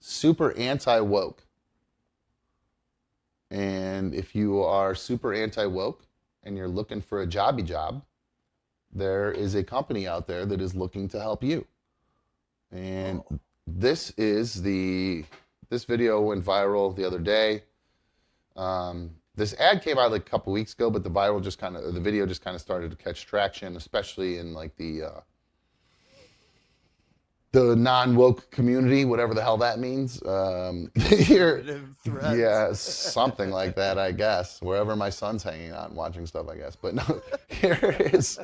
super anti-woke. And if you are super anti-woke and you're looking for a jobby job, there is a company out there that is looking to help you. And this video went viral the other day. This ad came out like a couple weeks ago, but the video just kind of started to catch traction, especially in like the non-woke community, whatever the hell that means. Yeah, something like that, I guess. Wherever my son's hanging out and watching stuff, I guess. But no, here's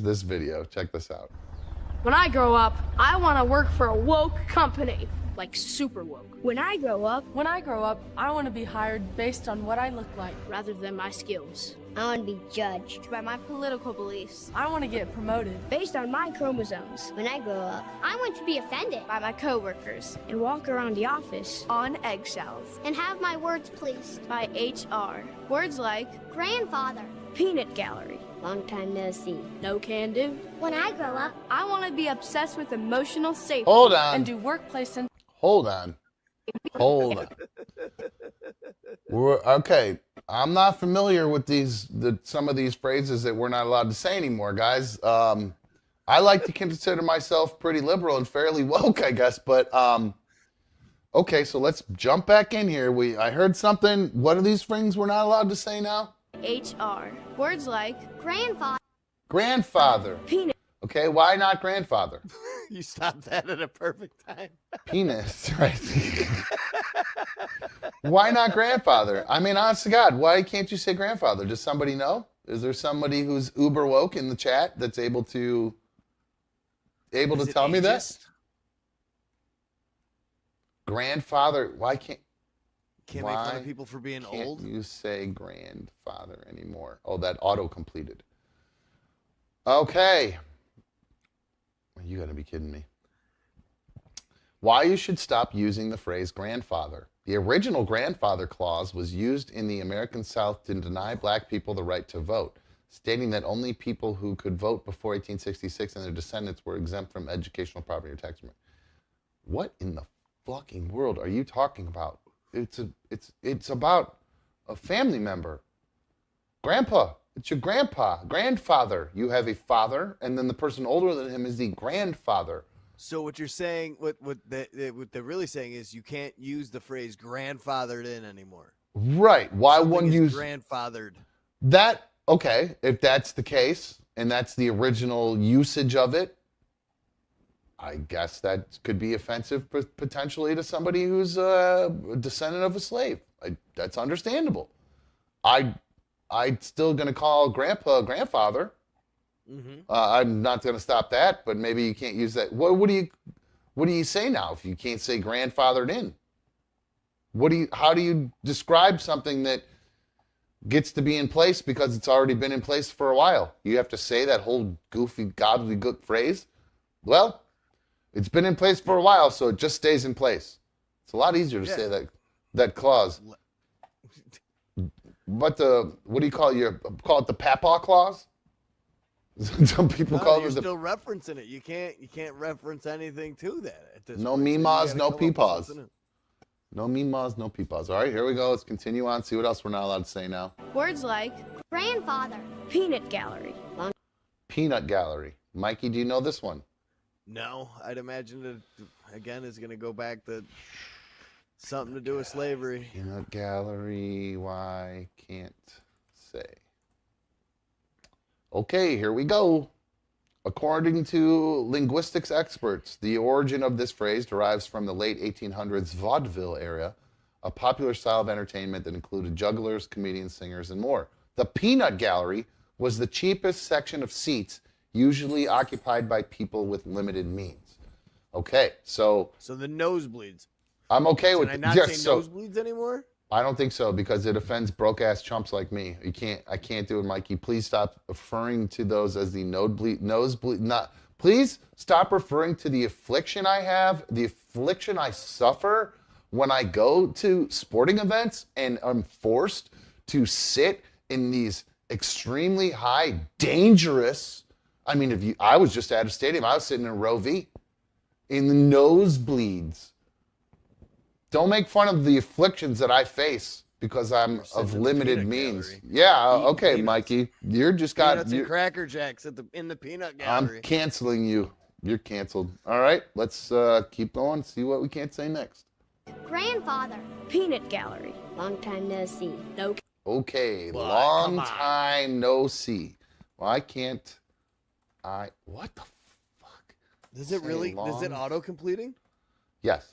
this video. Check this out. When I grow up, I want to work for a woke company, like super woke. When I grow up, I want to be hired based on what I look like, rather than my skills. I want to be judged By my political beliefs. I want to get promoted. based on my chromosomes. When I grow up, I want to be offended by my coworkers and walk around the office On eggshells. and have my words policed by HR. Words like grandfather, peanut gallery. Long time no see. no can do. When I grow up, I want to be obsessed with emotional safety. Hold on. And do workplace and Hold on. Okay. I'm not familiar with some of these phrases that we're not allowed to say anymore, guys. I like to consider myself pretty liberal and fairly woke, I guess. But okay, so let's jump back in here. I heard something. What are these things we're not allowed to say now? HR. Words like grandfather, Grandfather. Peanut. Okay, why not grandfather? You stopped that at a perfect time. Penis, right? Why not grandfather? I mean, honest to God, why can't you say grandfather? Does somebody know? Is there somebody who's uber woke in the chat that's able to tell me that? Ageist? Grandfather, why can't Can't make fun of people for being can't old. you say grandfather anymore? Oh, that auto completed. Okay. You got to be kidding me. Why you should stop using the phrase grandfather. The original grandfather clause was used in the American South to deny black people the right to vote, stating that only people who could vote before 1866 and their descendants were exempt from educational, property, or tax. What in the fucking world are you talking about? It's about a family member. Grandpa. It's your grandfather. You have a father, and then the person older than him is the grandfather. So what you're saying, what they're really saying is you can't use the phrase grandfathered in anymore. Right. Why Something wouldn't is use grandfathered? that? Okay, if that's the case, and that's the original usage of it, I guess that could be offensive potentially to somebody who's a descendant of a slave. That's understandable. I'm still going to call grandpa grandfather. Mm-hmm. I'm not going to stop that, but maybe you can't use that. What do you say now if you can't say grandfathered in? How do you describe something that gets to be in place because it's already been in place for a while? You have to say that whole goofy gobbledygook phrase? Well, it's been in place for a while, so it just stays in place. It's a lot easier to say that clause. What do you call it? You call it the Papa clause? Some people call you're it still referencing it. You can't reference anything to that at this no point. meemaws, no peepaws. Something new. No meemaws, no peepaws. All right, here we go. Let's continue on. See what else we're not allowed to say now. words like grandfather, Peanut gallery. Peanut gallery. Mikey, do you know this one? No, I'd imagine it again is going to go back to something to do with slavery. Peanut gallery. Why can't say? Okay, here we go. According to linguistics experts, the origin of this phrase derives from the late 1800s vaudeville era, a popular style of entertainment that included jugglers, comedians, singers, and more. The peanut gallery was the cheapest section of seats, usually occupied by people with limited means. Okay, so the nosebleeds. I'm okay with Can I not say nosebleeds anymore? I don't think so because it offends broke-ass chumps like me. I can't do it, Mikey. Please stop referring to those as the nosebleed. Please stop referring to the affliction I have, the affliction I suffer when I go to sporting events and I'm forced to sit in these extremely high, dangerous. I mean, I was just at a stadium. I was sitting in row V. in the nosebleeds. Don't make fun of the afflictions that I face because I'm You're sitting of in the limited peanut means. gallery. Yeah, Eating okay, peanuts. Mikey. You're just got. Peanuts and Cracker Jacks in the peanut I'm gallery. canceling you. You're canceled. All right, let's keep going. See what we can't say next. Grandfather. Peanut gallery. Long time no see. No. Okay, What? long Come on. time no see. Why can't I? What the fuck? Does it Say really? Is it long- auto completing? Yes.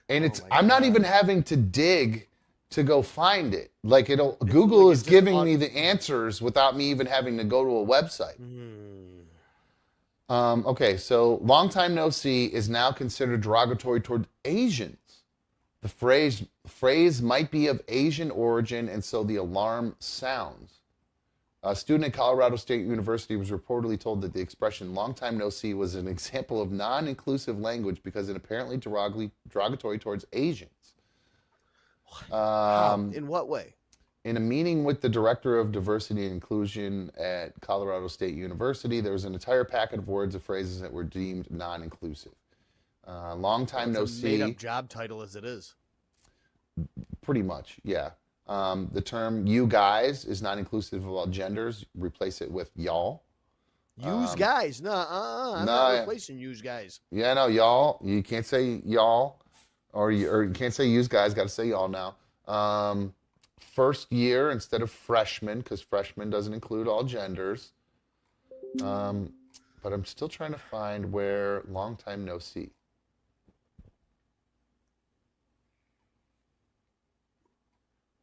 And Oh it's. my I'm not God. even having to dig to go find it. Like it'll. It's Google like is it just giving me the answers without me even having to go to a website. Okay, so long time no see is now considered derogatory toward Asians. The phrase might be of Asian origin, and so the alarm sounds. A student at Colorado State University was reportedly told that the expression long time no see was an example of non-inclusive language because it apparently derogatory towards Asians. How? In what way? In a meeting with the director of diversity and inclusion at Colorado State University, there was an entire packet of words and phrases that were deemed non-inclusive. Long time no It's a see. made-up job title as it is. Pretty much, yeah. The term you guys is not inclusive of all genders. Replace it with y'all. Use guys. I'm nah, not yeah. replacing use guys. Yeah, no, y'all. You can't say y'all, or you can't say use guys. Got to say y'all now. First year instead of freshman, because freshman doesn't include all genders. But I'm still trying to find where long time no see.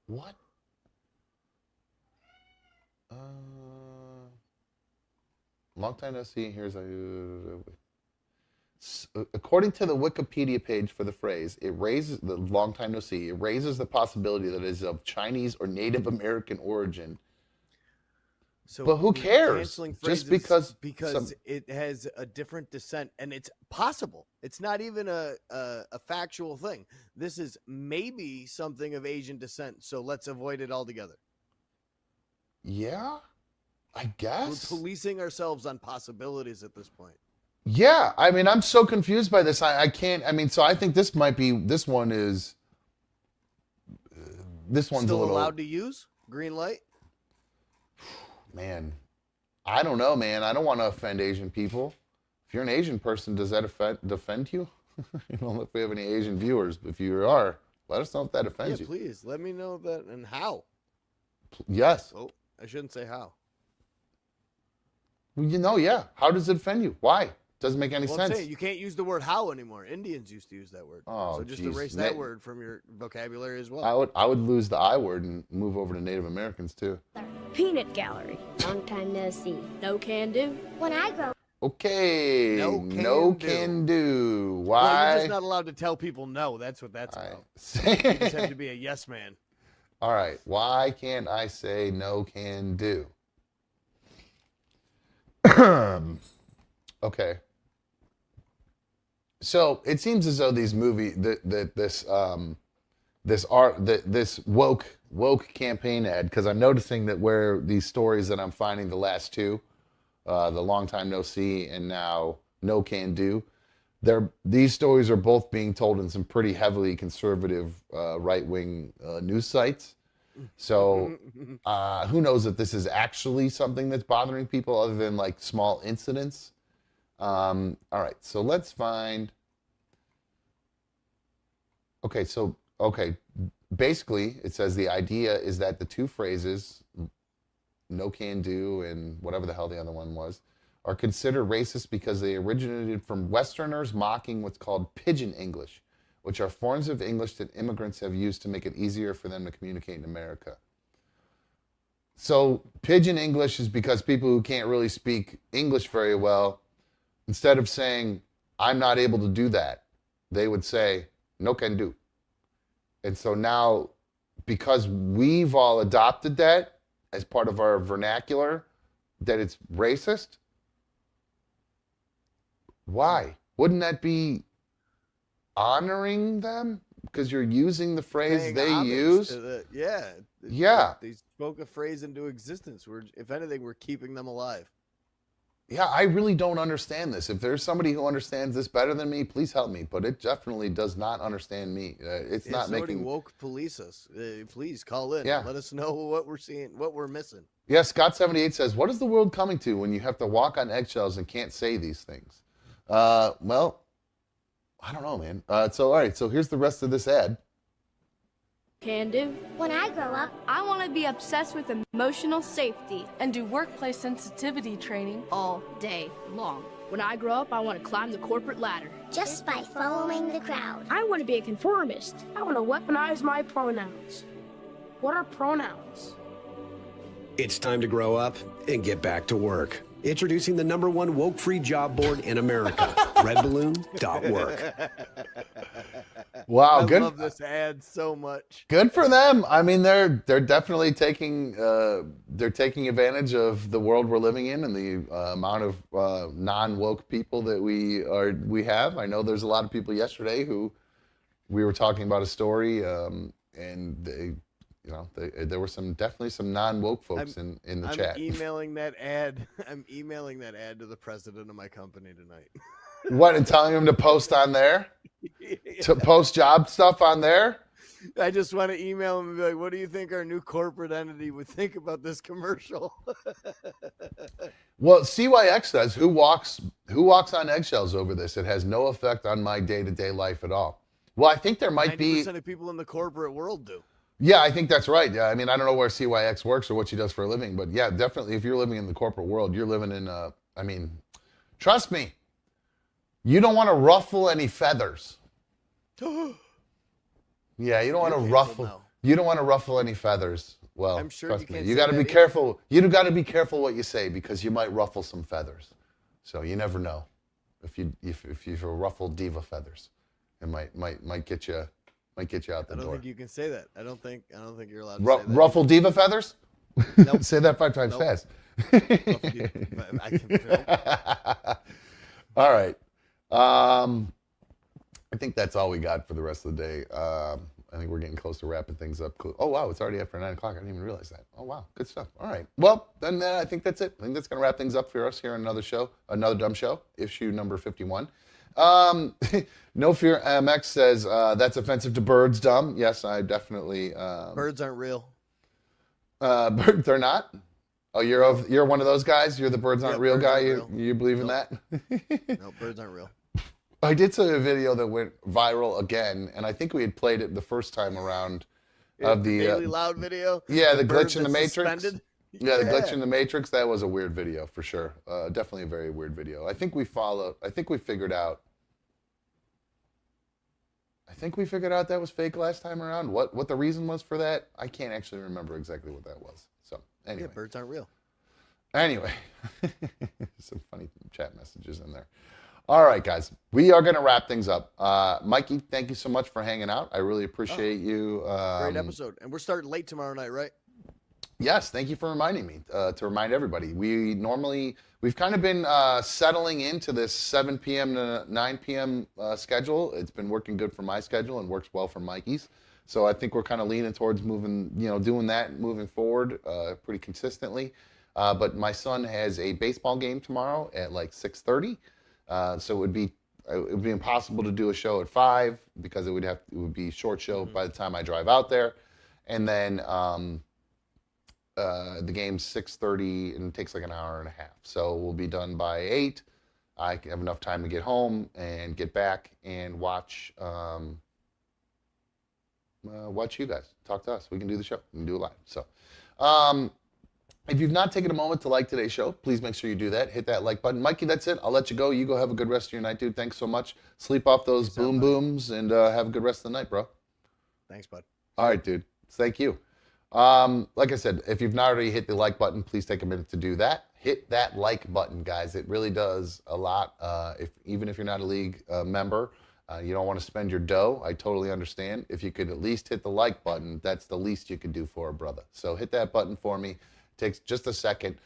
What? Long time no see. Here's according to the Wikipedia page for the phrase, it raises the long time no see. It raises the possibility that it is of Chinese or Native American origin. So But who we're cares? canceling Just phrases because some- it has a different descent, and it's possible. It's not even a factual thing. This is maybe something of Asian descent, so let's avoid it altogether. Yeah, I We're guess. policing ourselves on possibilities at this point. Yeah, I mean, I'm so confused by this. I can't. I mean, so I think this might be. This one is. This one's Still a little. allowed to use green light. Man, I don't know, man. I don't want to offend Asian people. If you're an Asian person, does that offend you? I don't know if we have any Asian viewers, but if you are, let us know if that Yeah, offends you. please let me know that and how. Yes. Oh, I shouldn't say how. Well, yeah. How does it offend you? Why? Doesn't make any Well, I'm sense. saying you can't use the word how anymore. Indians used to use that word. Oh, so just geez. erase that word from your vocabulary as well. I would lose the I word and move over to Native Americans too. Peanut gallery. Long time no see. No can do. When I grow Okay. No can can do. Well, Why? you're just not allowed to tell people no. That's what that's I about. You just have say. to be a yes man. All right. Why can't I say no can do? Okay. So it seems as though these this woke campaign ad, because I'm noticing that where these stories that I'm finding, the last two, the long time no see and now no can do, these stories are both being told in some pretty heavily conservative right-wing news sites. So who knows if this is actually something that's bothering people other than like small incidents. All right, so let's find. Okay, basically it says the idea is that the two phrases, no can do and whatever the hell the other one was, are considered racist because they originated from Westerners mocking what's called pidgin English, which are forms of English that immigrants have used to make it easier for them to communicate in America. So pidgin English is because people who can't really speak English very well, instead of saying, I'm not able to do that, they would say, no can do. And so now, because we've all adopted that as part of our vernacular, that it's racist, why? Wouldn't that be honoring them? Because you're using the phrase Paying they homage use? to yeah. Yeah. They spoke a phrase into existence. If anything, we're keeping them alive. Yeah, I really don't understand this. If there's somebody who understands this better than me, please help me. But it definitely does not understand me. It's If not somebody making. woke police us, please call in. Yeah. Let us know what we're seeing, what we're missing. Yeah, Scott78 says, "What is the world coming to when you have to walk on eggshells and can't say these things?" Well, I don't know, man. So all right, so here's the rest of this ad. Can do. When I grow up, I want to be obsessed with emotional safety And do workplace sensitivity training. all day long. When I grow up, I want to climb the corporate ladder. just by following the crowd. I want to be a conformist. I want to weaponize my pronouns. What are pronouns? It's time to grow up and get back to work. Introducing the #1 woke-free job board in America, redballoon.work. Wow, I good. love this ad so much. Good for them. I mean, they're definitely taking advantage of the world we're living in and the amount of non-woke people that we have. I know there's a lot of people yesterday who we were talking about a story, and they, there were definitely some non-woke folks in the chat. I'm emailing that ad. I'm emailing that ad to the president of my company tonight. What, and telling them to post on there? To post job stuff on there? I just want to email him and be like, "What do you think our new corporate entity would think about this commercial?" Well, CYX says, who walks on eggshells over this? It has no effect on my day-to-day life at all. Well, I think there might be 90% of people in the corporate world do. Yeah, I think that's right. Yeah, I mean, I don't know where CYX works or what she does for a living, but yeah, definitely if you're living in the corporate world, you're living in I mean, trust me, you don't want to ruffle any feathers. Yeah, you don't want to ruffle. now. You don't want to ruffle any feathers. Well, I'm sure trust you me, can't you say got to that be either. careful. You got to be careful what you say because you might ruffle some feathers. So you never know if you're ruffled diva feathers, it might get you out the I don't door. think you can say that. I don't think you're allowed to say that. Ruffle diva feathers? Nope. Say that 5 times Nope. fast. I can, All right. I think that's all we got for the rest of the day. I think we're getting close to wrapping things up. Cool. Oh, wow. It's already after 9 o'clock. I didn't even realize that. Oh, wow. Good stuff. All right. Well, then I think that's it. I think that's going to wrap things up for us here on another show, another dumb show, issue number 51. No Fear MX says, that's offensive to birds, dumb. Yes, I definitely. birds aren't real. Birds are not? Oh, you're one of those guys? You're the birds aren't Yeah, real birds guy? aren't real. You believe in that? No, birds aren't real. I did see a video that went viral again, and I think we had played it the first time around of the Daily Loud video. yeah, the bird glitch in the that's Matrix. suspended. Yeah, the glitch in the Matrix. That was a weird video for sure. Definitely a very weird video. I think we figured out that was fake last time around. What the reason was for that? I can't actually remember exactly what that was. So anyway. Yeah, birds aren't real. Anyway, some funny chat messages in there. All right, guys, we are going to wrap things up. Mikey, thank you so much for hanging out. I really appreciate you. Great episode. And we're starting late tomorrow night, right? Yes, thank you for reminding me, to remind everybody. We've kind of been settling into this 7 p.m. to 9 p.m. Schedule. It's been working good for my schedule and works well for Mikey's. So I think we're kind of leaning towards doing that moving forward pretty consistently. But my son has a baseball game tomorrow at like 6:30. So it would be impossible to do a show at 5 because it would be a short show by the time I drive out there. And then the game's 6:30 and it takes like an hour and a half. So we'll be done by 8. I have enough time to get home and get back and watch you guys. Talk to us. We can do the show. We can do it live. So if you've not taken a moment to like today's show, please make sure you do that. Hit that like button. Mikey, that's it. I'll let you go. You go have a good rest of your night, dude. Thanks so much. Sleep off those booms and have a good rest of the night, bro. Thanks, bud. All right, dude. Thank you. Like I said, if you've not already hit the like button, please take a minute to do that. Hit that like button, guys. It really does a lot. Even if you're not a league member, you don't want to spend your dough. I totally understand. If you could at least hit the like button, that's the least you could do for a brother. So hit that button for me. Takes just a second.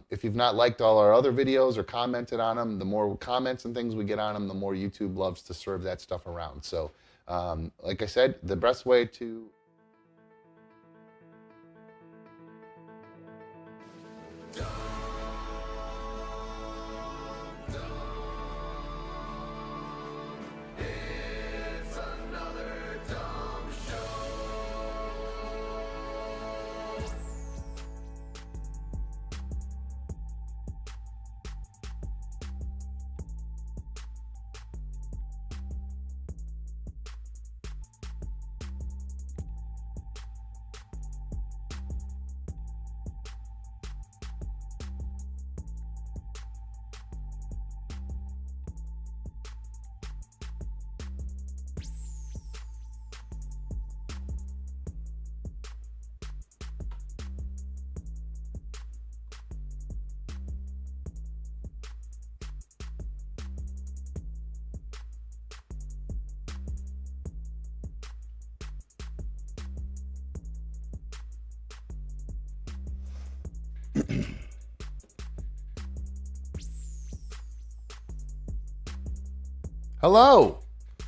If you've not liked all our other videos or commented on them, the more comments and things we get on them, the more YouTube loves to serve that stuff around. So, like I said, the best way to Hello.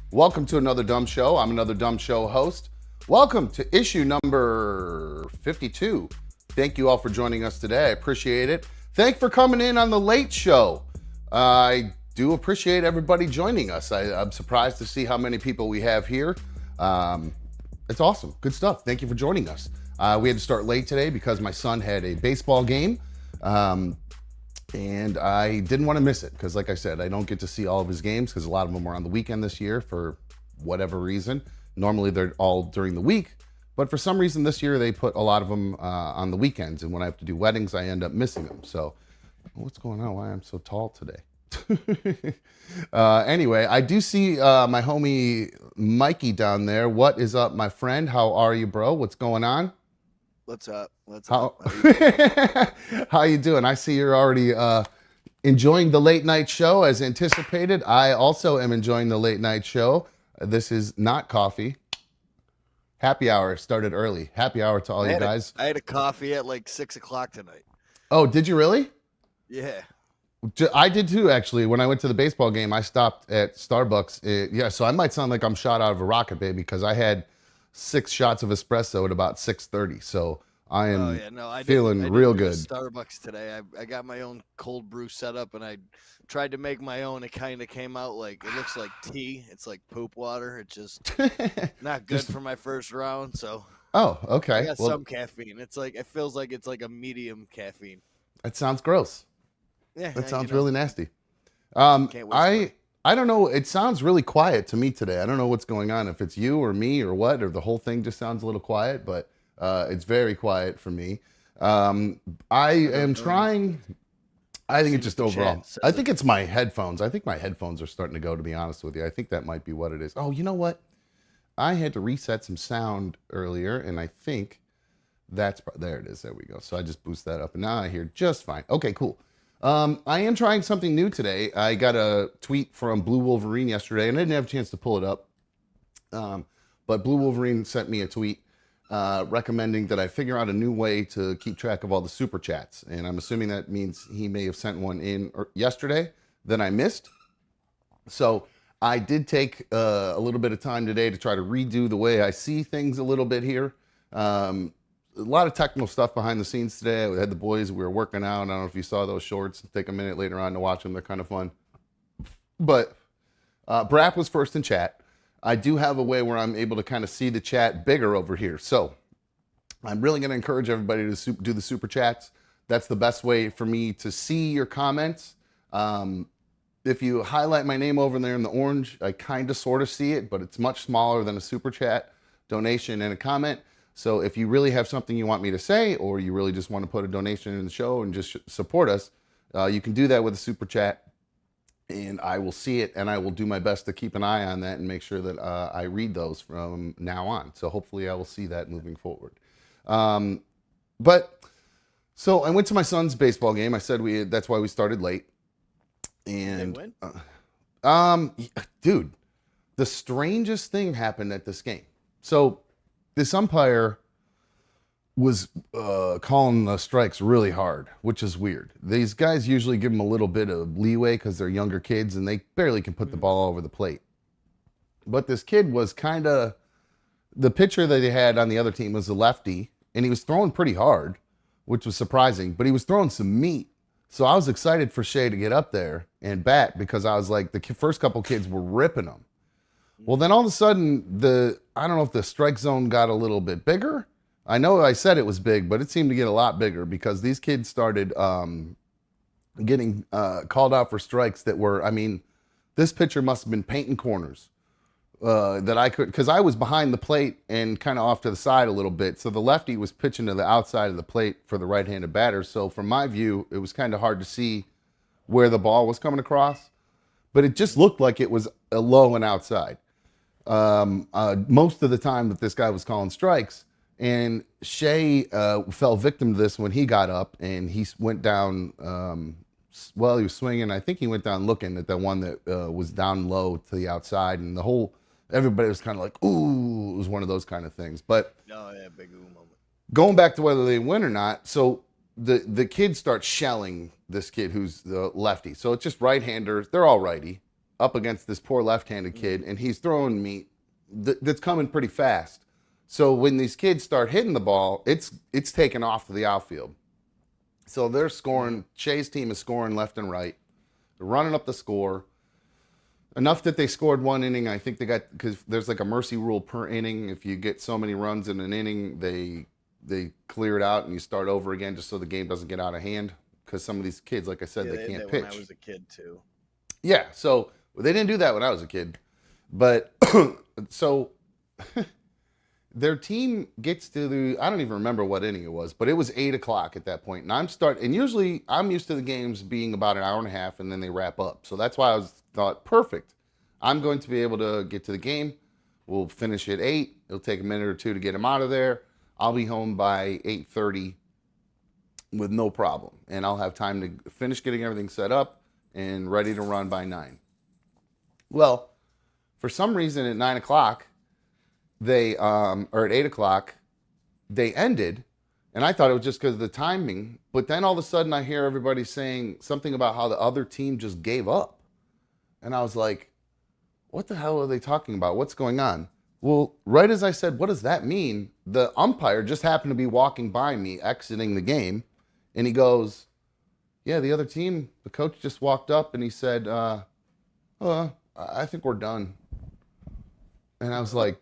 Welcome to another Dumb Show. I'm another Dumb Show host. Welcome to issue number 52. Thank you all for joining us today. I appreciate it. Thank you for coming in on the late show. I do appreciate everybody joining us. I'm surprised to see how many people we have here. It's awesome. Good stuff. Thank you for joining us. We had to start late today because my son had a baseball game. And I didn't want to miss it because, like I said, I don't get to see all of his games because a lot of them were on the weekend this year for whatever reason. Normally, they're all during the week. But for some reason this year, they put a lot of them on the weekends. And when I have to do weddings, I end up missing them. So what's going on? Why I'm so tall today? Anyway, I do see my homie Mikey down there. What is up, my friend? How are you, bro? What's going on? What's up? What's How, up? how you doing? I see you're already enjoying the late night show as anticipated. I also am enjoying the late night show. This is not coffee. Happy hour started early. Happy hour to all you guys. I had a coffee at like 6 o'clock tonight. Oh, did you really? Yeah. I did too, actually. When I went to the baseball game, I stopped at Starbucks. Yeah, so I might sound like I'm shot out of a rocket, baby, because I had 6 shots of espresso at about 6:30. So I am feeling real good. Starbucks today. I got my own cold brew set up, and I tried to make my own. It kind of came out like it looks like tea. It's like poop water. It's just not good for my first round. So okay. I got some caffeine. It's like it feels like it's like a medium caffeine. That sounds gross. Yeah, that sounds really nasty. I don't know. It sounds really quiet to me today. I don't know what's going on. If it's you or me or what, or the whole thing just sounds a little quiet, but it's very quiet for me. I am trying. I think it's just overall. I think it's my headphones. I think my headphones are starting to go, to be honest with you. I think that might be what it is. Oh, you know what? I had to reset some sound earlier, and I think there it is. There we go. So I just boost that up, and now I hear just fine. Okay, cool. I am trying something new today. I got a tweet from Blue Wolverine yesterday, and I didn't have a chance to pull it up. But Blue Wolverine sent me a tweet recommending that I figure out a new way to keep track of all the super chats. And I'm assuming that means he may have sent one in yesterday that I missed. So I did take a little bit of time today to try to redo the way I see things a little bit here. A lot of technical stuff behind the scenes today. We had the boys, we were working out. I don't know if you saw those shorts. Take a minute later on to watch them. They're kind of fun. But Brap was first in chat. I do have a way where I'm able to kind of see the chat bigger over here. So I'm really going to encourage everybody to do the super chats. That's the best way for me to see your comments. If you highlight my name over there in the orange, I kind of sort of see it, but it's much smaller than a super chat donation and a comment. So if you really have something you want me to say, or you really just want to put a donation in the show and just support us, you can do that with a super chat, and I will see it, and I will do my best to keep an eye on that and make sure that I read those from now on. So hopefully I will see that moving forward. So I went to my son's baseball game. I said that's why we started late. And Did they win? Dude, the strangest thing happened at this game. So this umpire was calling the strikes really hard, which is weird. These guys usually give them a little bit of leeway because they're younger kids and they barely can put the ball over the plate. But this kid was kind of, the pitcher that he had on the other team was a lefty, and he was throwing pretty hard, which was surprising, but he was throwing some meat. So I was excited for Shea to get up there and bat because I was like, the first couple kids were ripping him. Well, then all of a sudden, I don't know if the strike zone got a little bit bigger. I know I said it was big, but it seemed to get a lot bigger because these kids started getting called out for strikes that were, this pitcher must have been painting corners that I could, because I was behind the plate and kind of off to the side a little bit. So the lefty was pitching to the outside of the plate for the right-handed batter. So from my view, it was kind of hard to see where the ball was coming across, but it just looked like it was a low and outside. Most of the time that this guy was calling strikes, and Shea fell victim to this when he got up and he went down. He was swinging. I think he went down looking at the one that was down low to the outside, and everybody was kind of like, ooh, it was one of those kind of things. But big ooh moment. Going back to whether they win or not, so the kid starts shelling this kid who's the lefty. So it's just right-handers. They're all righty. up against this poor left-handed kid, and he's throwing me that's coming pretty fast. So when these kids start hitting the ball, it's taken off to the outfield. So they're scoring. Shay's team is scoring left and right. They're running up the score. Enough that they scored one inning. I think they got, because there's like a mercy rule per inning. If you get so many runs in an inning, they clear it out and you start over again just so the game doesn't get out of hand. Because some of these kids, like I said, they can't pitch. When I was a kid too. Yeah, so they didn't do that when I was a kid. But so their team gets to I don't even remember what inning it was, but it was 8 o'clock at that point. And usually I'm used to the games being about an hour and a half and then they wrap up. So that's why I thought, perfect. I'm going to be able to get to the game. We'll finish at 8. It'll take a minute or two to get them out of there. I'll be home by 8:30 with no problem. And I'll have time to finish getting everything set up and ready to run by 9. Well, for some reason at 9 o'clock, or at 8 o'clock, they ended, and I thought it was just because of the timing, but then all of a sudden I hear everybody saying something about how the other team just gave up. And I was like, what the hell are they talking about? What's going on? Well, right as I said, what does that mean? The umpire just happened to be walking by me, exiting the game, and he goes, yeah, the other team, the coach just walked up and he said, I think we're done. And I was like,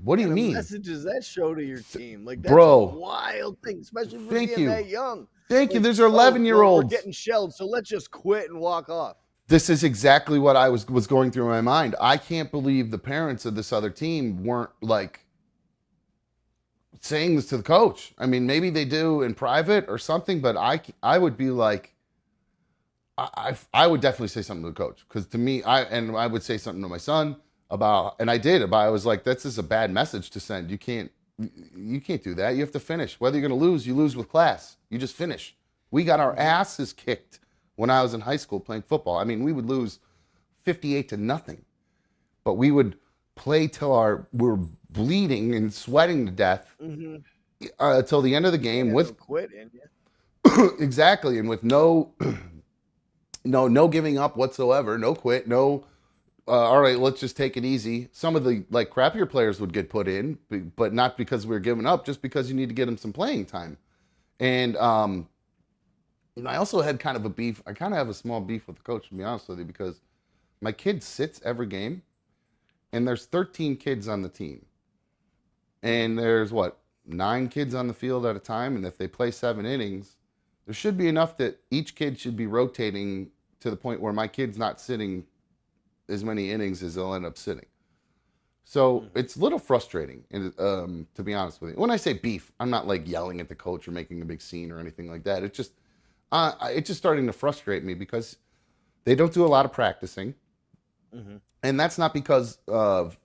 what do you mean? Messages that show to your team, like, that's Bro, a wild thing, especially for thank being you. that young. Thank you. Like, There's 11-year-olds. We're getting shelled, so let's just quit and walk off. This is exactly what I was going through my mind. I can't believe the parents of this other team weren't like saying this to the coach. I mean, maybe they do in private or something, but I would be like, I would definitely say something to the coach, because to me, I would say something to my son about, and I did, but I was like, this is a bad message to send. You can't do that. You have to finish. Whether you're going to lose, you lose with class. You just finish. We got our asses kicked when I was in high school playing football. I mean, we would lose 58-0, but we would play till we were bleeding and sweating to death till the end of the game with quit in exactly, and with no giving up whatsoever, no quit, no. All right, let's just take it easy. Some of the like crappier players would get put in, but not because we were giving up, just because you need to get them some playing time. And I also had kind of a beef. I kind of have a small beef with the coach, to be honest with you, because my kid sits every game, and there's 13 kids on the team. And there's, 9 kids on the field at a time, and if they play 7 innings, there should be enough that each kid should be rotating to the point where my kid's not sitting as many innings as they'll end up sitting. So it's a little frustrating, to be honest with you. When I say beef, I'm not like yelling at the coach or making a big scene or anything like that. It's just starting to frustrate me because they don't do a lot of practicing. And that's not because of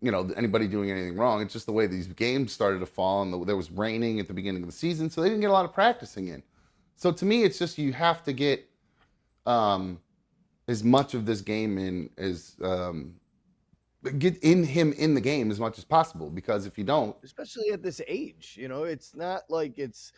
anybody doing anything wrong. It's just the way these games started to fall, and there was raining at the beginning of the season, so they didn't get a lot of practicing in. So to me, it's just you have to get as much of this game in as get him in the game as much as possible, because if you don't, especially at this age, it's not like it's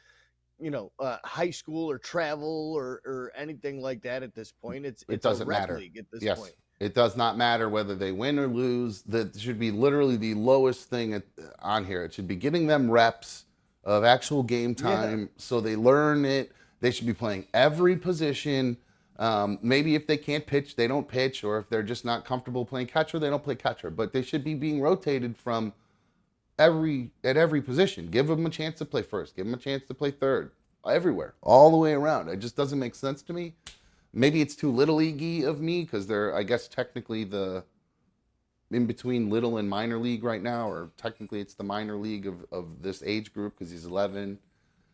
high school or travel or anything like that at this point. It doesn't a rec matter league at this point. It does not matter whether they win or lose. That should be literally the lowest thing on here. It should be getting them reps of actual game time, so they learn it. They should be playing every position. Maybe if they can't pitch, they don't pitch, or if they're just not comfortable playing catcher, they don't play catcher. But they should be being rotated from at every position. Give them a chance to play first. Give them a chance to play third. Everywhere, all the way around. It just doesn't make sense to me. Maybe it's too little leaguey of me, because they're, I guess, technically in between little and minor league right now, or technically it's the minor league of this age group, because he's 11.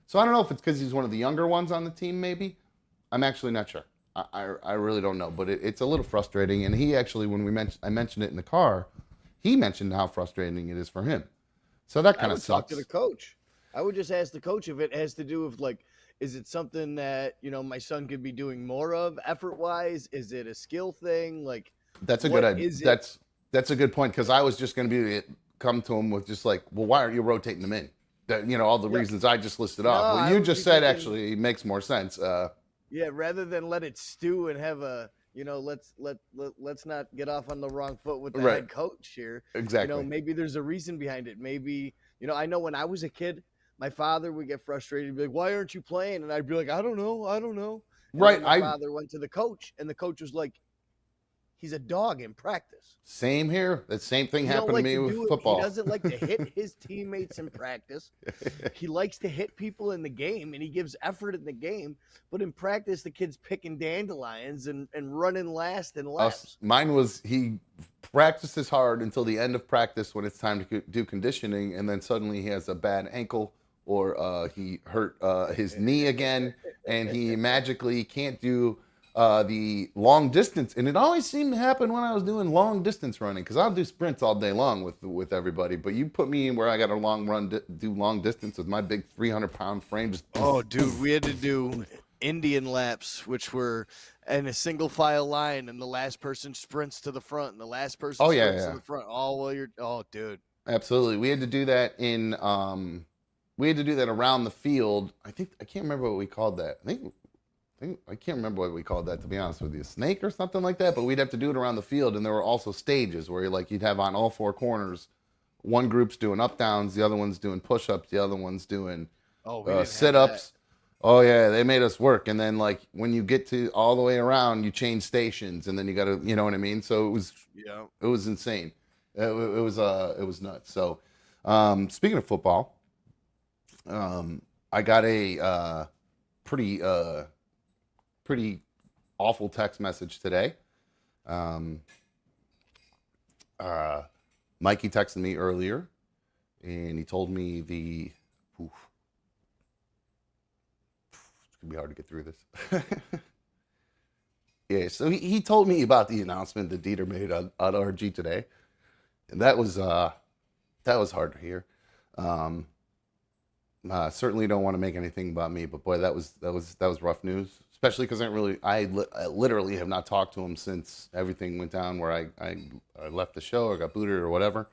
So I don't know if it's because he's one of the younger ones on the team. Maybe I'm actually not sure. I really don't know, but it's a little frustrating. And he actually, when I mentioned it in the car, he mentioned how frustrating it is for him. So that kind of sucks. Talk to the coach. I would just ask the coach if it has to do with, like, is it something that my son could be doing more of effort wise? Is it a skill thing? Like, that's a good idea. That's a good point, because I was just going to come to him with just like, well, why aren't you rotating them in? That, all the reasons I just listed off. Well, you just said actually makes more sense. Yeah, rather than let it stew and have a let's not get off on the wrong foot with the Right. head coach here. Exactly. Maybe there's a reason behind it. Maybe, I know when I was a kid, my father would get frustrated and be like, "Why aren't you playing?" And I'd be like, "I don't know. And Right. then my father went to the coach, and the coach was like, "He's a dog in practice. Same here. That same thing He don't happened like to me to with do it. football. He doesn't like to hit his teammates in practice. He likes to hit people in the game, and he gives effort in the game. But in practice, the kid's picking dandelions and running last and laps." Mine was he practices hard until the end of practice when it's time to do conditioning, and then suddenly he has a bad ankle or he hurt his knee again, and he magically can't do the long distance. And it always seemed to happen when I was doing long distance running, because I'll do sprints all day long with everybody. But you put me in where I got a long run, do long distance with my big 300-pound frame. Just Oh, dude, we had to do Indian laps, which were in a single file line, and the last person sprints to the front, and the last person sprints to the front. Dude. Absolutely. We had to do that around the field. I can't remember what we called that. I can't remember what we called that, to be honest with you. Snake or something like that, but we'd have to do it around the field, and there were also stages where you'd have on all four corners, one group's doing up downs, the other one's doing push-ups, the other one's doing sit-ups. Oh yeah, they made us work. And then when you get to all the way around, you change stations, and then you got to, you know what I mean? So it was insane. It was nuts. So speaking of football, I got a pretty awful text message today. Mikey texted me earlier, and he told me it's gonna be hard to get through this. Yeah, so he told me about the announcement that Dieter made on RMG today, and that was hard to hear. Certainly don't want to make anything about me, but boy, that was rough news. Especially because I literally have not talked to him since everything went down, where I left the show or got booted or whatever.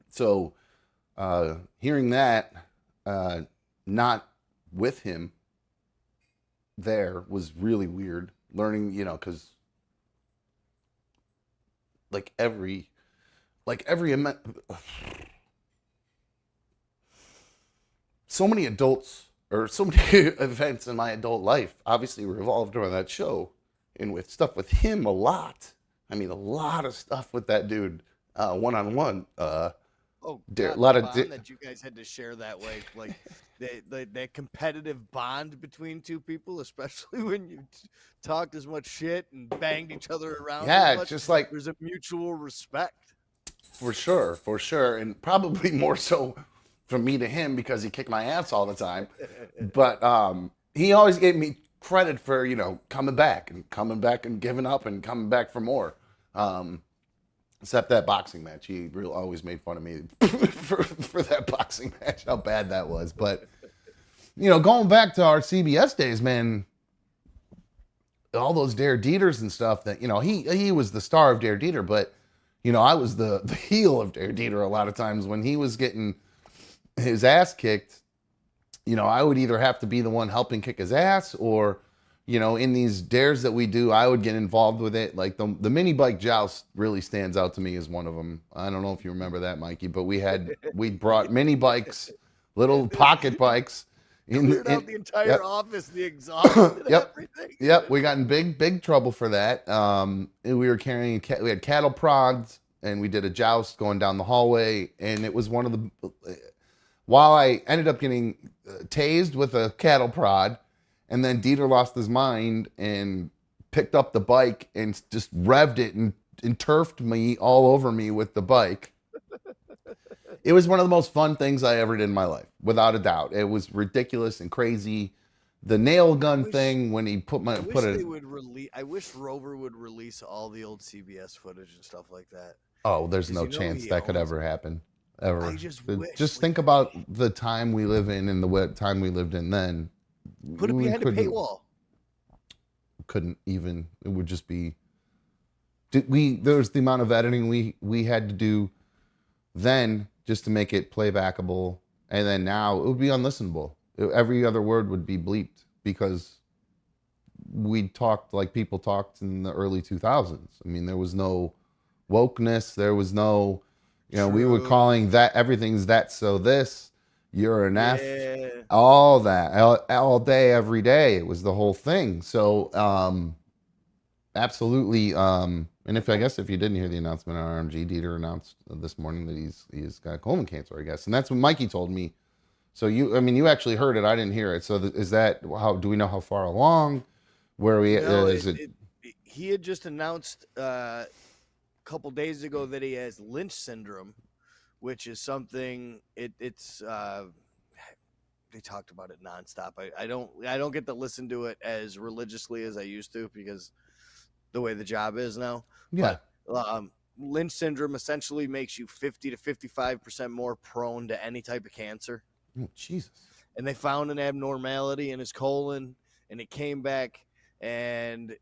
So hearing that, not with him there, was really weird. Learning, because so many adults, or so many events in my adult life obviously revolved around that show, and with stuff with him a lot. I mean, a lot of stuff with that dude, one-on-one. A lot of that you guys had to share that way, like that competitive bond between two people, especially when you talked as much shit and banged each other around. Yeah, just like there's a mutual respect. For sure, and probably more so from me to him because he kicked my ass all the time. But he always gave me credit for coming back and giving up and coming back for more. Except that boxing match, he really always made fun of me for that boxing match, how bad that was. But going back to our CBS days, man, all those Dare Dieters and stuff that he was the star of Dare Dieter, but I was the heel of Dare Dieter a lot of times when he was getting his ass kicked. I would either have to be the one helping kick his ass, or in these dares that we do, I would get involved with it. Like the mini bike joust really stands out to me as one of them. I don't know if you remember that, Mikey, but we brought mini bikes, little pocket bikes. Cleared out the entire office, the exhaust and everything. Yep, we got in big trouble for that. We were carrying, we had cattle prods, and we did a joust going down the hallway, and it was one of the, while I ended up getting tased with a cattle prod, and then Dieter lost his mind and picked up the bike and just revved it and turfed me all over me with the bike. It was one of the most fun things I ever did in my life, without a doubt. It was ridiculous and crazy. The nail gun thing when he I wish Rover would release all the old CBS footage and stuff like that. Oh, there's no chance that could ever happen. Ever. I just think about the time we live in and the time we lived in then. Put it behind a paywall. Couldn't even. It would just be. There's the amount of editing we had to do then just to make it playbackable, and then now it would be unlistenable. Every other word would be bleeped because we talked like people talked in the early 2000s. I mean, there was no wokeness. There was no, we were calling that everything's that, so this, you're an F, all that, all day, every day. It was the whole thing. So, absolutely. And if you didn't hear the announcement on RMG, Dieter announced this morning that he's got colon cancer, I guess. And that's what Mikey told me. So you actually heard it. I didn't hear it. So is that how, do we know how far along? Where we, he had just announced a couple days ago that he has Lynch syndrome, which is something it's they talked about it nonstop. I don't get to listen to it as religiously as I used to because the way the job is now. Yeah. But, Lynch syndrome essentially makes you 50 to 55% more prone to any type of cancer. Oh, Jesus. And they found an abnormality in his colon, and it came back, and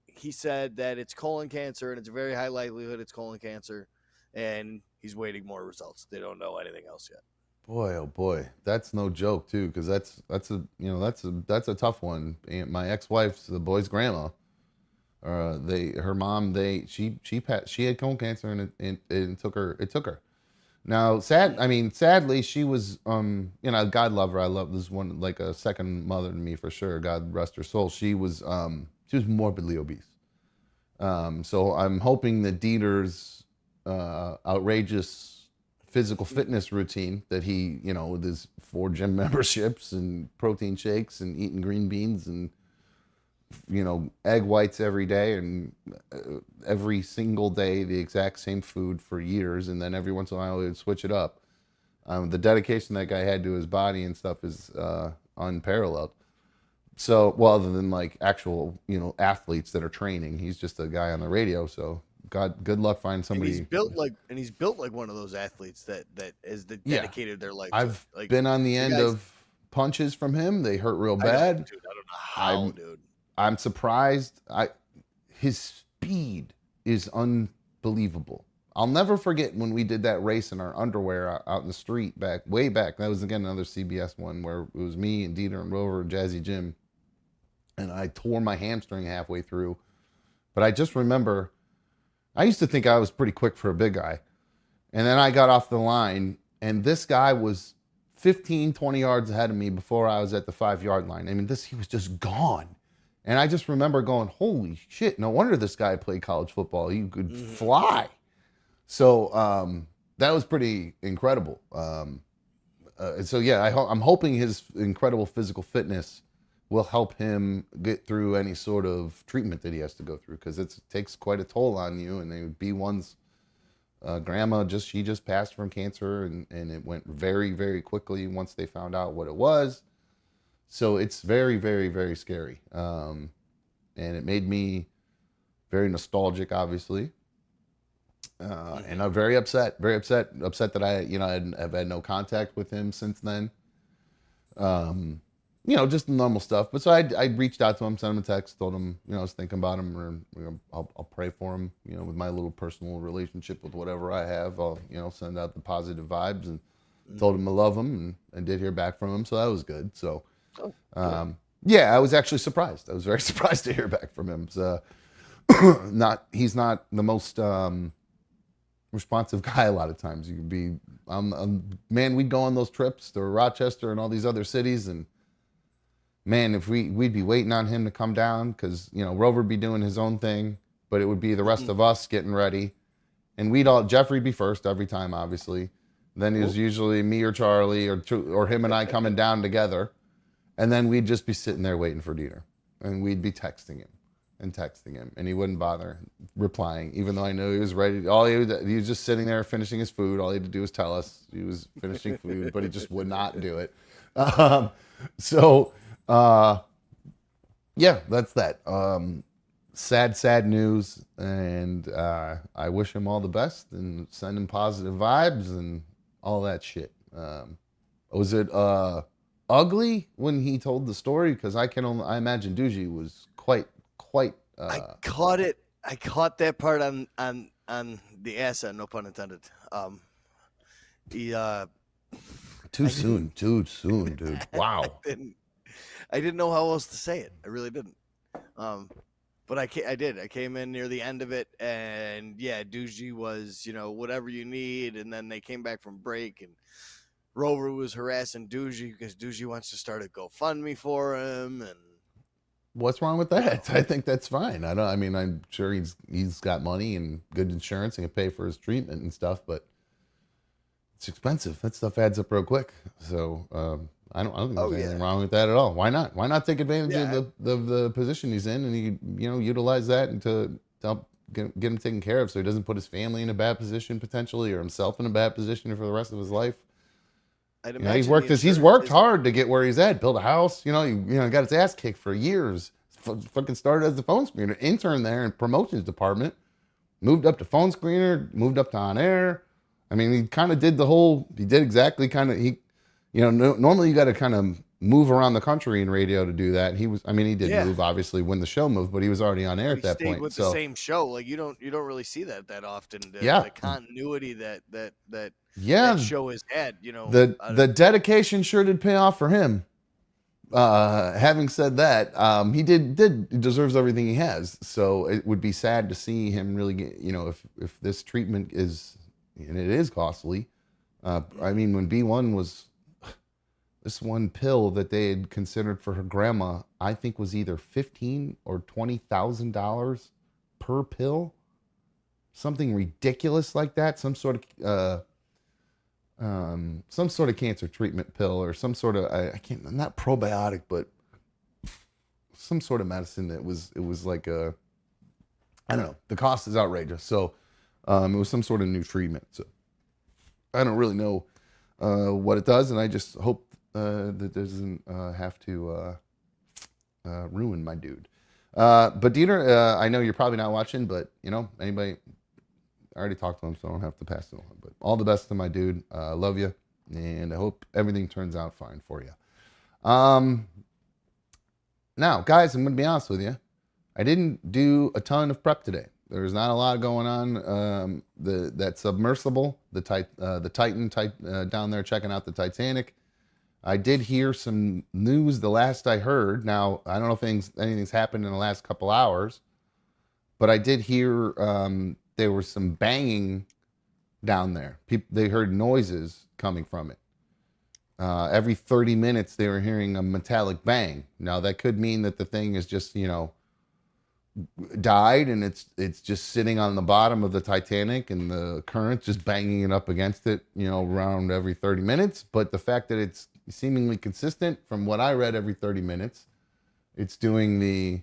he said that it's colon cancer, and it's a very high likelihood it's colon cancer, and he's waiting more results. They don't know anything else yet. Boy, oh boy, that's no joke too, because that's a tough one. And my ex-wife's the boy's grandma. Her mom, she had colon cancer, and it took her. Now, sadly, she was, God love her. I love this one, like a second mother to me for sure. God rest her soul. She was morbidly obese. So I'm hoping that Dieter's outrageous physical fitness routine that he, with his 4 gym memberships and protein shakes and eating green beans and, egg whites every day and every single day the exact same food for years, and then every once in a while he would switch it up. The dedication that guy had to his body and stuff is unparalleled. So, well, other than like actual, athletes that are training, he's just a guy on the radio. So, good luck finding somebody. And he's built like one of those athletes that is dedicated their life. I've been on the end of punches from him. They hurt real bad. I don't know how, dude. I'm surprised. His speed is unbelievable. I'll never forget when we did that race in our underwear out in the street way back. That was again another CBS one where it was me and Dieter and Rover and Jazzy Jim, and I tore my hamstring halfway through. But I just remember, I used to think I was pretty quick for a big guy, and then I got off the line, and this guy was 15, 20 yards ahead of me before I was at the 5-yard line. I mean, he was just gone. And I just remember going, holy shit, no wonder this guy played college football. He could fly. So that was pretty incredible. So, yeah, I'm hoping his incredible physical fitness will help him get through any sort of treatment that he has to go through, because it takes quite a toll on you. And B1's grandma, she just passed from cancer, and it went very, very quickly once they found out what it was. So it's very, very, very scary. And it made me very nostalgic, obviously. And I'm very upset that I've had no contact with him since then. Just normal stuff. But so I reached out to him, sent him a text, told him, I was thinking about him, or I'll pray for him, with my little personal relationship with whatever I have. I'll, send out the positive vibes, and told him I love him, and did hear back from him. So that was good. So, yeah, I was actually surprised. I was very surprised to hear back from him. So, he's not the most responsive guy a lot of times. You could be, man, we'd go on those trips to Rochester and all these other cities, and man, if we'd be waiting on him to come down, because, Rover would be doing his own thing, but it would be the rest of us getting ready. And Jeffrey'd be first every time, obviously. Then it was usually me or Charlie or him and I coming down together. And then we'd just be sitting there waiting for Dieter. And we'd be texting him. And he wouldn't bother replying, even though I knew he was ready. He was just sitting there finishing his food. All he had to do was tell us he was finishing food, but he just would not do it. Yeah, that's that. Sad news. And I wish him all the best and send him positive vibes and all that shit. Was it ugly when he told the story? Because I imagine Doogie was quite. I caught it. I caught that part on the asset. No pun intended. Too soon, dude. Wow. I didn't know how else to say it. I really didn't. But I did. I came in near the end of it, and yeah, Doogie was, whatever you need. And then they came back from break, and Rover was harassing Doogie because Doogie wants to start a GoFundMe for him. And What's wrong with that? I think that's fine. I mean, I'm sure he's got money and good insurance and can pay for his treatment and stuff, but it's expensive. That stuff adds up real quick. So I don't think there's anything wrong with that at all. Why not? Why not take advantage of the position he's in and utilize that and to help get him taken care of so he doesn't put his family in a bad position potentially or himself in a bad position for the rest of his life. He's worked hard to get where he's at, build a house. He got his ass kicked for years. Fucking started as the phone screener, intern there in promotions department, moved up to phone screener, moved up to on air. I mean, he kind of did exactly normally you got to kind of move around the country in radio to do that. He did move obviously when the show moved, but he was already on air at that point. With the same show, like you don't really see that often. The continuity that show has had, the dedication sure did pay off for him. Having said that, he deserves everything he has. So it would be sad to see him really get, if this treatment is, and it is costly. When B1 was, this one pill that they had considered for her grandma, I think was either $15,000 or $20,000 per pill, something ridiculous like that. Some sort of cancer treatment pill or some sort of not probiotic, but some sort of medicine that it was like I don't know. The cost is outrageous. So it was some sort of new treatment. So I don't really know what it does, and I just hope that doesn't have to ruin my dude. But Dieter, I know you're probably not watching, but anybody, I already talked to him, so I don't have to pass it on. But all the best to my dude. Love you, and I hope everything turns out fine for you. Now, guys, I'm going to be honest with you. I didn't do a ton of prep today. There's not a lot going on. That Submersible, the Titan down there checking out the Titanic. I did hear some news the last I heard. Now, I don't know if anything's happened in the last couple hours, but I did hear there was some banging down there. They heard noises coming from it. Every 30 minutes, they were hearing a metallic bang. Now, that could mean that the thing is just, died and it's just sitting on the bottom of the Titanic and the current just banging it up against it, around every 30 minutes. But the fact that it's seemingly consistent from what I read every 30 minutes, it's doing the,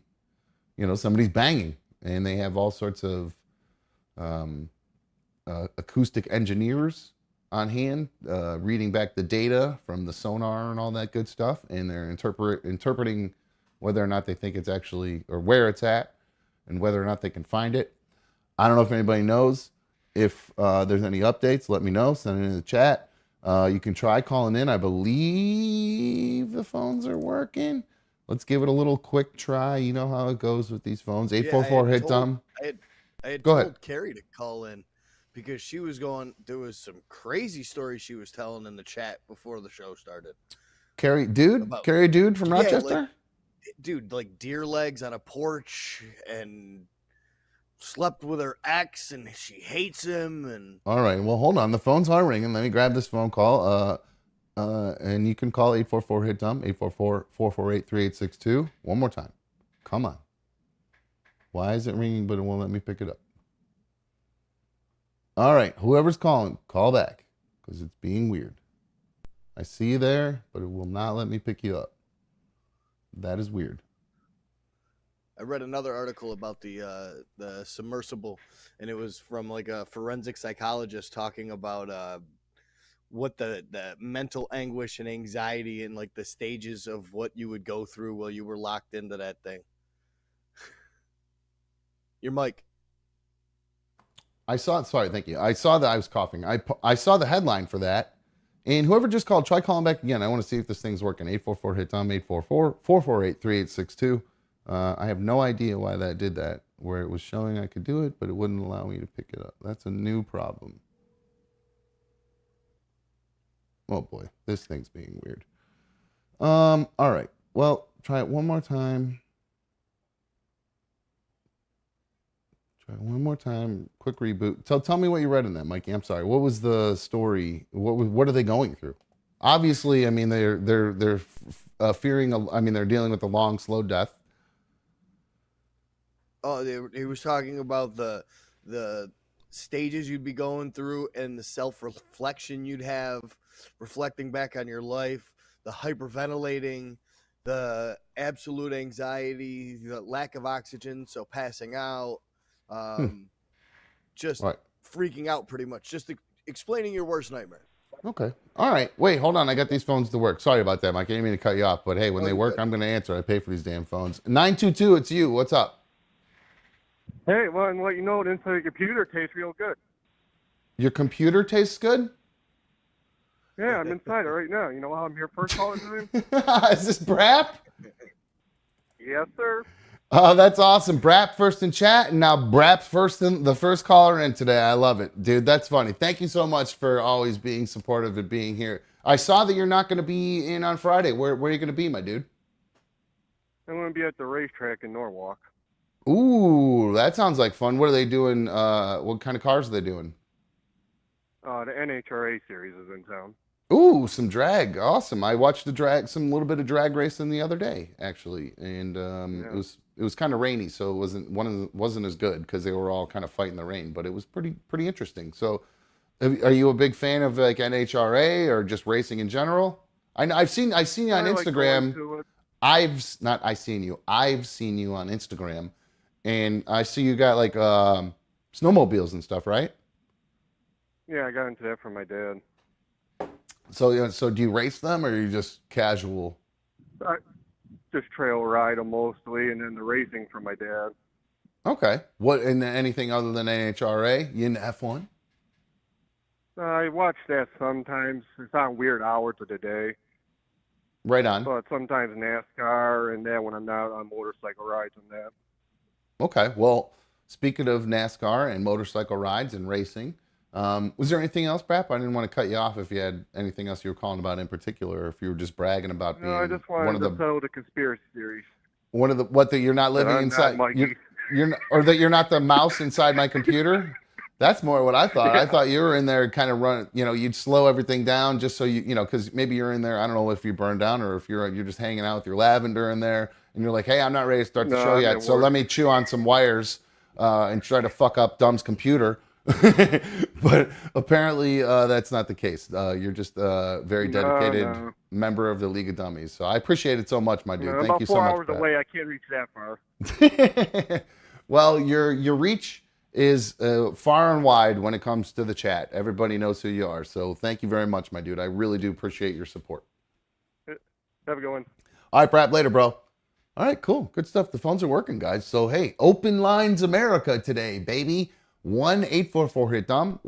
somebody's banging, and they have all sorts of acoustic engineers on hand, reading back the data from the sonar and all that good stuff. And they're interpreting whether or not they think it's actually, or where it's at, and whether or not they can find it. I don't know if anybody knows. If there's any updates, let me know. Send it in the chat. You can try calling in. I believe the phones are working. Let's give it a little quick try. You know how it goes with these phones. 844-HIT-DUM. I had Go told ahead. Carrie to call in because she was there was some crazy stories she was telling in the chat before the show started. Carrie dude from Rochester? Like deer legs on a porch and slept with her ex and she hates him. And all right, well, hold on. The phones are ringing. Let me grab this phone call. And you can call 844-HIT-DUM, 844-448-3862. One more time. Come on. Why is it ringing, but it won't let me pick it up? All right, whoever's calling, call back, because it's being weird. I see you there, but it will not let me pick you up. That is weird. I read another article about the Submersible, and it was from like a forensic psychologist talking about what the mental anguish and anxiety and like the stages of what you would go through while you were locked into that thing. Your mic. Sorry, thank you. I saw that I was coughing. I saw the headline for that. And whoever just called, try calling back again. I want to see if this thing's working. 844-HIT-DUM, 844-448-3862. I have no idea why that did that, where it was showing I could do it, but it wouldn't allow me to pick it up. That's a new problem. Oh boy, this thing's being weird. All right. Well, try it one more time. One more time, quick reboot. Tell me what you read in that, Mikey. I'm sorry. What was the story? What are they going through? Obviously, I mean they're fearing. I mean they're dealing with a long, slow death. Oh, he was talking about the stages you'd be going through and the self-reflection you'd have, reflecting back on your life, the hyperventilating, the absolute anxiety, the lack of oxygen, so passing out, just freaking out pretty much, just explaining your worst nightmare. Okay. All right. Wait, hold on. I got these phones to work. Sorry about that, Mike. I didn't mean to cut you off, but hey, when they work, I'm going to answer. I pay for these damn phones. 922, it's you. What's up? Hey, well, and let you know, the inside of your computer tastes real good. Your computer tastes good? Yeah, I'm inside it right now. You know how I'm here first all the time? Is this Brap? Yes, sir. Oh, that's awesome. Brap first in chat, and now Brap's the first caller in today. I love it. Dude, that's funny. Thank you so much for always being supportive and being here. I saw that you're not going to be in on Friday. Where are you going to be, my dude? I'm going to be at the racetrack in Norwalk. Ooh, that sounds like fun. What are they doing? What kind of cars are they doing? The NHRA series is in town. Ooh, some drag. Awesome. I watched some little bit of drag racing the other day, actually. And it was kind of rainy, so it wasn't as good because they were all kind of fighting the rain, but it was pretty interesting. So are you a big fan of like NHRA or just racing in general? I've seen you on Instagram. I've seen you on Instagram, and I see you got like snowmobiles and stuff, right? Yeah, I got into that from my dad. So do you race them, or are you just casual? Just trail ride them mostly, and then the racing from my dad. Okay. What, and anything other than NHRA? You into F1? I watch that sometimes. It's on weird hours of the day. Right on. But sometimes NASCAR, and then when I'm not on motorcycle rides and that. Okay. Well, speaking of NASCAR and motorcycle rides and racing, was there anything else, Brap? I didn't want to cut you off if you had anything else you were calling about in particular, or if you were just bragging about being I just wanted to settle the conspiracy theories. One of the that you're not living inside. Or that you're not the mouse inside my computer. That's more what I thought. I thought you were in there kind of running. You'd slow everything down just so because maybe you're in there. I don't know if you burned down or if you're just hanging out with your lavender in there, and you're like, hey, I'm not ready to start the show yet, so let me chew on some wires and try to fuck up Dumb's computer. But apparently that's not the case. You're just a very dedicated member of the League of Dummies. So I appreciate it so much, my dude. Thank you so much. About 4 hours away. I can't reach that far. Well, your reach is far and wide when it comes to the chat. Everybody knows who you are. So thank you very much, my dude. I really do appreciate your support. Have a good one. All right, Brad, later, bro. All right, cool. Good stuff. The phones are working, guys. So, hey, Open Lines America today, baby. 1-844-HIT-DUMB,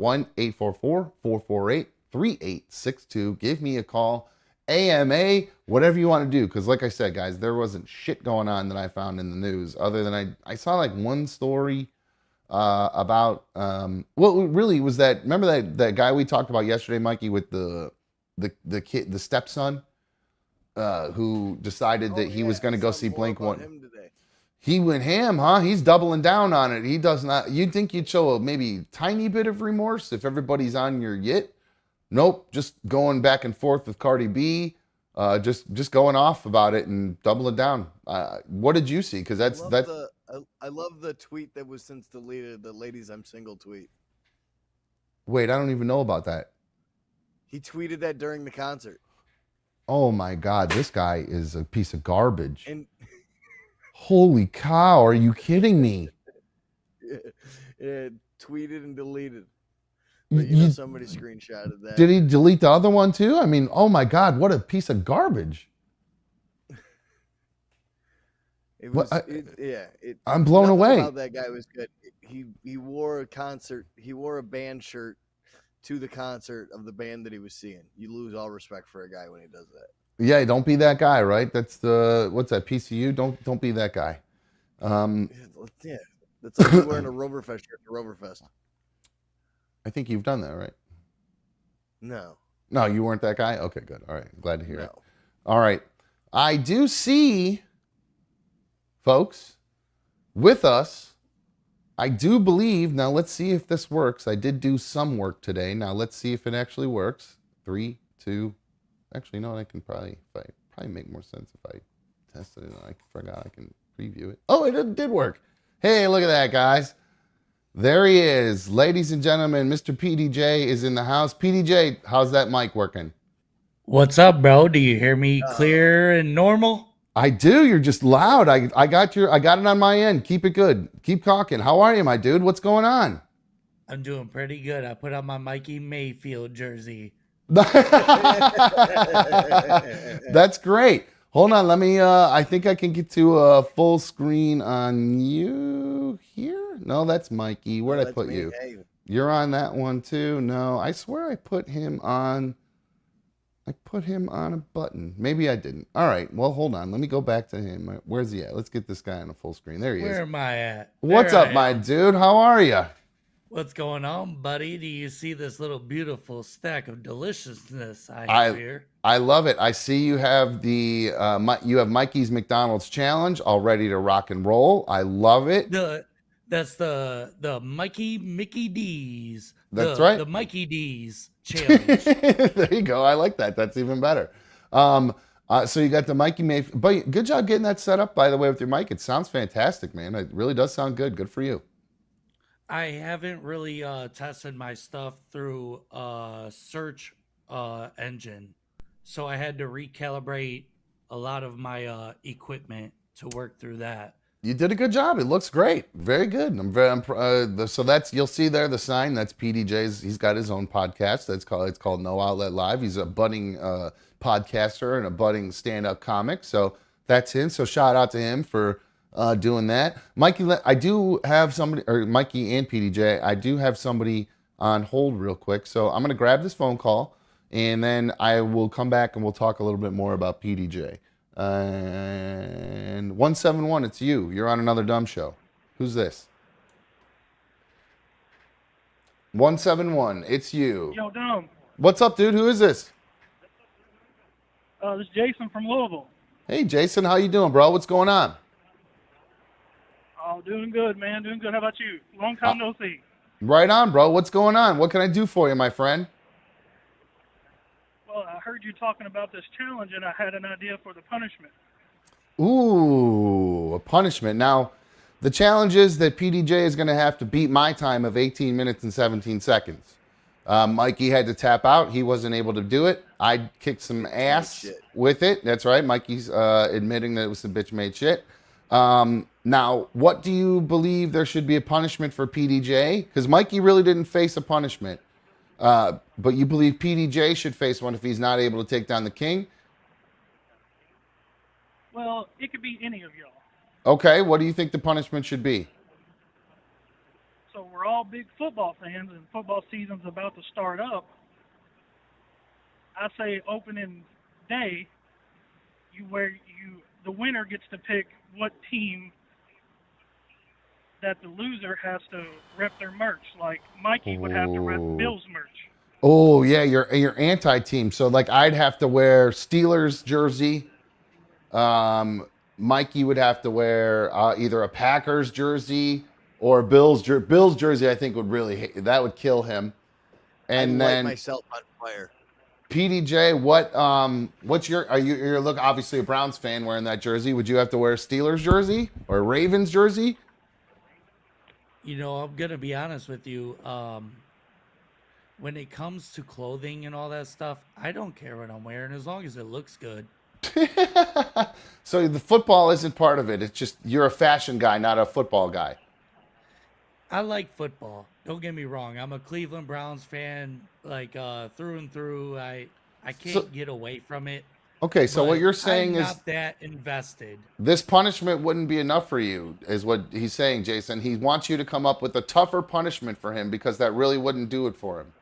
1-844-448-3862. Give me a call. AMA, whatever you want to do. Because like I said, guys, there wasn't shit going on that I found in the news other than I saw like one story about, well, really was that, remember that guy we talked about yesterday, Mikey, with the kid, the stepson, who decided that he was going to go see Blink-1. He went ham, huh? He's doubling down on it. He does not. You'd think you'd show a maybe tiny bit of remorse if everybody's on your yit. Nope, just going back and forth with Cardi B, just going off about it and doubling down. What did you see? Because that's. I love the tweet that was since deleted. The "Ladies, I'm single" tweet. Wait, I don't even know about that. He tweeted that during the concert. Oh my God, this guy is a piece of garbage. And holy cow, are you kidding me? It tweeted and deleted. But, somebody screenshotted that. Did he delete the other one too? I mean, oh my God, what a piece of garbage. It was, I'm blown away. About that guy was good. He wore a band shirt to the concert of the band that he was seeing. You lose all respect for a guy when he does that. Yeah, don't be that guy, right? That's what's that, PCU? Don't be that guy. Yeah, that's like you wearing a Roverfest shirt to Roverfest. I think you've done that, right? No, you weren't that guy? Okay, good. All right, glad to hear it. All right, I do see, folks, with us I do believe, now let's see if this works. I did do some work today. Now let's see if it actually works. 3, 2, actually, no, I can probably make more sense if I tested it. I forgot I can preview it. Oh, it did work. Hey, look at that, guys. There he is. Ladies and gentlemen, Mr. PDJ is in the house. PDJ, how's that mic working? What's up, bro? Do you hear me clear and normal? I do. You're just loud. I got it on my end. Keep it good. Keep talking. How are you, my dude? What's going on? I'm doing pretty good. I put on my Mikey Mayfield jersey. That's great. Hold on. Let me, I think I can get to a full screen on you here. No, that's Mikey. Where'd I put you? Hey. You're on that one too. No, I swear I put him on a button. Maybe I didn't. All right. Well, hold on. Let me go back to him. Where's he at? Let's get this guy on a full screen. There he is. Where am I at? What's There up, I my am. dude? How are you? What's going on, buddy? Do you see this little beautiful stack of deliciousness I have here? I love it. I see you have the you have Mikey's McDonald's challenge all ready to rock and roll. I love it. That's the Mickey D's. That's right. The Mikey D's challenge. There you go. I like that. That's even better. So you got the Mikey Mayfield. But good job getting that set up, by the way, with your mic. It sounds fantastic, man. It really does sound good. Good for you. I haven't really tested my stuff through a search engine, so I had to recalibrate a lot of my equipment to work through that. You did a good job. It looks great. Very good. So that's, you'll see there the sign. That's PDJ's. He's got his own podcast. It's called No Outlet Live. He's a budding podcaster and a budding stand-up comic. So that's him. So shout out to him for doing that. Mikey, I do have somebody, or Mikey and PDJ, I do have somebody on hold real quick. So I'm going to grab this phone call and then I will come back and we'll talk a little bit more about PDJ. And 171, it's you. You're on Another Dumb Show. Who's this? 171, it's you. Yo, Dumb. What's up, dude? Who is this? This is Jason from Louisville. Hey, Jason, how you doing, bro? What's going on? Oh, doing good, man. Doing good. How about you? Long time no see. Right on, bro. What's going on? What can I do for you, my friend? Well, I heard you talking about this challenge, and I had an idea for the punishment. Ooh, a punishment. Now, the challenge is that PDJ is going to have to beat my time of 18 minutes and 17 seconds. Mikey had to tap out. He wasn't able to do it. I kicked some ass with it. That's right. Mikey's admitting that it was some bitch-made shit. Now, what do you believe there should be a punishment for PDJ? Because Mikey really didn't face a punishment. But you believe PDJ should face one if he's not able to take down the king? Well, it could be any of y'all. Okay, what do you think the punishment should be? So we're all big football fans, and football season's about to start up. I say opening day, the winner gets to pick what team that the loser has to rep their merch. Like Mikey would have to rep Bill's merch. Oh yeah, you're anti-team. So like I'd have to wear Steelers jersey. Mikey would have to wear either a Packers jersey or Bill's jersey. I think would really that would kill him. And I'd then light myself on fire. PDJ, what's you're obviously a Browns fan wearing that jersey. Would you have to wear a Steelers jersey or a Ravens jersey? You know, I'm gonna be honest with you. When it comes to clothing and all that stuff, I don't care what I'm wearing as long as it looks good. So the football isn't part of it. It's just you're a fashion guy, not a football guy. I like football. Don't get me wrong. I'm a Cleveland Browns fan, like through and through. I can't get away from it. Okay, so what you're saying I'm is not that invested. this punishment wouldn't be enough for you, is what he's saying, Jason. He wants you to come up with a tougher punishment for him because that really wouldn't do it for him.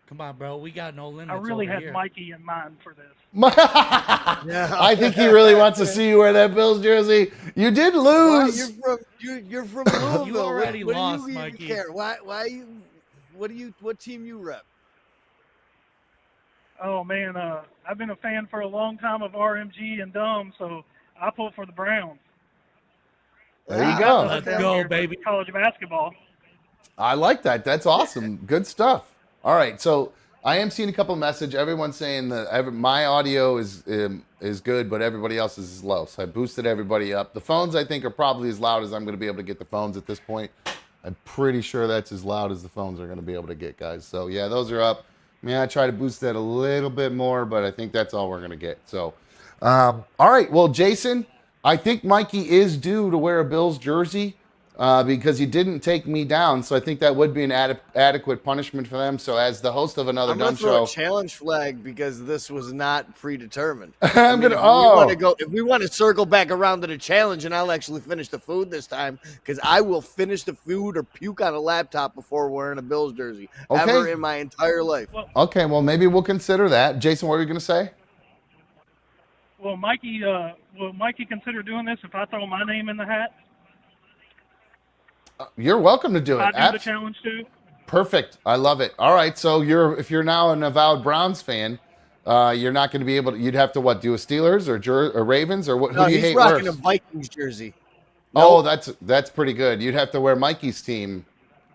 Come on, bro. We got no limits. I really over had here. Mikey in mind for this. I think he really wants to see you wear that Bills jersey. You did lose. You're from Louisville. You already what lost, do you even Mikey. care? What team you rep? Oh man, I've been a fan for a long time of RMG and Dumb, so I pull for the Browns. There you go. Let's go, baby. College basketball. I like that. That's awesome. Good stuff. All right, so I am seeing a couple of messages. Everyone's saying that my audio is good, but everybody else is low. So I boosted everybody up. The phones, I think, are probably as loud as I'm going to be able to get the phones at this point. I'm pretty sure that's as loud as the phones are going to be able to get, guys. So, yeah, those are up. I mean, I try to boost that a little bit more, but I think that's all we're going to get. So, all right. Well, Jason, I think Mikey is due to wear a Bills jersey because he didn't take me down. So I think that would be an adequate punishment for them. So as the host of another dumb show, a challenge flag because this was not predetermined. If we want to circle back around to the challenge, and I'll actually finish the food this time because I will finish the food or puke on a laptop before wearing a Bills jersey ever in my entire life. Okay, well maybe we'll consider that. Jason, what were you going to say? Will Mikey consider doing this if I throw my name in the hat? You're welcome to do it. I do the challenge too. Perfect. I love it. All right. So if you're now an avowed Browns fan, you're not going to be able to. You'd have to do a Steelers or Ravens or what? No, who do you hate worse? He's rocking a Vikings jersey. Nope. Oh, that's pretty good. You'd have to wear Mikey's team.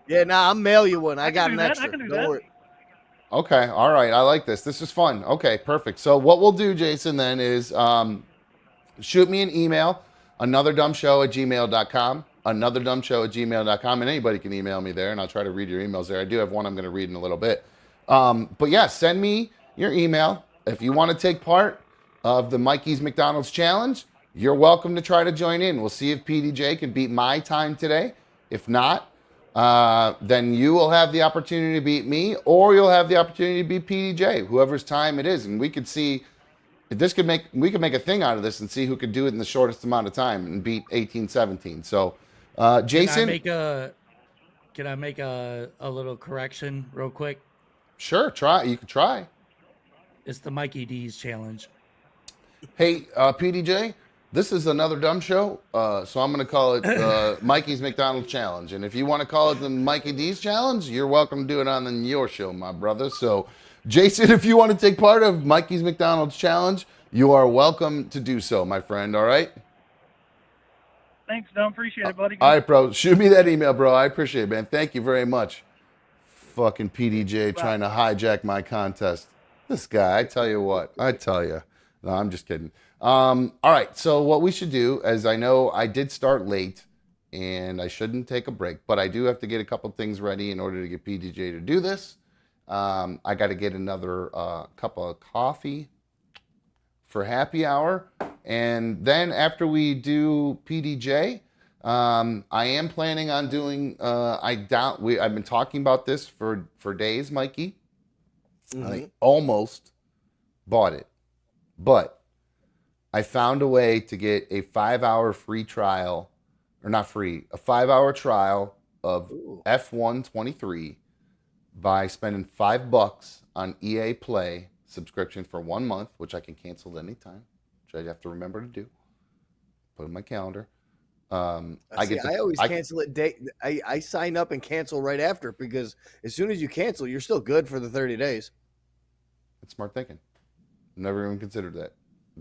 Yeah, I'll mail you one. I got an that. extra. I can do Don't that. worry. Okay. All right. I like this. This is fun. Okay. Perfect. So what we'll do, Jason, then is shoot me an email, anotherdumbshow@gmail.com. anotherdumbshow@gmail.com, and anybody can email me there, and I'll try to read your emails there. I do have one I'm going to read in a little bit. But yeah, send me your email. If you want to take part of the Mikey's McDonald's challenge, you're welcome to try to join in. We'll see if PDJ can beat my time today. If not, then you will have the opportunity to beat me, or you'll have the opportunity to beat PDJ, whoever's time it is. And we could see if we could make a thing out of this and see who could do it in the shortest amount of time and beat 18-17. So, Jason, can I make a little correction real quick? Sure, try. You can try. It's the Mikey D's challenge. Hey, PDJ, this is another dumb show, so I'm going to call it Mikey's McDonald's challenge. And if you want to call it the Mikey D's challenge, you're welcome to do it on your show, my brother. So, Jason, if you want to take part of Mikey's McDonald's challenge, you are welcome to do so, my friend. All right. Thanks, Dumb. Appreciate it, buddy. All right, bro. Shoot me that email, bro. I appreciate it, man. Thank you very much. Fucking PDJ trying to hijack my contest. This guy, I tell you what. I tell you. No, I'm just kidding. All right, so what we should do, as I know I did start late, and I shouldn't take a break, but I do have to get a couple things ready in order to get PDJ to do this. I got to get another cup of coffee for happy hour. And then after we do PDJ, I am planning on doing, I've been talking about this for days, Mikey. Mm-hmm. I almost bought it, but I found a way to get a 5-hour free trial, or not free, a 5-hour trial of F1 23 by spending $5 on EA Play subscription for 1 month, which I can cancel at any time, which I have to remember to do. Put in my calendar. I always cancel it. I sign up and cancel right after because as soon as you cancel, you're still good for the 30 days. It's smart thinking. Never even considered that.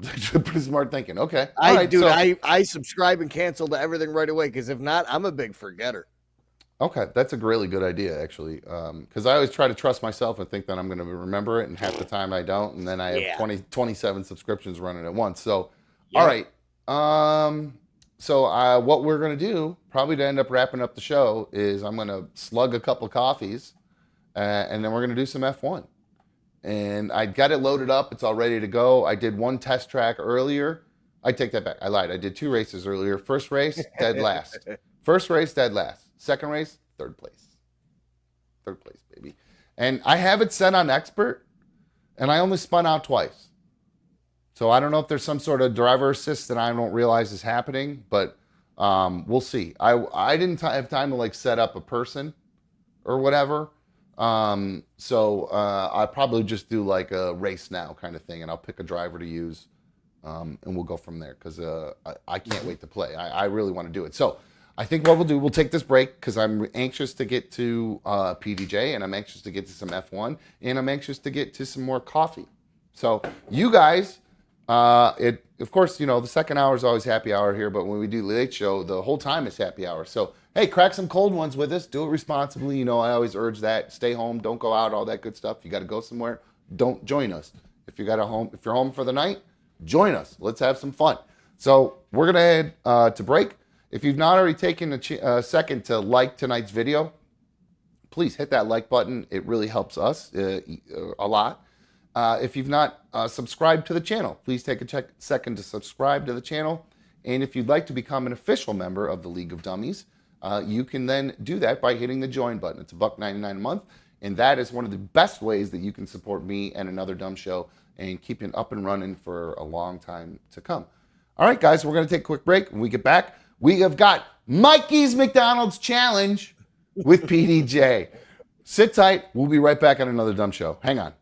Pretty smart thinking. Okay. I subscribe and cancel to everything right away because if not, I'm a big forgetter. Okay, that's a really good idea, actually, because I always try to trust myself and think that I'm going to remember it, and half the time I don't, and then I have 27 subscriptions running at once. So, all right. So what we're going to do, probably to end up wrapping up the show, is I'm going to slug a couple coffees, and then we're going to do some F1. And I got it loaded up. It's all ready to go. I did one test track earlier. I take that back. I lied. I did 2 races earlier. First race, dead last. First race, dead last. Second race, third place. Third place, baby. And I have it set on expert, and I only spun out twice. So I don't know if there's some sort of driver assist that I don't realize is happening, but we'll see. I didn't have time to like set up a person or whatever. So I'll probably just do like a race now kind of thing, and I'll pick a driver to use, and we'll go from there because I can't wait to play. I really want to do it. So I think what we'll do, we'll take this break because I'm anxious to get to PDJ, and I'm anxious to get to some F1, and I'm anxious to get to some more coffee. So you guys, Of course, the second hour is always happy hour here, but when we do late show, the whole time is happy hour. So, hey, crack some cold ones with us. Do it responsibly. I always urge that. Stay home. Don't go out. All that good stuff. You got to go somewhere. Don't join us. If you're home for the night, join us. Let's have some fun. So we're gonna head to break. If you've not already taken a second to like tonight's video, please hit that like button. It really helps us a lot. If you've not subscribed to the channel, please take a second to subscribe to the channel. And if you'd like to become an official member of the League of Dummies, you can then do that by hitting the join button. It's $1.99 a month, and that is one of the best ways that you can support me and Another Dumb Show and keep it up and running for a long time to come. All right, guys, we're going to take a quick break. When we get back, we have got Mikey's McDonald's Challenge with PDJ. Sit tight. We'll be right back on Another Dumb Show. Hang on.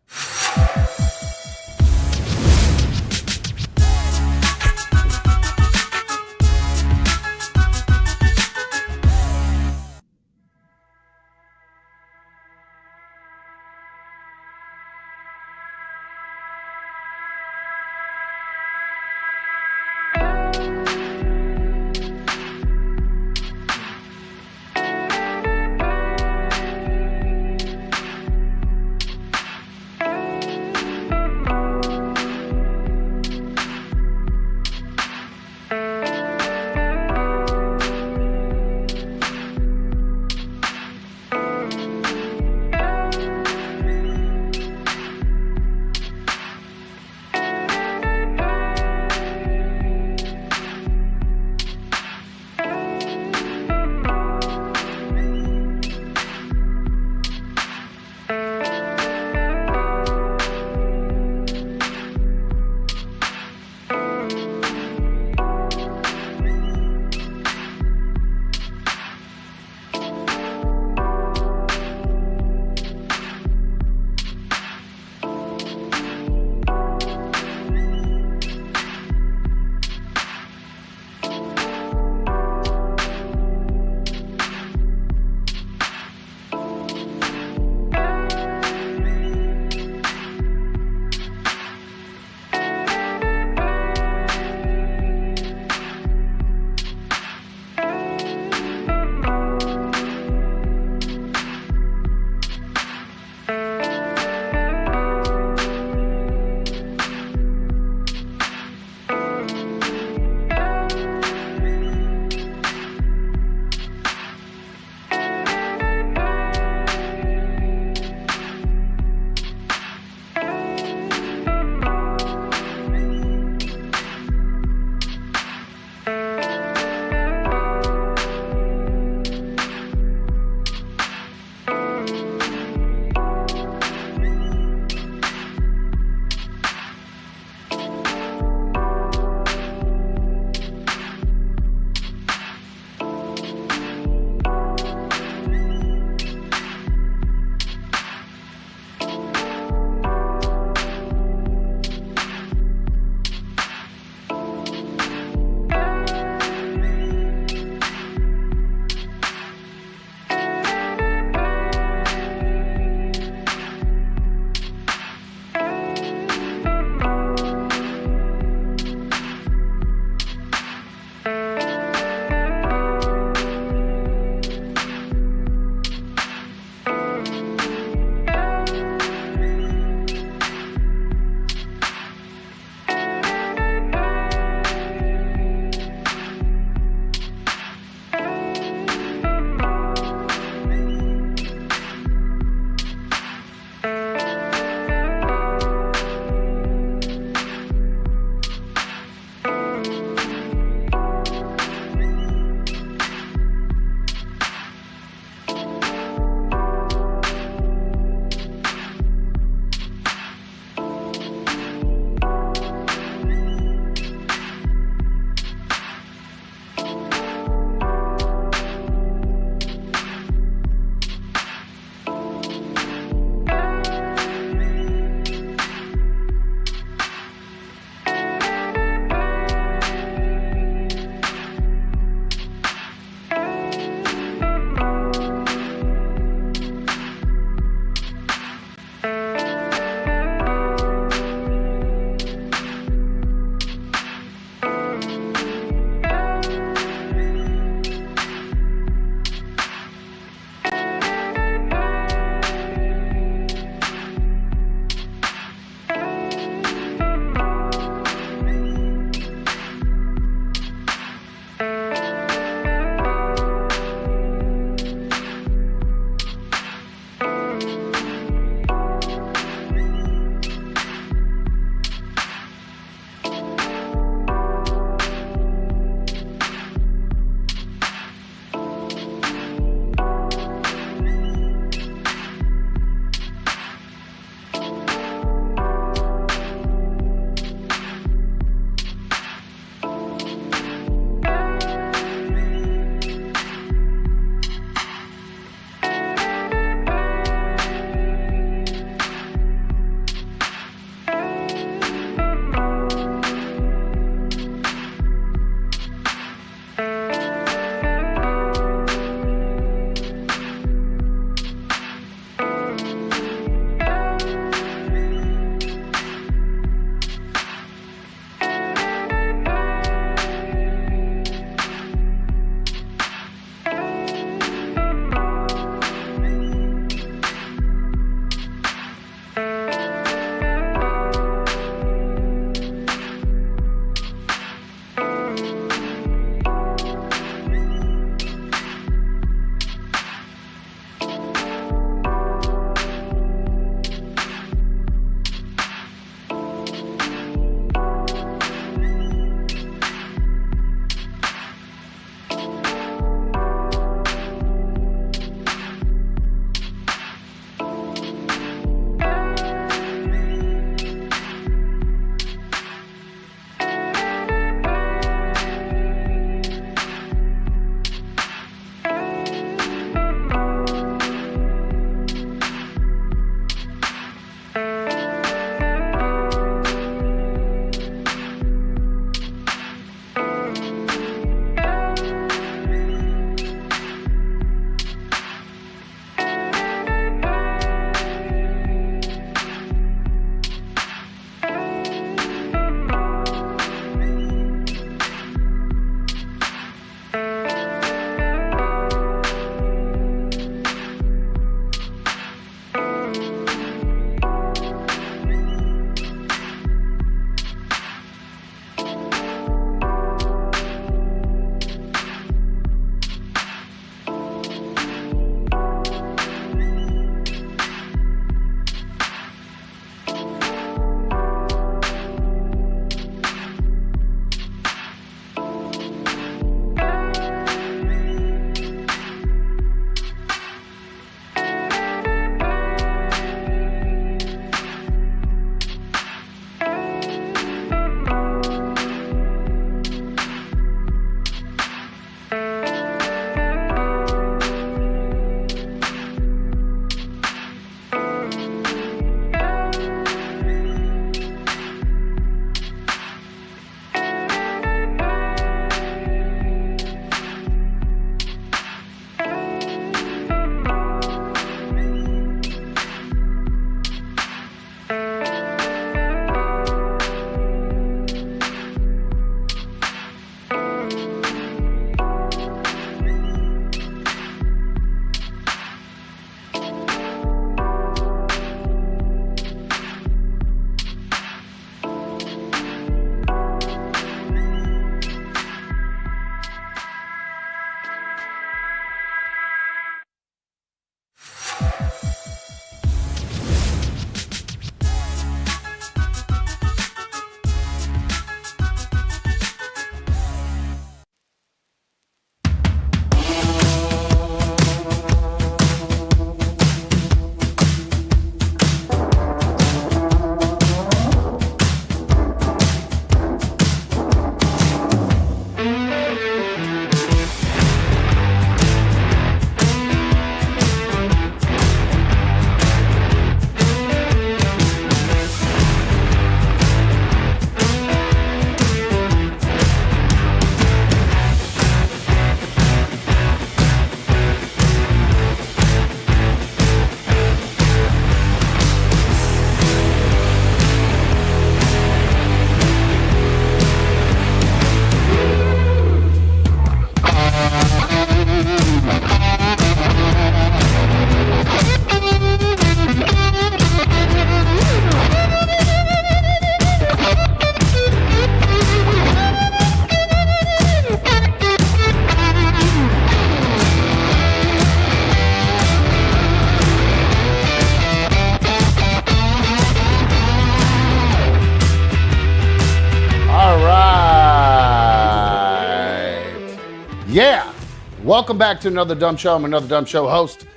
Welcome back to Another Dumb Show. I'm Another Dumb Show host.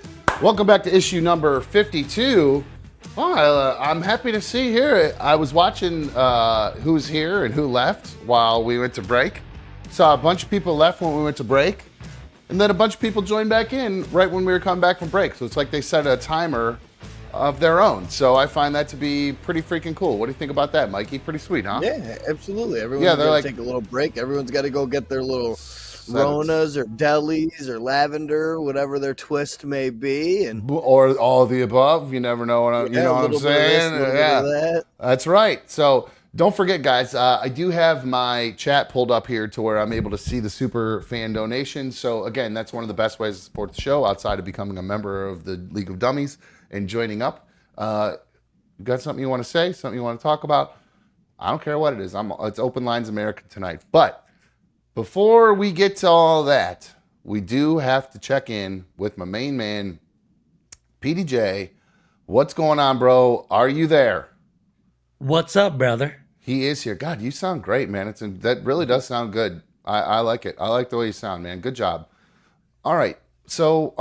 Welcome back to issue number 52. Oh, I'm happy to see here. I was watching who's here and who left while we went to break. Saw a bunch of people left when we went to break. And then a bunch of people joined back in right when we were coming back from break. So it's like they set a timer of their own. So I find that to be pretty freaking cool. What do you think about that, Mikey? Pretty sweet, huh? Yeah, absolutely. Everyone's got to take a little break. Everyone's got to go get their little Ronas or delis or lavender, whatever their twist may be, and or all of the above. You never know what you know what I'm saying. Yeah, that's right. So don't forget, guys. I do have my chat pulled up here to where I'm able to see the super fan donations. So again, that's one of the best ways to support the show outside of becoming a member of the League of Dummies and joining up. You got something you want to say? Something you want to talk about? I don't care what it is. It's Open Lines America tonight, but. Before we get to all that, we do have to check in with my main man, PDJ. What's going on, bro? Are you there? What's up, brother? He is here. God, you sound great, man. That really does sound good. I like it. I like the way you sound, man. Good job. All right. So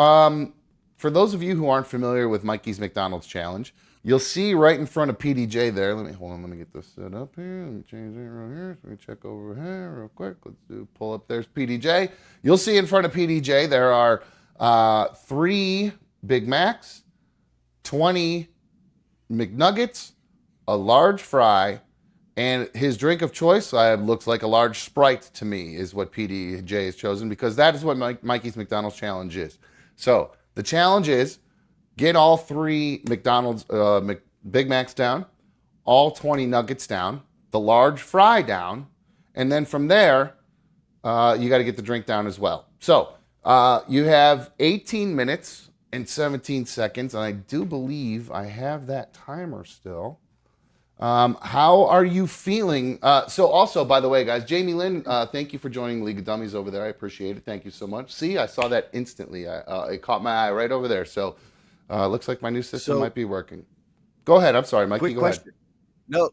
for those of you who aren't familiar with Mikey's McDonald's Challenge, you'll see right in front of PDJ there. Let me get this set up here. Let me change it right here. Let me check over here real quick. Pull up. There's PDJ. You'll see in front of PDJ there are 3 Big Macs, 20 McNuggets, a large fry, and his drink of choice looks like a large Sprite to me is what PDJ has chosen because that is what Mikey's McDonald's Challenge is. So the challenge is get all 3 McDonald's Big Macs down, all 20 nuggets down, the large fry down, and then from there, you got to get the drink down as well. So you have 18 minutes and 17 seconds, and I do believe I have that timer still. How are you feeling? So also, by the way, guys, Jamie Lynn, thank you for joining League of Dummies over there. I appreciate it. Thank you so much. See, I saw that instantly. It caught my eye right over there. So looks like my new system might be working. Go ahead. I'm sorry, Mikey. Quick Go question. ahead. No,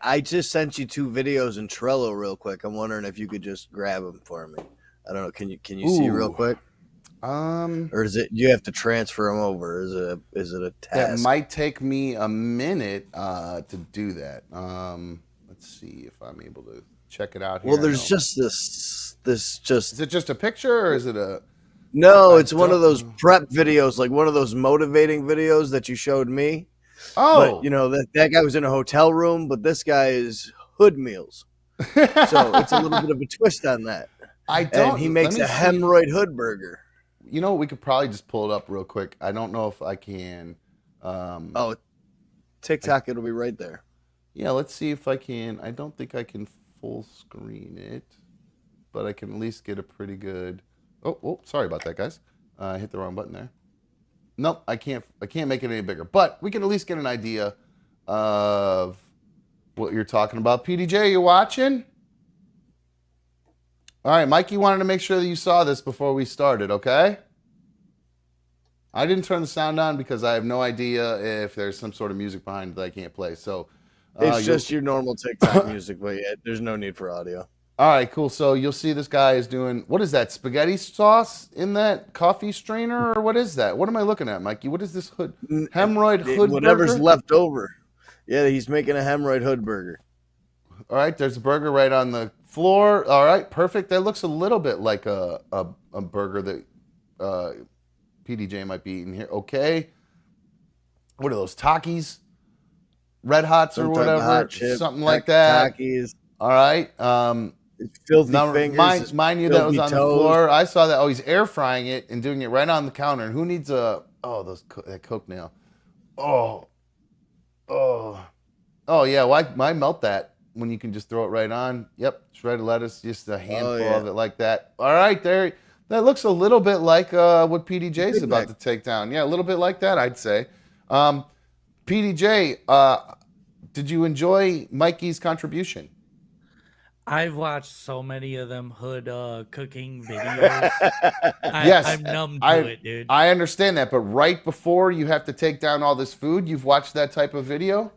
I just sent you 2 videos in Trello real quick. I'm wondering if you could just grab them for me. I don't know. Can you see real quick? Or is it you have to transfer them over? Is it a task? It might take me a minute to do that. Let's see if I'm able to check it out here. Well, there's just this Is it just a picture or is it a? No, it's one of those prep videos, like one of those motivating videos that you showed me. Oh, but, you know that guy was in a hotel room, but this guy is hood meals, so it's a little bit of a twist on that. And he makes a hemorrhoid hood burger. You know, we could probably just pull it up real quick. I don't know if I can. TikTok, it'll be right there. Yeah, let's see if I can. I don't think I can full screen it, but I can at least get a pretty good. Oh, sorry about that, guys. I hit the wrong button there. Nope, I can't make it any bigger. But we can at least get an idea of what you're talking about. PDJ, you watching? All right, Mikey wanted to make sure that you saw this before we started, okay? I didn't turn the sound on because I have no idea if there's some sort of music behind it that I can't play. So it's just your normal TikTok music, but yeah, there's no need for audio. All right, cool. So you'll see this guy is doing, what is that, spaghetti sauce in that coffee strainer, or what is that? What am I looking at, Mikey? What is this hemorrhoid hood Whatever's burger? left over. Yeah, he's making a hemorrhoid hood burger. All right, there's a burger right on the floor. All right, perfect. That looks a little bit like a burger that PDJ might be eating here. Okay. What are those, Takis? Red Hots or whatever? Hot chip, something like that. Takis. All right. Filthy fingers. Mind you, that was on the floor. I saw that. Oh, he's air frying it and doing it right on the counter. And who needs that Coke nail? Oh, yeah. Why melt that when you can just throw it right on? Yep, shredded lettuce, just a handful of it like that. All right, there. That looks a little bit like what PDJ is about to take down. Yeah, a little bit like that, I'd say. PDJ, did you enjoy Mikey's contribution? I've watched so many of them hood cooking videos. Yes, I'm numb to it, dude. I understand that, but right before you have to take down all this food, you've watched that type of video?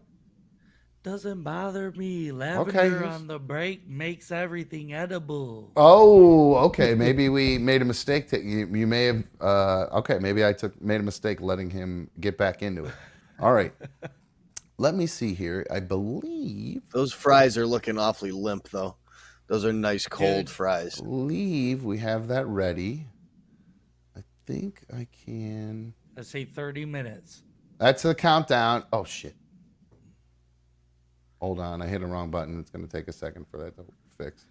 Doesn't bother me. Lavender on the break makes everything edible. Oh, okay. Maybe we made a mistake. You may have. Okay, maybe I made a mistake letting him get back into it. All right. Let me see here. I believe those fries are looking awfully limp, though. Those are nice cold fries. I believe we have that ready. I think I can. Let's say 30 minutes. That's the countdown. Oh, shit. Hold on. I hit a wrong button. It's going to take a second for that to fix.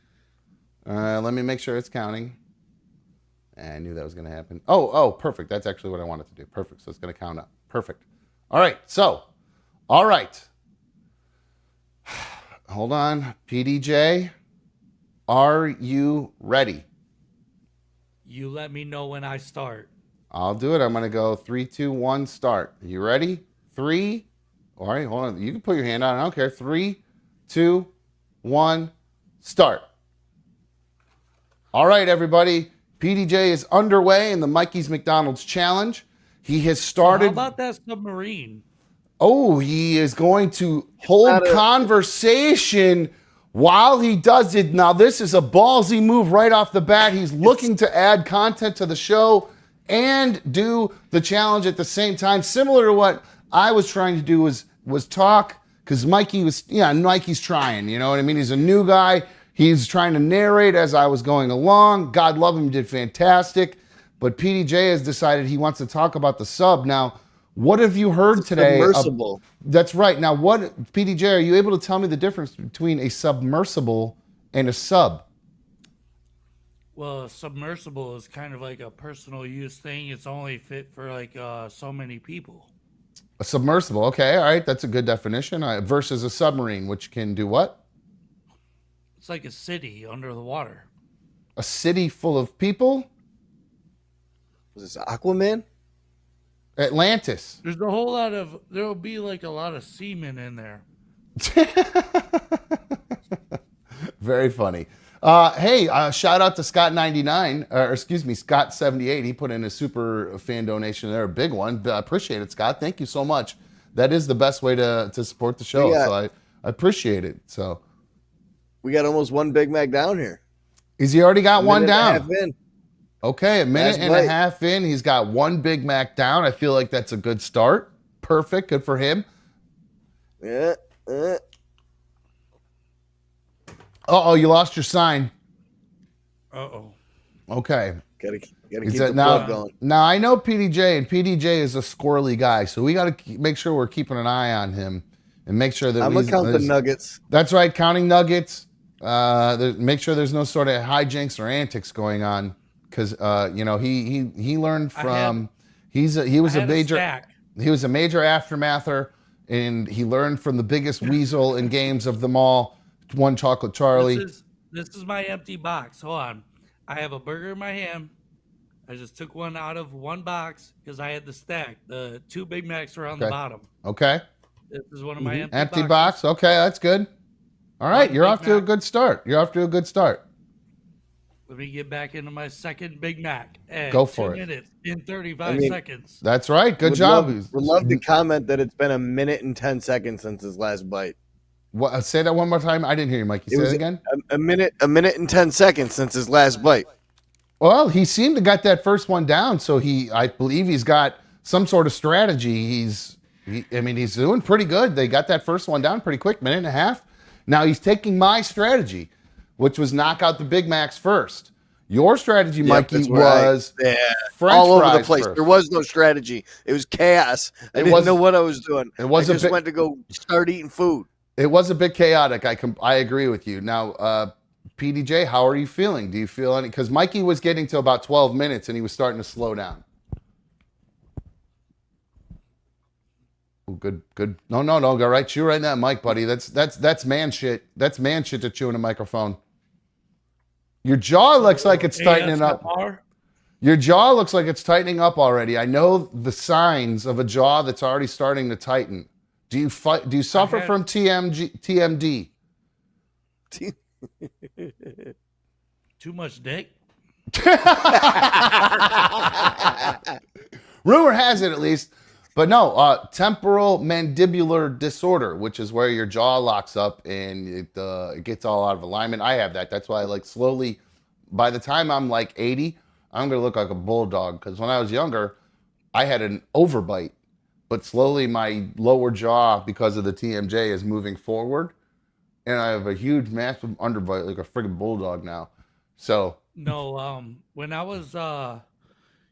Let me make sure it's counting. I knew that was going to happen. Oh, perfect. That's actually what I wanted to do. Perfect. So it's going to count up. Perfect. All right. So, all right. Hold on. PDJ, are you ready? You let me know when I start. I'll do it. I'm going to go 3, 2, 1, start. Are you ready? 3. All right, hold on. You can put your hand on. I don't care. 3, 2, 1, start. All right, everybody. PDJ is underway in the Mikey's McDonald's challenge. He has started. How about that submarine? Oh, he is going to hold conversation while he does it. Now, this is a ballsy move right off the bat. He's looking to add content to the show and do the challenge at the same time. Similar to what I was trying to do was talk, because Mikey's trying, you know what I mean? He's a new guy. He's trying to narrate as I was going along. God love him, he did fantastic. But PDJ has decided he wants to talk about the sub. Now, what have you heard today? Submersible. That's right. Now, PDJ, are you able to tell me the difference between a submersible and a sub? Well, a submersible is kind of like a personal use thing. It's only fit for like so many people. A submersible. Okay, all right. That's a good definition. Versus a submarine, which can do what? It's like a city under the water. A city full of people? Was this Aquaman? Atlantis. There's a whole lot of, there'll be like a lot of semen in there. Very funny. Hey, shout out to Scott99, or excuse me, Scott78. He put in a super fan donation there, a big one. Appreciate it, Scott. Thank you so much. That is the best way to support the show. So I appreciate it. So we got almost one Big Mac down here. Is he already got one down? Okay, a minute and a half in. He's got one Big Mac down. I feel like that's a good start. Perfect. Good for him. Yeah. Uh-oh, you lost your sign. Uh-oh. Okay. Gotta keep the plug going. Now, I know PDJ, and PDJ is a squirrely guy, so we got to make sure we're keeping an eye on him and make sure that I'm going to count the nuggets. That's right, counting nuggets. Make sure there's no sort of hijinks or antics going on, because he learned from he was a major aftermather, and he learned from the biggest weasel in games of them all. One Chocolate Charlie. This is my empty box. Hold on. I have a burger in my hand. I just took one out of one box because I had the stack. The 2 Big Macs were on the bottom. Okay. This is one of my empty box. Okay, that's good. All right, you're off to a good start. Let me get back into my second Big Mac. Go for 2 it. minutes in 35 seconds. That's right. Good job. Would love to comment that it's been a minute and 10 seconds since his last bite. What? Say that one more time. I didn't hear you, Mikey. Say it again. A minute and 10 seconds since his last bite. Well, he seemed to got that first one down, so I believe he's got some sort of strategy. He's doing pretty good. They got that first one down pretty quick, minute and a half. Now he's taking my strategy, which was knock out the Big Macs first. Your strategy, Mikey, was French all over fries the place. first. There was no strategy. It was chaos. I didn't know what I was doing. I just went to go start eating food. It was a bit chaotic. I agree with you. Now, PDJ, how are you feeling? Do you feel any? Because Mikey was getting to about 12 minutes and he was starting to slow down. Oh, good. No. Go right. Chew right in that mic, buddy. That's man shit. That's man shit to chew in a microphone. Your jaw looks like it's tightening up. Your jaw looks like it's tightening up already. I know the signs of a jaw that's already starting to tighten. Do you suffer from TMD? Too much dick? Rumor has it, at least. But no, temporal mandibular disorder, which is where your jaw locks up and it gets all out of alignment. I have that. That's why I like slowly, by the time I'm like 80, I'm going to look like a bulldog. Because when I was younger, I had an overbite. But slowly my lower jaw, because of the TMJ, is moving forward. And I have a huge, massive underbite like a friggin' bulldog now. So. No, when I was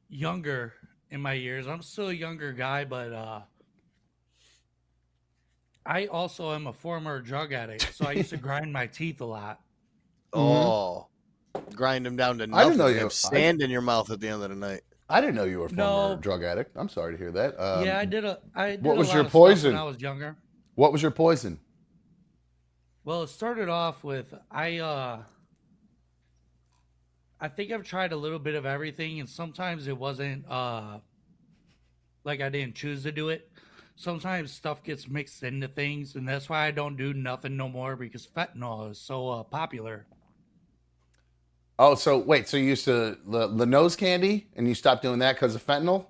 younger in my years, I'm still a younger guy, but I also am a former drug addict, so I used to grind my teeth a lot. Oh, grind them down to nothing. I didn't know you have sand in your mouth at the end of the night. I didn't know you were a former drug addict. I'm sorry to hear that. Yeah, I did what was a lot your of stuff poison? when I was younger. What was your poison? Well, it started off with I think I've tried a little bit of everything, and sometimes it wasn't like I didn't choose to do it. Sometimes stuff gets mixed into things, and that's why I don't do nothing no more, because fentanyl is so popular. Oh, so wait, so you used to the nose candy, and you stopped doing that because of fentanyl?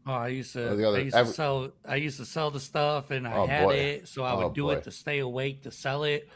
Oh, I used to sell the stuff, and I had it, so I would do it to stay awake, to sell it.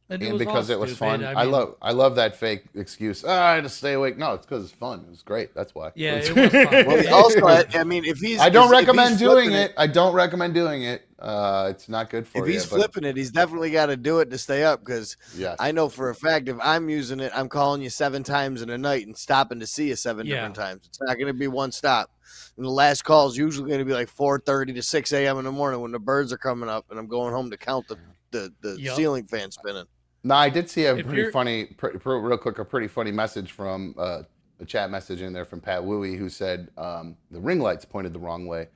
And because it was fun. I love that fake excuse. I had to stay awake. No, it's because it's fun. It was great. That's why. Yeah, it was fun. Well, also, I mean, if he's, I don't recommend doing it. I don't recommend doing it. It's not good for you. If he's flipping it, he's definitely got to do it to stay up. Because yes. I know for a fact, if I'm using it, I'm calling you 7 times in a night and stopping to see you 7 different times. It's not going to be one stop. And the last call is usually going to be like 4:30 to 6 a.m. in the morning when the birds are coming up, and I'm going home to count the ceiling fan spinning. No, I did see a pretty funny, real quick, a pretty funny message from a chat message in there from Pat Wooey, who said the ring lights pointed the wrong way.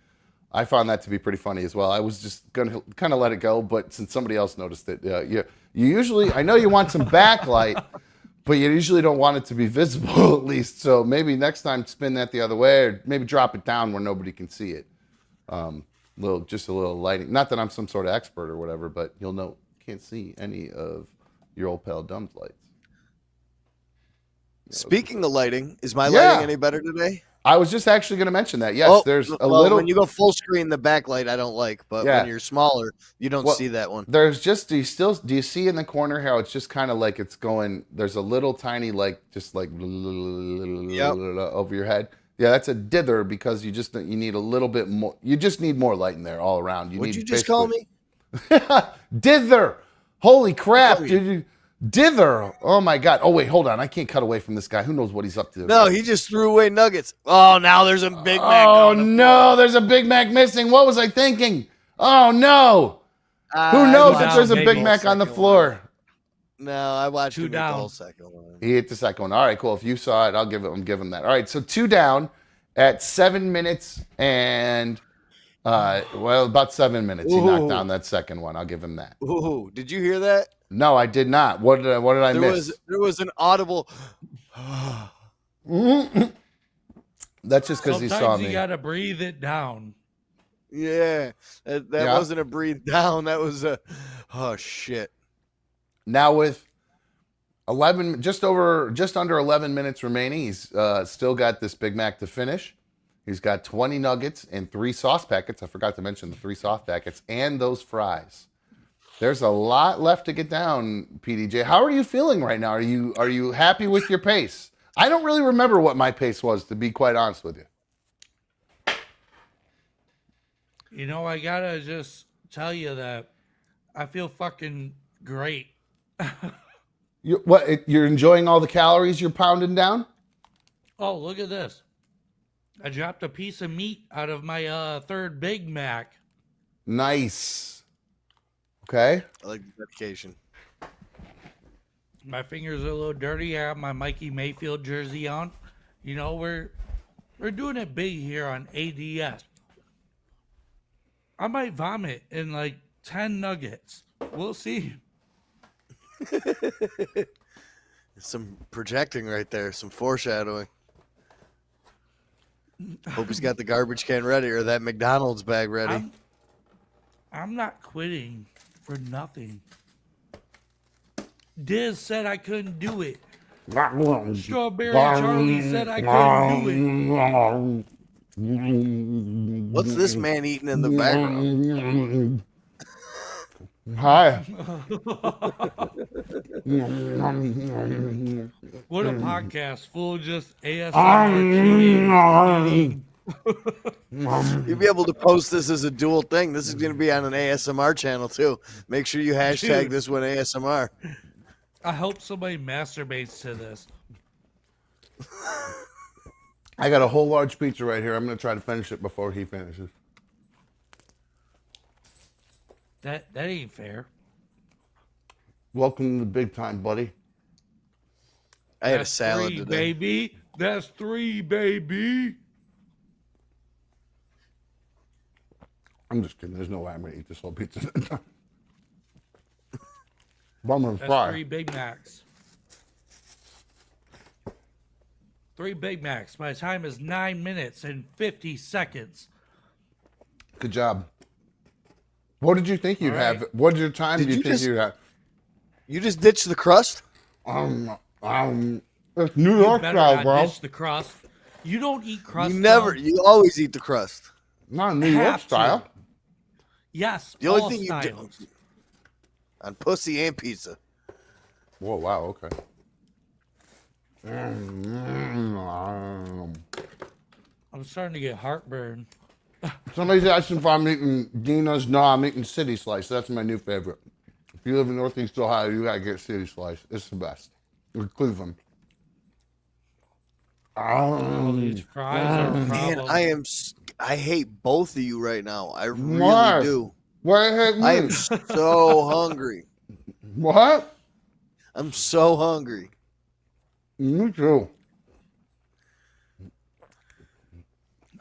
I found that to be pretty funny as well. I was just going to kind of let it go, but since somebody else noticed it, you usually, I know you want some backlight, but you usually don't want it to be visible at least. So maybe next time spin that the other way, or maybe drop it down where nobody can see it. Just a little lighting. Not that I'm some sort of expert or whatever, but you'll know, can't see any of your old pal Dumb's lights. Speaking of lighting, is my lighting any better today? I was just actually going to mention that. Yes, there's a little. When you go full screen, the backlight I don't like, but when you're smaller, you don't see that one. There's just do you see in the corner how it's just kind of like it's going? There's a little tiny over your head. Yeah, that's a dither because you need a little bit more. You just need more light in there all around. What'd you just call me? Dither. Holy crap, dude. Dither. Oh, my God. Oh, wait, hold on. I can't cut away from this guy. Who knows what he's up to? No, he just threw away nuggets. Oh, now there's a Big Mac. Oh, no. There's a Big Mac missing. What was I thinking? Oh, no. Who knows if there's a Big Mac on the floor? No, I watched him the whole second one. He hit the second one. All right, cool. If you saw it, I'll give him that. All right, so 2 down at 7 minutes and... about 7 minutes. He knocked down that second one. I'll give him that. Ooh, did you hear that? No, I did not. What did I miss? There was an audible. That's just because he saw me. Sometimes you gotta breathe it down. Yeah, that wasn't a breathe down. That was a shit. Now with 11, just under 11 minutes remaining, he's still got this Big Mac to finish. He's got 20 nuggets and 3 sauce packets. I forgot to mention the 3 sauce packets and those fries. There's a lot left to get down, PDJ. How are you feeling right now? Are you happy with your pace? I don't really remember what my pace was, to be quite honest with you. You know, I gotta just tell you that I feel fucking great. You're enjoying all the calories you're pounding down? Oh, look at this. I dropped a piece of meat out of my 3rd Big Mac. Nice. Okay. I like the dedication. My fingers are a little dirty. I have my Mikey Mayfield jersey on. You know, we're doing it big here on ADS. I might vomit in like 10 nuggets. We'll see. Some projecting right there, some foreshadowing. Hope he's got the garbage can ready or that McDonald's bag ready. I'm not quitting for nothing. Diz said I couldn't do it. Strawberry Charlie said I couldn't do it. What's this man eating in the background? Hi. What a podcast full of just ASMR cheating. You'll be able to post this as a dual thing. This is going to be on an ASMR channel too. Make sure you hashtag this one ASMR. I hope somebody masturbates to this. I got a whole large pizza right here. I'm going to try to finish it before he finishes. That ain't fair. Welcome to the big time, buddy. I had a salad three, today. Baby. That's 3, baby. I'm just kidding. There's no way I'm going to eat this whole pizza. Bummer and That's fry. 3 Big Macs. 3 Big Macs. My time is 9 minutes and 50 seconds. Good job. What did you think you'd have? What your time did you think you'd have? You just ditched the crust? It's New York style, bro. Ditch the crust. You don't eat crust. You always eat the crust. Not New York style. Yes. The only thing you do on pussy and pizza. Whoa, wow, okay. I'm starting to get heartburn. Somebody's asking if I'm eating Dina's. No, I'm eating City Slice. That's my new favorite. If you live in Northeast Ohio, you gotta get City Slice. It's the best. Or Cleveland. These fries are a Man, problem. I hate both of you right now. I really Why? do. Why hate me? I am so hungry. What? I'm so hungry. Me too.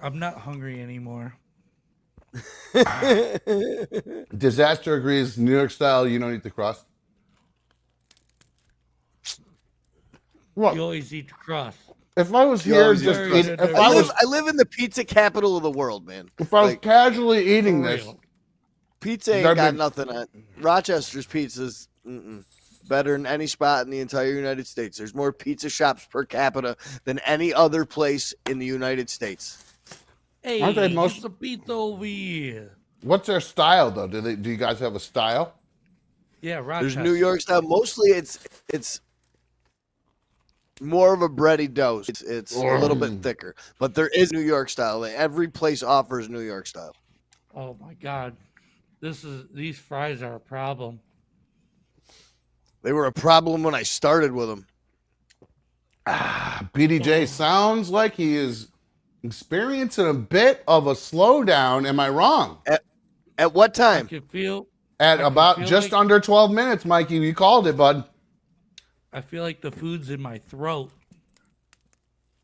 I'm not hungry anymore. Disaster agrees. New York style. You don't eat the crust. What? You always eat the crust. If I was You here, always just eat eat, crust. if I live in the pizza capital of the world, man. if I was Like, casually eating For this, real. pizza ain't That'd got be- nothing on. Rochester's pizza's better than any spot in the entire United States. There's more pizza shops per capita than any other place in the United States. Hey, Aren't they most- it's a pizza over here. what's their style though? Do you guys have a style? Yeah, There's Rochester. New York style. Mostly it's more of a bready dough. It's a little bit thicker, but there is New York style. Every place offers New York style. Oh my God, these fries are a problem. They were a problem when I started with them. PDJ sounds like he is experiencing a bit of a slowdown. Am I wrong? At what I time? can feel. At I about feel just like- under 12 minutes, Mikey. You called it, bud. I feel like the food's in my throat.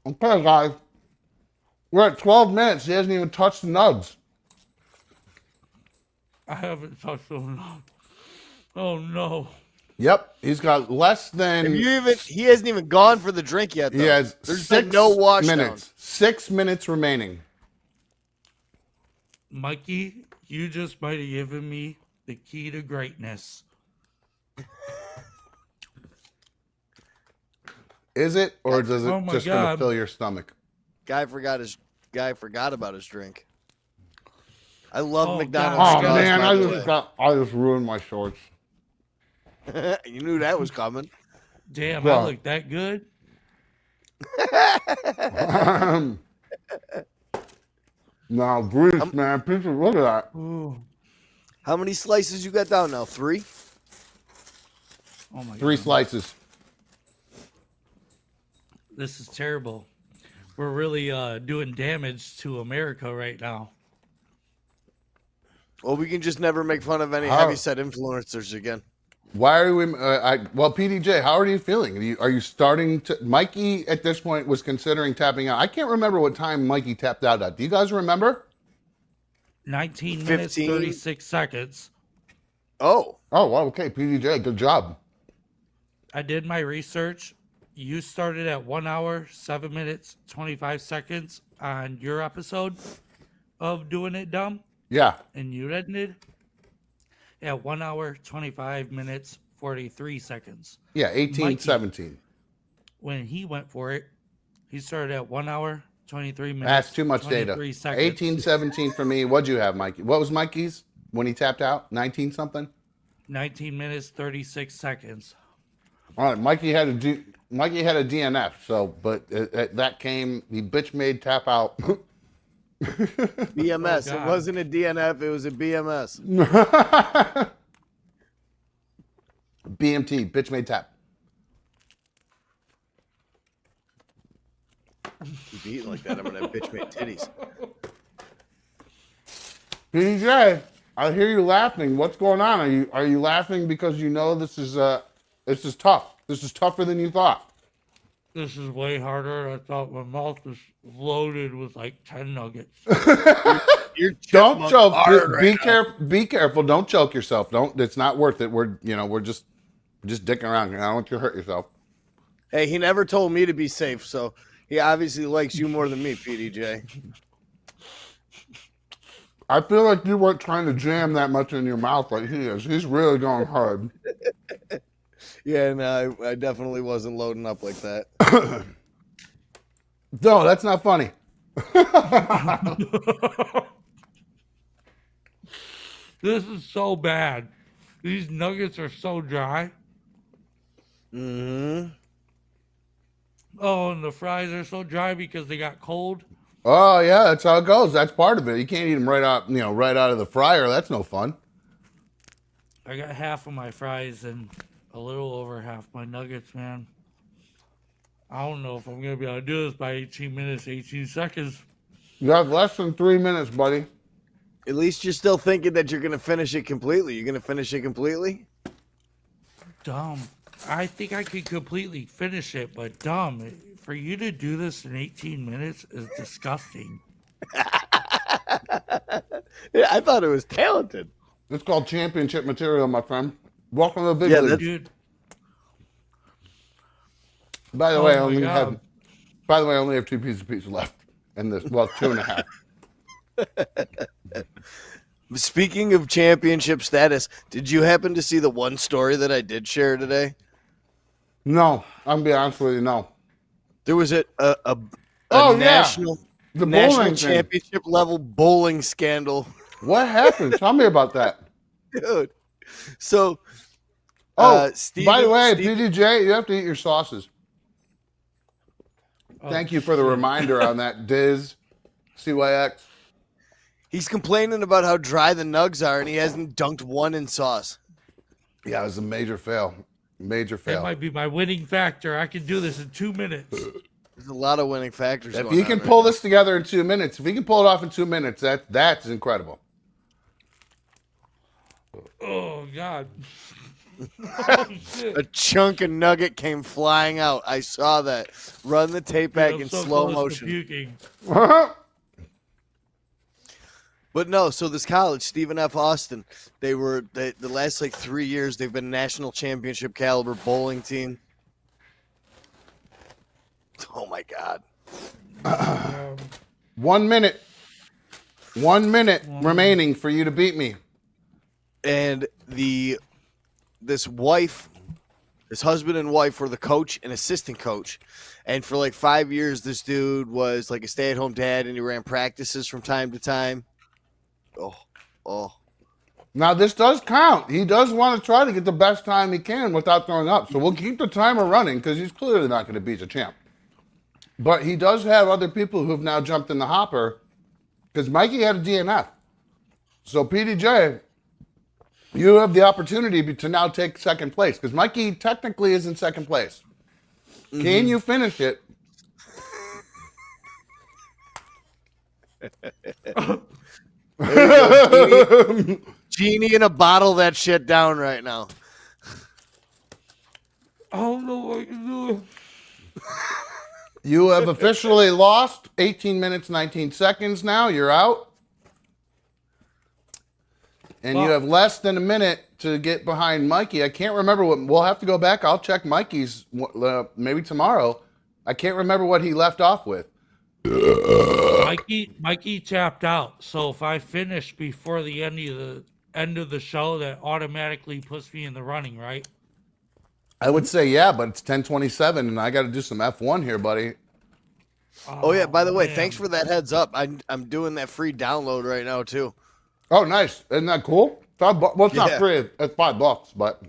Okay, guys. We're at 12 minutes. He hasn't even touched the nugs. I haven't touched them. Oh no. Yep. He's got less than. He hasn't even gone for the drink yet. Though. He has There's 6 been no wash minutes. 6 minutes remaining. Mikey, you just might have given me the key to greatness. Is it, or does it Oh my just gonna God. fill your stomach? Guy forgot about his drink. I love Oh, McDonald's. God. Oh straws, man, by the I just ruined my shorts. way. You knew that was coming. Damn, Bro. I look that good. Now, Greece, man, pizza. Look at that. Ooh. How many slices you got down now? 3? Oh my 3 God. slices. This is terrible. We're really doing damage to America right now. Well, we can just never make fun of any How- heavyset influencers again. Why are we? Well, PDJ, how are you feeling? Are you starting to? Mikey at this point was considering tapping out. I can't remember what time Mikey tapped out at. Do you guys remember? 19 minutes, 15. 36 seconds. Oh, Oh, well, okay, PDJ, good job. I did my research. You started at 1 hour, 7 minutes, 25 seconds on your episode of Doing It Dumb, Yeah, and you ended at 1 hour, 25 minutes, 43 seconds. yeah, 18, Mikey. 17. When he went for it, he started at 1 hour, 23 minutes. That's too much data. 23 seconds. 18:17 for me. What'd you have, Mikey? What was Mikey's when he tapped out? 19 something? 19 minutes, 36 seconds. All right, Mikey had a DNF, so but that came. He bitch made tap out. BMS. Oh, it wasn't a DNF. It was a BMS. BMT, bitch made tap. Keep eating like that, I'm gonna have bitch made titties. PDJ, I hear you laughing. What's going on? Are you laughing because you know this is tough? This is tougher than you thought. This is way harder. I thought my mouth was loaded with like 10 nuggets. Don't choke. Right Be careful. Don't choke yourself. Don't. It's not worth it. We're just dicking around. I don't want you to hurt yourself. Hey, he never told me to be safe, so he obviously likes you more than me, PDJ. I feel like you weren't trying to jam that much in your mouth like he is. He's really going hard. Yeah, no, I definitely wasn't loading up like that. No, that's not funny. This is so bad. These nuggets are so dry. Mm-hmm. Oh, and the fries are so dry because they got cold. Oh yeah, that's how it goes. That's part of it. You can't eat them right out of the fryer. That's no fun. I got half of my fries and a little over half my nuggets, man. I don't know if I'm going to be able to do this by 18 minutes, 18 seconds. You have less than 3 minutes, buddy. At least you're still thinking that you're going to finish it completely. You're going to finish it completely? Dumb. I think I could completely finish it, but dumb. For you to do this in 18 minutes is disgusting. Yeah, I thought it was talented. It's called championship material, my friend. Welcome to the big league. Dude. By the way, I my only God. have 2 pieces of pizza left in this. Well, 2.5. Speaking of championship status, did you happen to see the one story that I did share today? No, I'm gonna be honest with you. No. There was a Oh, national The national bowling thing. championship level bowling scandal, What happened? Tell me about that. dude. So, Oh, Steven, by the way, Steven- PDJ, you have to eat your sauces. Oh, Thank you for the reminder on that, Diz, CYX. he's complaining about how dry the nugs are, and he hasn't dunked one in sauce. Yeah, it was a major fail. Major That fail. might be my winning factor. I can do this in 2 minutes. There's a lot of winning factors. If going you on can right pull now. this together in 2 minutes, if you can pull it off in 2 minutes, that's incredible. Oh, God. Oh, shit. A chunk of nugget came flying out. I saw that. Run the tape back I'm in so slow close to motion. puking. But no, so this college, Stephen F. Austin, the last 3 years they've been national championship caliber bowling team. Oh my God. 1 minute. 1 minute remaining for you to beat me. And this husband and wife were the coach and assistant coach. And for 5 years, this dude was like a stay-at-home dad, and he ran practices from time to time. Oh. Now, this does count. He does want to try to get the best time he can without throwing up. So we'll keep the timer running because he's clearly not going to beat the champ. But he does have other people who've now jumped in the hopper because Mikey had a DNF. So, PDJ, you have the opportunity to now take second place because Mikey technically is in second place. Mm-hmm. Can you finish it? Genie in a bottle that shit down right now. I don't know what I can do. You have officially lost 18 minutes, 19 seconds now. You're out. And you have less than a minute to get behind Mikey. I can't remember what, we'll have to go back. I'll check Mikey's maybe tomorrow. I can't remember what he left off with. Mikey tapped out. So if I finish before the end of the show, that automatically puts me in the running, right? I would say yeah, but it's 10:27 and I got to do some F1 here, buddy. Oh yeah, by the way, man. thanks for that heads up. I'm doing that free download right now too. Oh, nice. Isn't that cool? $5. Well, it's not Yeah. free. It's $5, but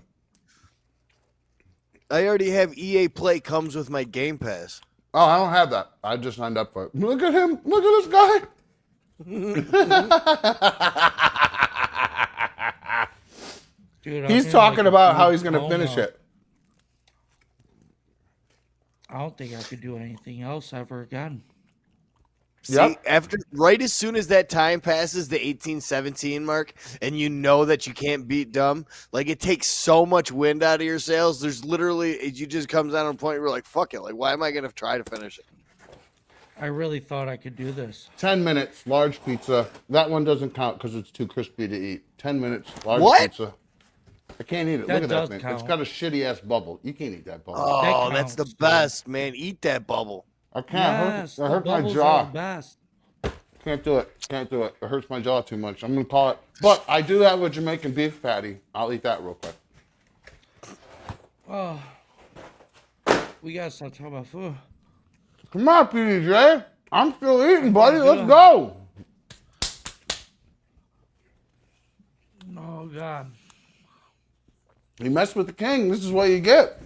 I already have EA Play comes with my Game Pass. oh, I don't have that. I just signed up for it. Look at him. Look at this guy. Dude, I He's feel talking like about a how he's going to promo. finish it. I don't think I could do anything else ever again. See, Yep. after right as soon as that time passes the 1817 mark, and you know that you can't beat dumb, like it takes so much wind out of your sails. There's literally you just comes down to a point where you're like, fuck it, like why am I gonna try to finish it? I really thought I could do this. 10 minutes, large pizza. That one doesn't count because it's too crispy to eat. 10 minutes, large What? pizza. I can't eat it. That Look at that does thing. count. It's got a shitty ass bubble. You can't eat that bubble. Oh, that's the counts, dude. best, man. Eat that bubble. I can't. Yes, It the hurts my bubbles jaw. are the best. Can't do it. Can't do it. It hurts my jaw too much. I'm going to call it. But I do have a Jamaican beef patty. I'll eat that real quick. Oh, we gotta stop talking about food. Come on, PDJ. I'm still eating, buddy. Let's good. go. Oh God. You mess with the king. This is what you get.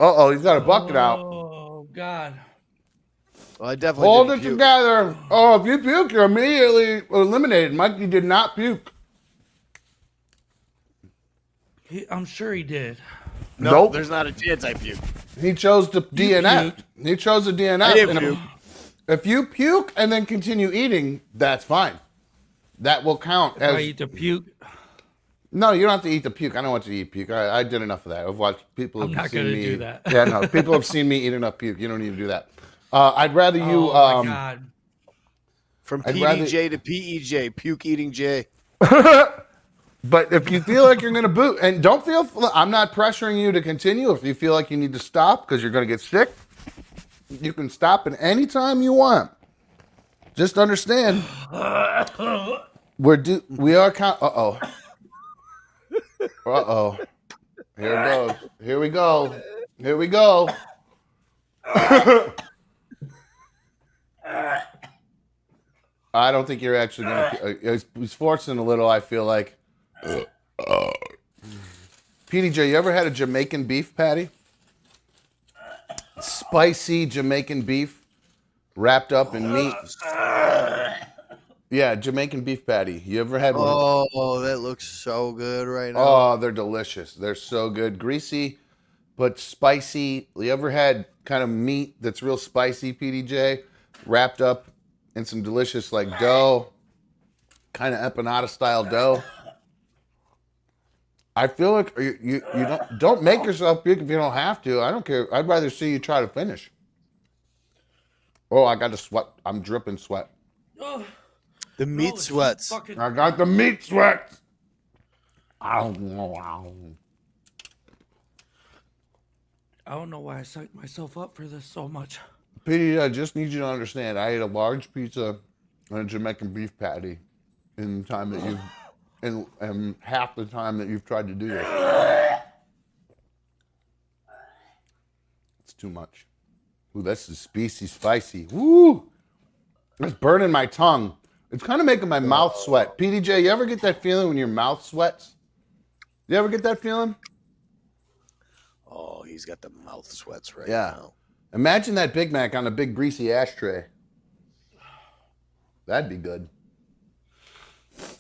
Uh-oh. He's got a bucket out. Oh God. Well, I definitely Hold it didn't puke. together. Oh, if you puke, you're immediately eliminated. Mikey did not puke. I'm sure he did. No, Nope. there's not a chance I puke. He chose to DNF. He chose a DNF. I didn't And puke. if you puke and then continue eating, that's fine. That will count If I as. eat the puke, No, you don't have to eat the puke. I don't want you to eat puke. I did enough of that. I've watched people. I'm have not seen gonna me. do that. Yeah, no. People have seen me eat enough puke. You don't need to do that. I'd rather you. oh my God. From I'd PDJ to PEJ, puke eating J. But if you feel like you're going to boot, and don't feel, I'm not pressuring you to continue. If you feel like you need to stop because you're going to get sick, you can stop at any time you want. Just understand, we are count. Uh oh. Here it goes. Here we go. Here we go. I don't think you're actually going to. He's forcing a little, I feel like. PDJ, you ever had a Jamaican beef patty? Spicy Jamaican beef wrapped up in meat. Yeah, Jamaican beef patty. You ever had one? Oh, that looks so good right now. Oh, they're delicious. They're so good. Greasy, but spicy. You ever had kind of meat that's real spicy, PDJ, wrapped up in some delicious like dough, kind of empanada style dough? I feel like you don't make yourself puke if you don't have to. I don't care. I'd rather see you try to finish. Oh, I got to sweat. I'm dripping sweat. The meat sweats. I got the meat sweat. Ow. I don't know why I psyched myself up for this so much. Petey, I just need you to understand. I ate a large pizza and a Jamaican beef patty in the time that you've, and half the time that you've tried to do this. It's too much. Ooh, this is spicy. Woo! It's burning my tongue. It's kind of making my mouth sweat. PDJ, you ever get that feeling when your mouth sweats? You ever get that feeling? Oh, he's got the mouth sweats right Yeah. now. Imagine that Big Mac on a big greasy ashtray. That'd be good.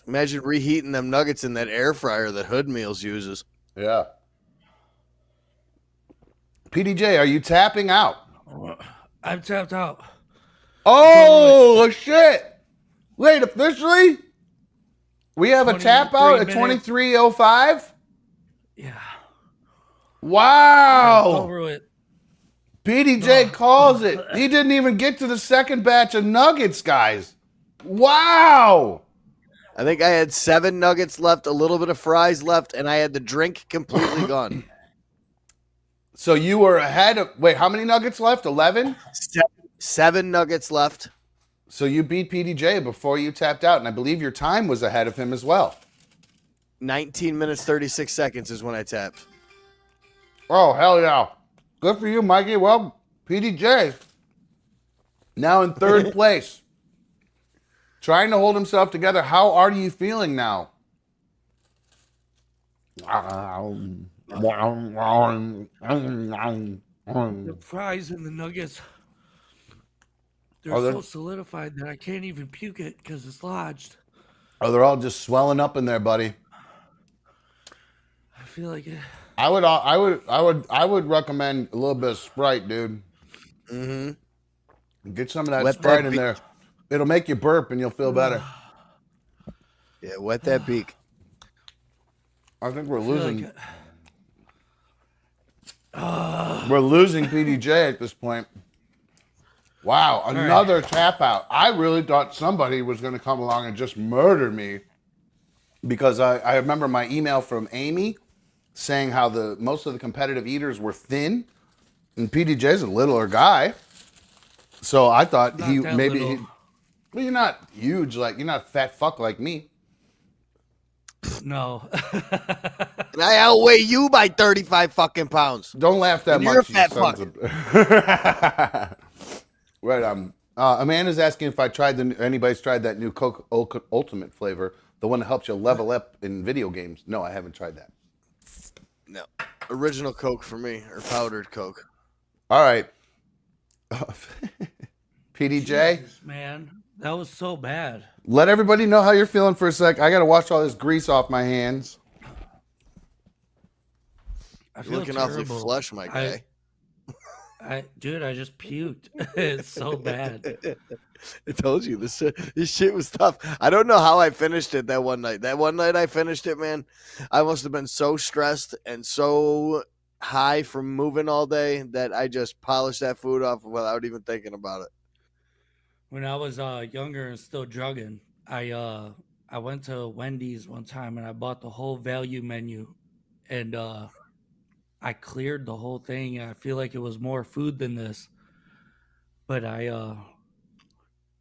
Imagine reheating them nuggets in that air fryer that Hood Meals uses. Yeah. PDJ, are you tapping out? I'm tapped out. Oh, shit. Wait, officially? We have a tap out at 23 23:05? Yeah. Wow. Over it. PDJ calls it. He didn't even get to the second batch of nuggets, guys. Wow. I think I had 7 nuggets left, a little bit of fries left, and I had the drink completely gone. So you were ahead of, wait, how many nuggets left? 11? 7 nuggets left. So you beat PDJ before you tapped out, and I believe your time was ahead of him as well. 19 minutes, 36 seconds is when I tapped. Oh, hell yeah. Good for you, Mikey. Well, PDJ, Now in third place. Trying to hold himself together. How are you feeling now? The fries and the nuggets, they're so solidified that I can't even puke it because it's lodged. Oh, they're all just swelling up in there, buddy. I feel like it. I would recommend a little bit of Sprite, dude. Mm-hmm. Get some of that Sprite in there. It'll make you burp and you'll feel better. Yeah, wet that beak. I think we're losing. We're losing PDJ at this point. Wow, another tap out. I really thought somebody was going to come along and just murder me because I remember my email from Amy saying how most of the competitive eaters were thin, and PDJ's a littler guy. So I thought well, you're not huge, like you're not a fat fuck like me. No. And I outweigh you by 35 fucking pounds. Don't laugh that much. You're a fat fuck. Right. Amanda's asking if anybody's tried that new Coke Ultimate flavor, the one that helps you level up in video games. No, I haven't tried that. No. Original Coke for me, or powdered Coke. All right. PDJ? Jesus, man, that was so bad. Let everybody know how you're feeling for a sec. I got to wash all this grease off my hands. You're looking awfully flush, my guy. Dude, I just puked. It's so bad. I told you this shit was tough. I don't know how I finished it that one night. That one night I finished it, man. I must have been so stressed and so high from moving all day that I just polished that food off without even thinking about it. When I was younger and still drugging, I went to Wendy's one time and I bought the whole value menu, and I cleared the whole thing. I feel like it was more food than this, but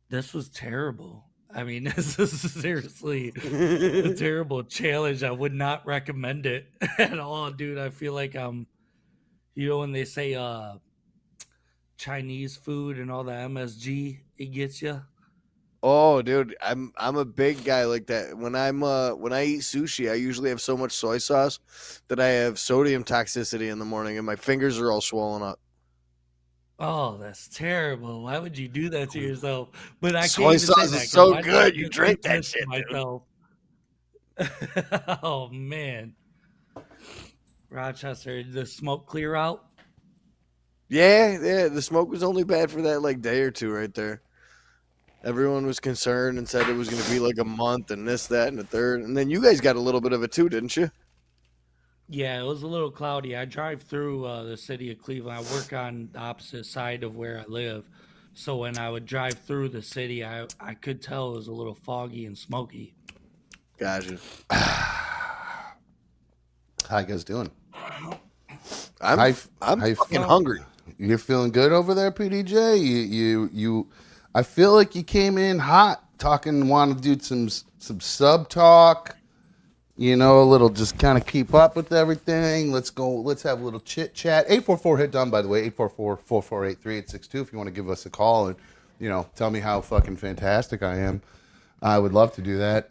this was terrible. I mean, this is seriously a terrible challenge. I would not recommend it at all, dude. I feel like when they say Chinese food and all the MSG it gets you. Oh, dude, I'm a big guy like that. When I eat sushi, I usually have so much soy sauce that I have sodium toxicity in the morning, and my fingers are all swollen up. Oh, that's terrible. Why would you do that to yourself? But I soy sauce is so good. You drink that shit, myself. Oh man, Rochester, did the smoke clear out? Yeah. The smoke was only bad for that like day or two right there. Everyone was concerned and said it was going to be like a month and this, that, and the third. And then you guys got a little bit of it too, didn't you? Yeah, it was a little cloudy. I drive through the city of Cleveland. I work on the opposite side of where I live. So when I would drive through the city, I could tell it was a little foggy and smoky. Gotcha. How you guys doing? I'm fucking hungry. You're feeling good over there, PDJ? You I feel like you came in hot, want to do some sub talk, a little just kind of keep up with everything. Let's have a little chit chat. 844-HIT-DONE, by the way, 844-448-3862 if you want to give us a call and, tell me how fucking fantastic I am. I would love to do that.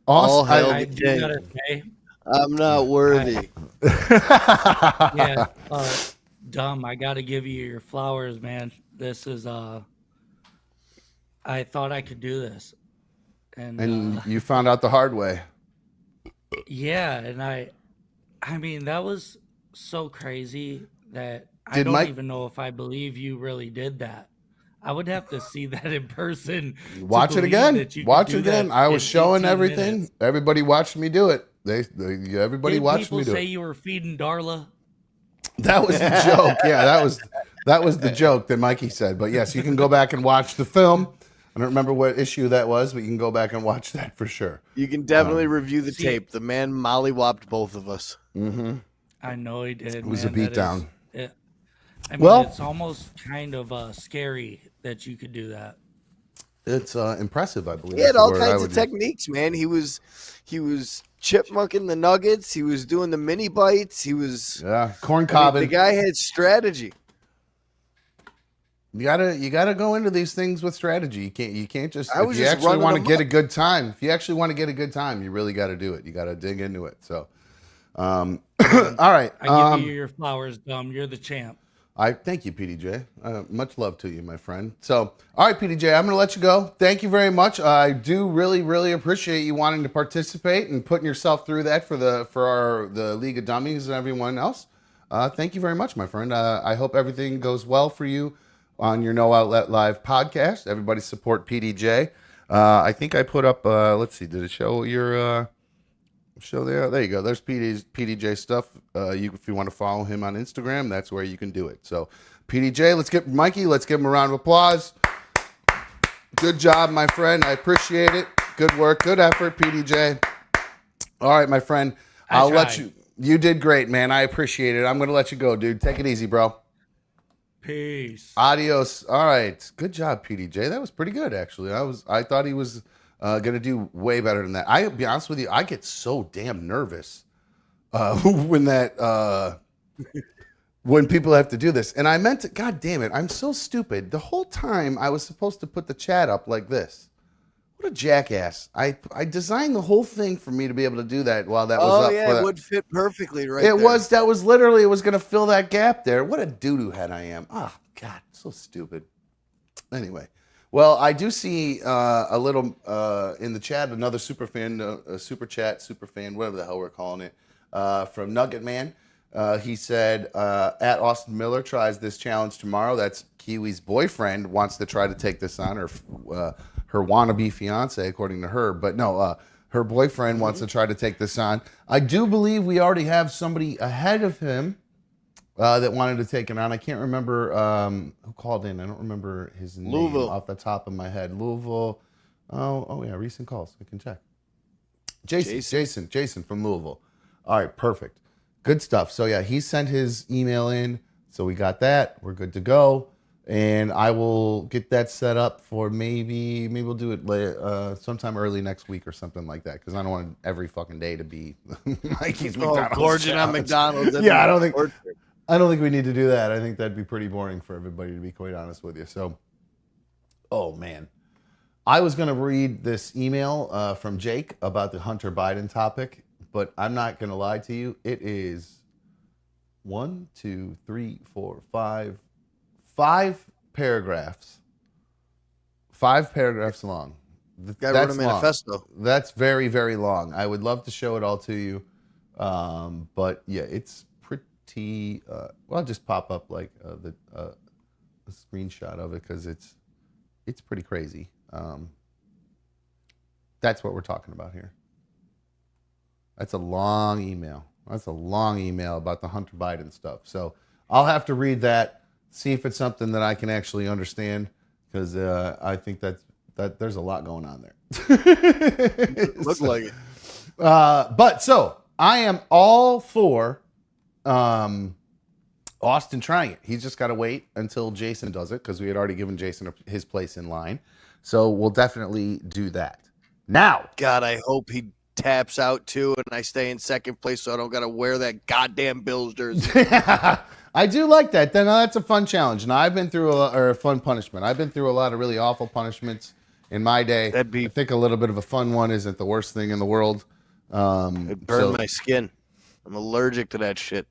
All hail the king. I'm not worthy. Yeah, dumb. I got to give you your flowers, man. This is I thought I could do this, and you found out the hard way. Yeah, and I mean that was so crazy that I don't even know if I believe you really did that. I would have to see that in person. Watch it again. Watch it again. I was showing everything. Minutes. Everybody watched me do it. Everybody watched me do it. People say you were feeding Darla. That was the joke. Yeah, that was the joke that Mikey said. But yes, you can go back and watch the film. I don't remember what issue that was, but you can go back and watch that for sure. You can definitely review the tape. The man mollywopped both of us. Mm-hmm. I know he did. It was a beatdown. It's almost kind of scary that you could do that. It's impressive, I believe. He had all kinds of techniques, man. He was chipmunking the nuggets. He was doing the mini bites. He was corn cobbing. The guy had strategy. You gotta go into these things with strategy. You can't just I if was you just actually running want to them get up. a good time. If you actually want to get a good time, you really got to do it. You got to dig into it. So, all right. I give you your flowers, Dom. You're the champ. I thank you, PDJ. Much love to you, my friend. So, all right, PDJ, I'm going to let you go. Thank you very much. I do really, really appreciate you wanting to participate and putting yourself through that for the League of Dummies and everyone else. Thank you very much, my friend. I hope everything goes well for you on your No Outlet Live podcast. Everybody support PDJ. I think I put up. Let's see. Did it show your? Show there. There you go. There's PDJ stuff. If you want to follow him on Instagram, that's where you can do it. So, PDJ, let's get Mikey. Let's give him a round of applause. Good job, my friend. I appreciate it. Good work. Good effort, PDJ. All right, my friend. I'll let you. You did great, man. I appreciate it. I'm going to let you go, dude. Take it easy, bro. Peace. Adios. All right. Good job, PDJ. That was pretty good, actually. I thought he was gonna do way better than that. I'll be honest with you, I get so damn nervous when people have to do this. And I meant to, God damn it, I'm so stupid. The whole time I was supposed to put the chat up like this. What a jackass. I designed the whole thing for me to be able to do that while that was up. Oh yeah, for it that. would fit perfectly right It there. was, that was literally, it was gonna fill that gap there. What a doo-doo head I am. Oh God, so stupid. Anyway. Well, I do see a little in the chat, another super fan, super chat, super fan, whatever the hell we're calling it, from Nugget Man. He said, at Austin Miller tries this challenge tomorrow. That's Kiwi's boyfriend wants to try to take this on, her wannabe fiance, according to her. But no, her boyfriend wants to try to take this on. I do believe we already have somebody ahead of him that wanted to take it on. I can't remember who called in. I don't remember his name off the top of my head. Louisville. Oh yeah, recent calls. I can check. Jason from Louisville. All right, perfect. Good stuff. So yeah, he sent his email in. So we got that. We're good to go. And I will get that set up for maybe we'll do it later, sometime early next week or something like that. Because I don't want every fucking day to be Mikey's McDonald's. Gorging on McDonald's. Yeah, I don't think we need to do that. I think that'd be pretty boring for everybody, to be quite honest with you. So, oh man, I was going to read this email from Jake about the Hunter Biden topic, but I'm not going to lie to you. It is 1, 2, 3, 4, 5 paragraphs. 5 paragraphs long. Guy wrote a manifesto. Long. That's very, very long. I would love to show it all to you, but yeah, it's pretty. Well, I'll just pop up like a screenshot of it because it's pretty crazy. That's what we're talking about here. That's a long email. That's a long email about the Hunter Biden stuff. So I'll have to read that, see if it's something that I can actually understand, because I think that there's a lot going on there. Looks like it. But so I am all for Austin trying it. He's just got to wait until Jason does it, because we had already given Jason his place in line. So we'll definitely do that. Now, God, I hope he taps out too, and I stay in second place, so I don't got to wear that goddamn Bills jersey. I do like that. Then that's a fun challenge. Now I've been through a fun punishment. I've been through a lot of really awful punishments in my day. I think a little bit of a fun one isn't the worst thing in the world. It burned my skin. I'm allergic to that shit.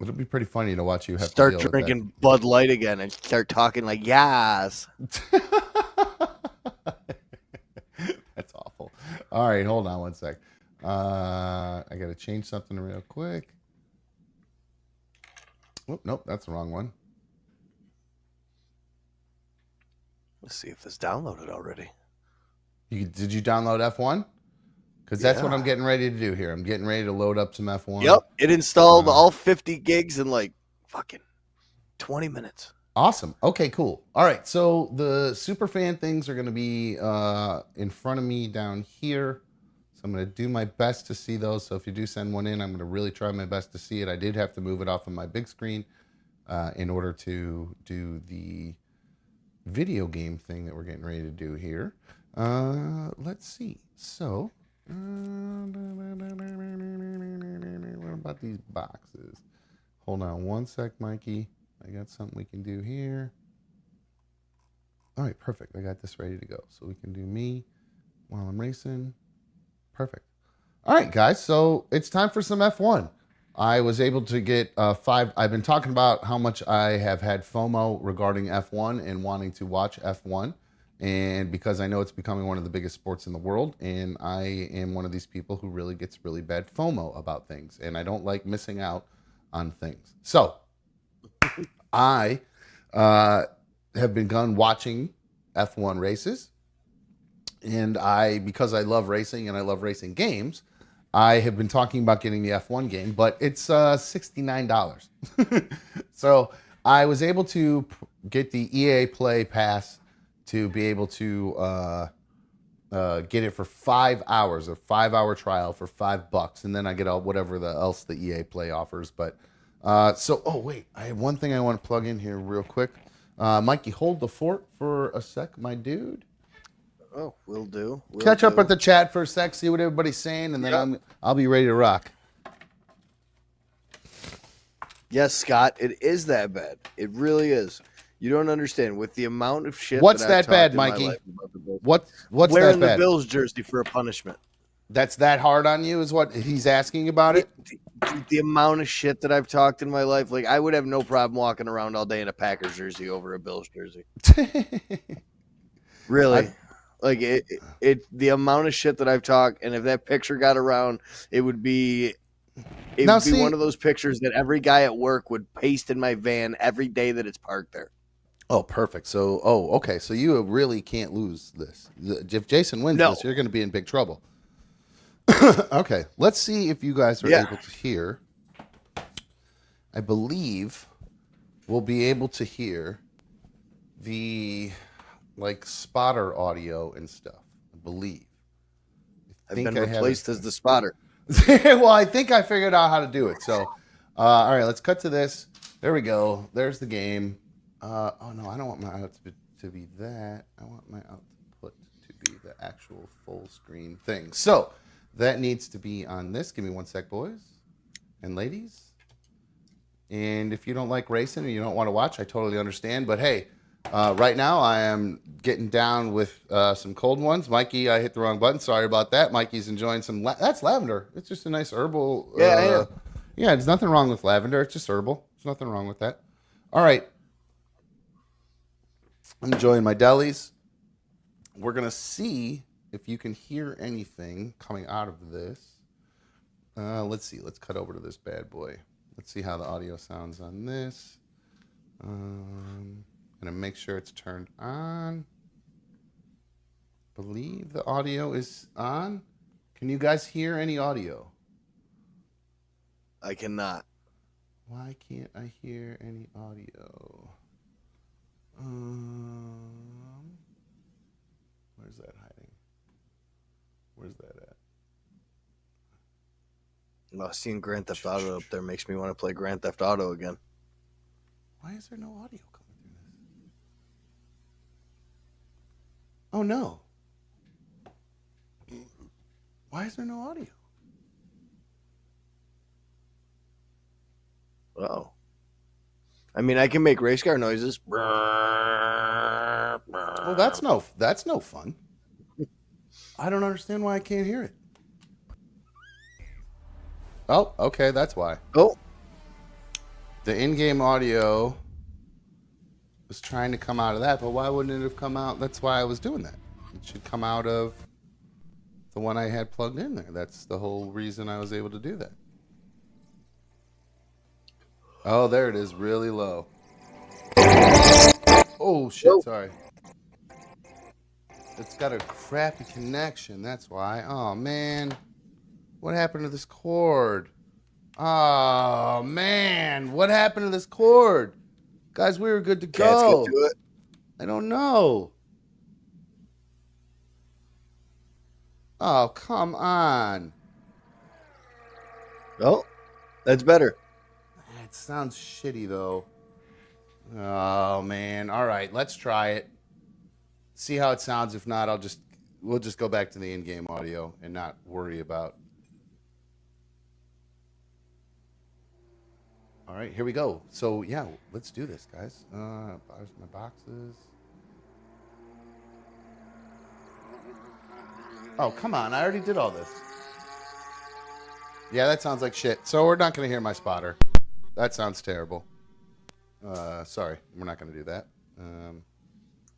It'll be pretty funny to watch you have start to deal drinking with Bud Light again and start talking like yas. That's awful. All right, hold on one sec. I got to change something real quick. Oop, nope, that's the wrong one. Let's see if it's downloaded already. Did you download F1? Because that's what I'm getting ready to do here. I'm getting ready to load up some F1. Yep, it installed all 50 gigs in like fucking 20 minutes. Awesome. Okay, cool. All right, so the superfan things are going to be in front of me down here. So I'm going to do my best to see those. So if you do send one in, I'm going to really try my best to see it. I did have to move it off of my big screen in order to do the video game thing that we're getting ready to do here. Let's see. So, what about these boxes? Hold on one sec, Mikey. I got something we can do here. All right, perfect. I got this ready to go. So we can do me while I'm racing. Perfect. All right, guys. So it's time for some F1. I was able to get 5. I've been talking about how much I have had FOMO regarding F1 and wanting to watch F1. And because I know it's becoming one of the biggest sports in the world. And I am one of these people who really gets really bad FOMO about things. And I don't like missing out on things. So I have begun watching F1 races. And because I love racing and I love racing games, I have been talking about getting the F1 game, but it's $69. So I was able to get the EA Play Pass to be able to get it for 5 hours, a 5-hour trial for $5, and then I get whatever else the EA Play offers. But wait, I have one thing I want to plug in here real quick. Mikey, hold the fort for a sec, my dude. Oh, will do. Catch up with the chat for a sec, see what everybody's saying, and then I'll be ready to rock. Yes, Scott, it is that bad. It really is. You don't understand with the amount of shit. What's that that bad, Mikey? What's wearing that bad? the Bills jersey for a punishment? That's that hard on you, is what he's asking about it? The amount of shit that I've talked in my life, like I would have no problem walking around all day in a Packers jersey over a Bills jersey. Really. Like the amount of shit that I've talked, and if that picture got around, it would be one of those pictures that every guy at work would paste in my van every day that it's parked there. Oh, perfect. So, okay. So you really can't lose this. If Jason wins this, you're going to be in big trouble. Okay, let's see if you guys are able to hear. I believe we'll be able to hear the spotter audio and stuff. I believe. I've been replaced as the spotter. Well, I think I figured out how to do it. So, all right, let's cut to this. There we go. There's the game. Oh no, I don't want my output to be that. I want my output to be the actual full screen thing. So that needs to be on this. Give me one sec, boys and ladies. And if you don't like racing or you don't want to watch, I totally understand. But hey, right now I am getting down with some cold ones. Mikey, I hit the wrong button. Sorry about that. Mikey's enjoying some. That's lavender. It's just a nice herbal. Yeah, there's nothing wrong with lavender. It's just herbal. There's nothing wrong with that. All right. I'm enjoying my delis. We're going to see if you can hear anything coming out of this. Let's see. Let's cut over to this bad boy. Let's see how the audio sounds on this. I'm going to make sure it's turned on. Believe the audio is on. Can you guys hear any audio? I cannot. Why can't I hear any audio? Where's that hiding? Where's that at? Well, seeing Grand Theft Auto up there makes me want to play Grand Theft Auto again. Why is there no audio coming through this? Oh no. Why is there no audio? Oh. I mean, I can make race car noises. Well, that's no fun. I don't understand why I can't hear it. Oh, okay, that's why. Oh. The in-game audio was trying to come out of that, but why wouldn't it have come out? That's why I was doing that. It should come out of the one I had plugged in there. That's the whole reason I was able to do that. Oh, there it is, really low. Oh, shit, sorry. It's got a crappy connection, that's why. Oh, man. What happened to this cord? Oh, man. What happened to this cord? Guys, we were good to go. Cats get to it. I don't know. Oh, come on. Oh, that's better. It sounds shitty, though. Oh, man. All right, let's try it. See how it sounds. If not, we'll just go back to the in-game audio and not worry about. All right, here we go. So, yeah, let's do this, guys. There's my boxes. Oh, come on. I already did all this. Yeah, that sounds like shit. So we're not going to hear my spotter. That sounds terrible. Sorry. We're not going to do that.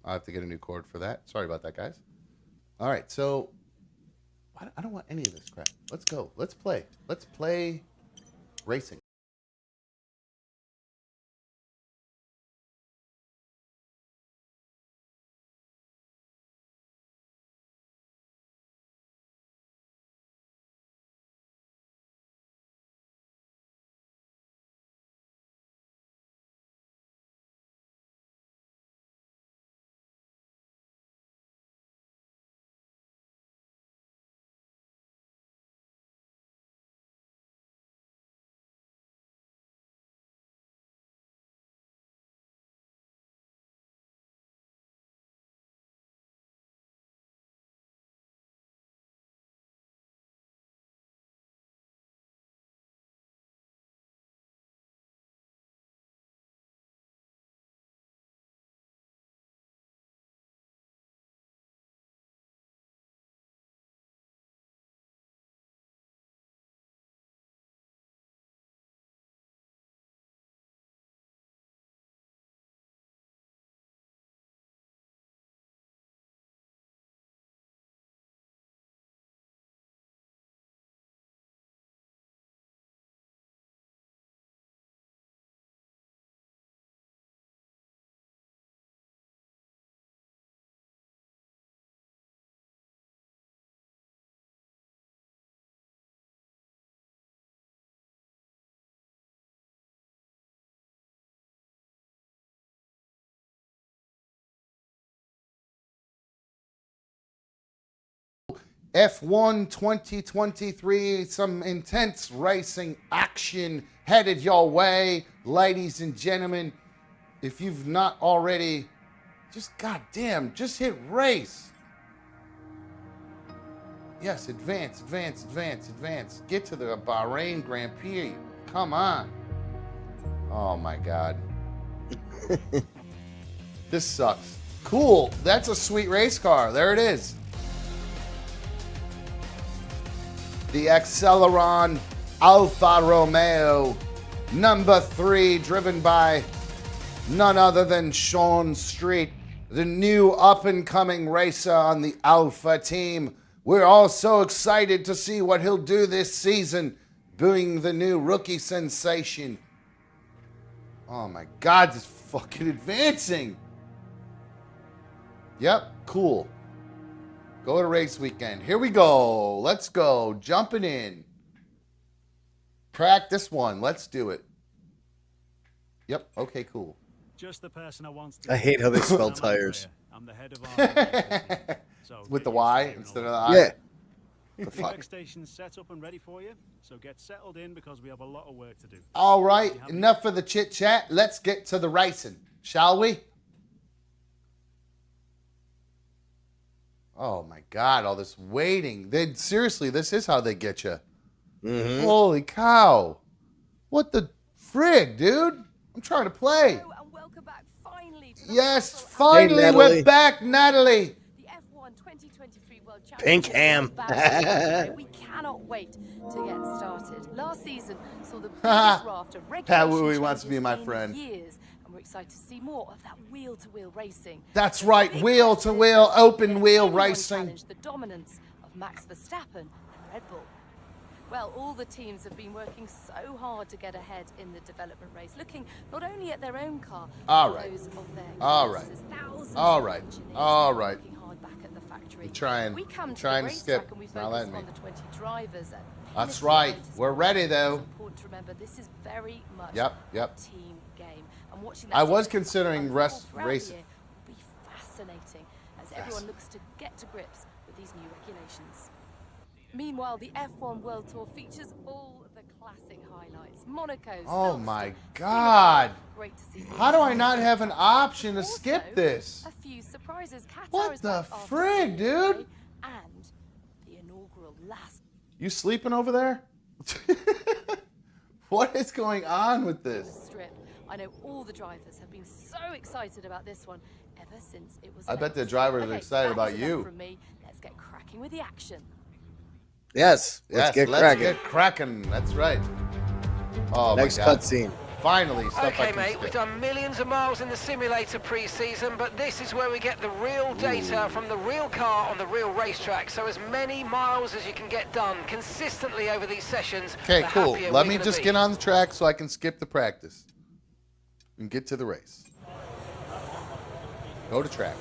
I'll have to get a new cord for that. Sorry about that, guys. All right. So I don't want any of this crap. Let's go. Let's play. Let's play racing. F1 2023, some intense racing action headed your way, ladies and gentlemen. If you've not already, just goddamn, just hit race. Yes, advance, advance, advance, advance. Get to the Bahrain Grand Prix. Come on. Oh my God. This sucks. Cool. That's a sweet race car. There it is. The Acceleron Alfa Romeo number 3, driven by none other than Sean Street, the new up-and-coming racer on the Alpha team. We're all so excited to see what he'll do this season, being the new rookie sensation. Oh my God, this fucking advancing. Yep, cool. Go to race weekend. Here we go. Let's go. Jumping in. Practice one. Let's do it. Yep. Okay, cool. Just the person I want. I hate how they spell tires. I'm the head of RMG. So with the Y instead of the I? Yeah. The workstation's set up and ready for you. So get settled in because we have a lot of work to do. All right. Enough of the chit chat. Let's get to the racing, shall we? Oh my God, all this waiting. Seriously, this is how they get you. Mm-hmm. Holy cow. What the frig, dude? I'm trying to play. Hello and welcome back finally to yes, finally we're back, Natalie. The F1 2023 World Championship. Pink ham. We cannot wait to get started. Last season saw the biggest raft of regulation wants to be my friend. Years. We're excited to see more of that wheel-to-wheel racing. That's right, wheel-to-wheel, open-wheel racing. Challenge the dominance of Max Verstappen and Red Bull. Well, all the teams have been working so hard to get ahead in the development race, looking not only at their own car, but those of their competitors. Thousands of engineers working hard back at the factory. I'm trying to skip. And we focus on the 20 drivers. That's right. We're ready, though. It's important to remember this is very much a team game. And watching I was considering racing. Will be fascinating as everyone looks to get to grips with these new regulations. Meanwhile, the F1 World Tour features all the classic highlights. Monaco. Oh my God! Great to see. How do I not have an option to skip this? A few surprises. What the frig, dude? And the inaugural last. You sleeping over there? What is going on with this? Strip. I know all the drivers have been so excited about this one ever since it was I bet the announced. drivers are Okay, excited that about was enough you. From me. Let's get cracking with the action. Yes, Let's get cracking. That's right. Oh, Next my God. cutscene. Finally, stuff I Okay, can mate, skip. we've done millions of miles in the simulator pre-season, but this is where we get the real data from the real car on the real racetrack. So as many miles as you can get done consistently over these sessions. Okay, the cool. happier Let we're me gonna just be. get on the track so I can skip the practice and get to the race. Go to track.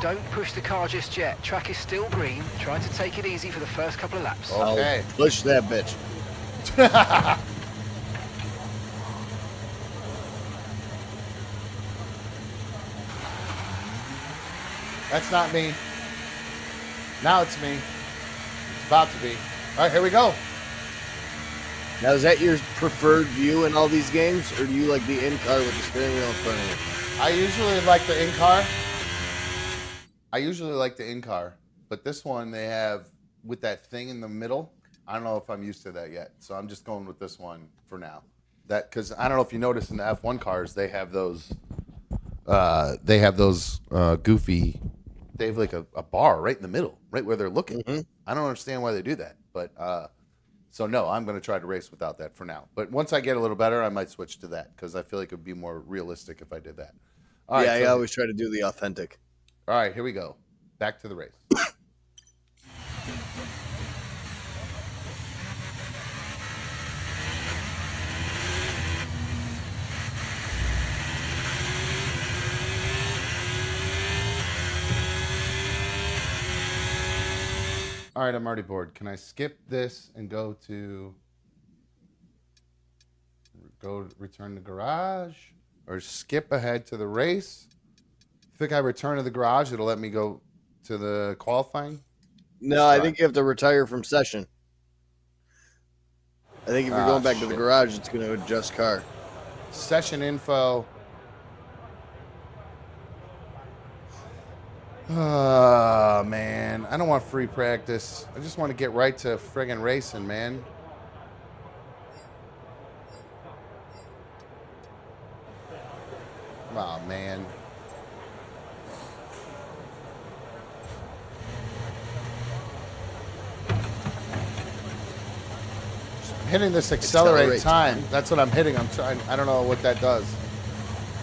Don't push the car just yet. Track is still green. Try to take it easy for the first couple of laps. Okay. I'll push that bitch. That's not me. Now it's me. It's about to be. All right, here we go. Now, is that your preferred view in all these games, or do you like the in-car with the steering wheel in front of you? I usually like the in-car. But this one they have with that thing in the middle. I don't know if I'm used to that yet, so I'm just going with this one for now. That because I don't know if you notice in the F1 cars they have those. Goofy. They have like a bar right in the middle, right where they're looking. Mm-hmm. I don't understand why they do that, but so no, I'm going to try to race without that for now. But once I get a little better, I might switch to that because I feel like it would be more realistic if I did that. All right, I so- always try to do the authentic. All right, here we go. Back to the race. All right, I'm already bored. Can I skip this and go return to garage or skip ahead to the race? I think I return to the garage, it'll let me go to the qualifying. No, I think you have to retire from session. I think if you're going back to the garage, it's going to adjust car. Session info. Oh, man. I don't want free practice. I just want to get right to friggin' racing, man. Oh, man. I'm hitting this accelerate time. That's what I'm hitting. I'm trying. I don't know what that does.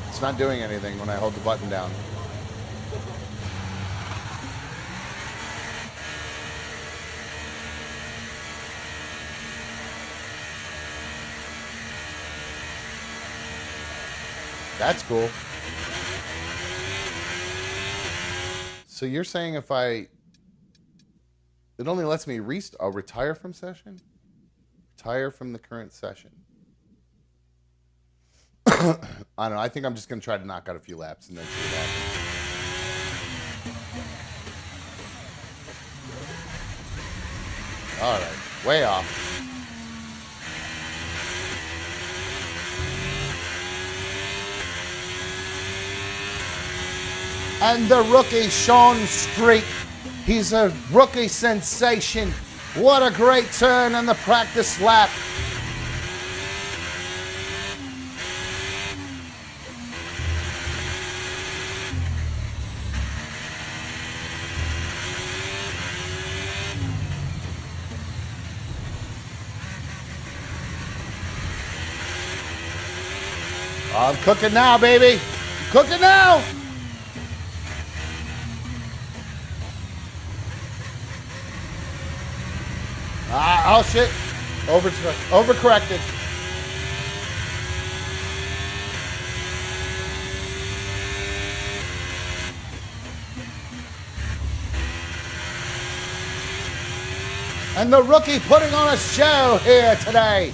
It's not doing anything when I hold the button down. That's cool. So you're saying if it only lets me retire from session? Retire from the current session. I don't know. I think I'm just going to try to knock out a few laps and then see what happens. All right. Way off. And the rookie, Sean Street. He's a rookie sensation. What a great turn on the practice lap. I'm cooking now, baby. I'm cooking now. Oh shit! Overcorrected. And the rookie putting on a show here today.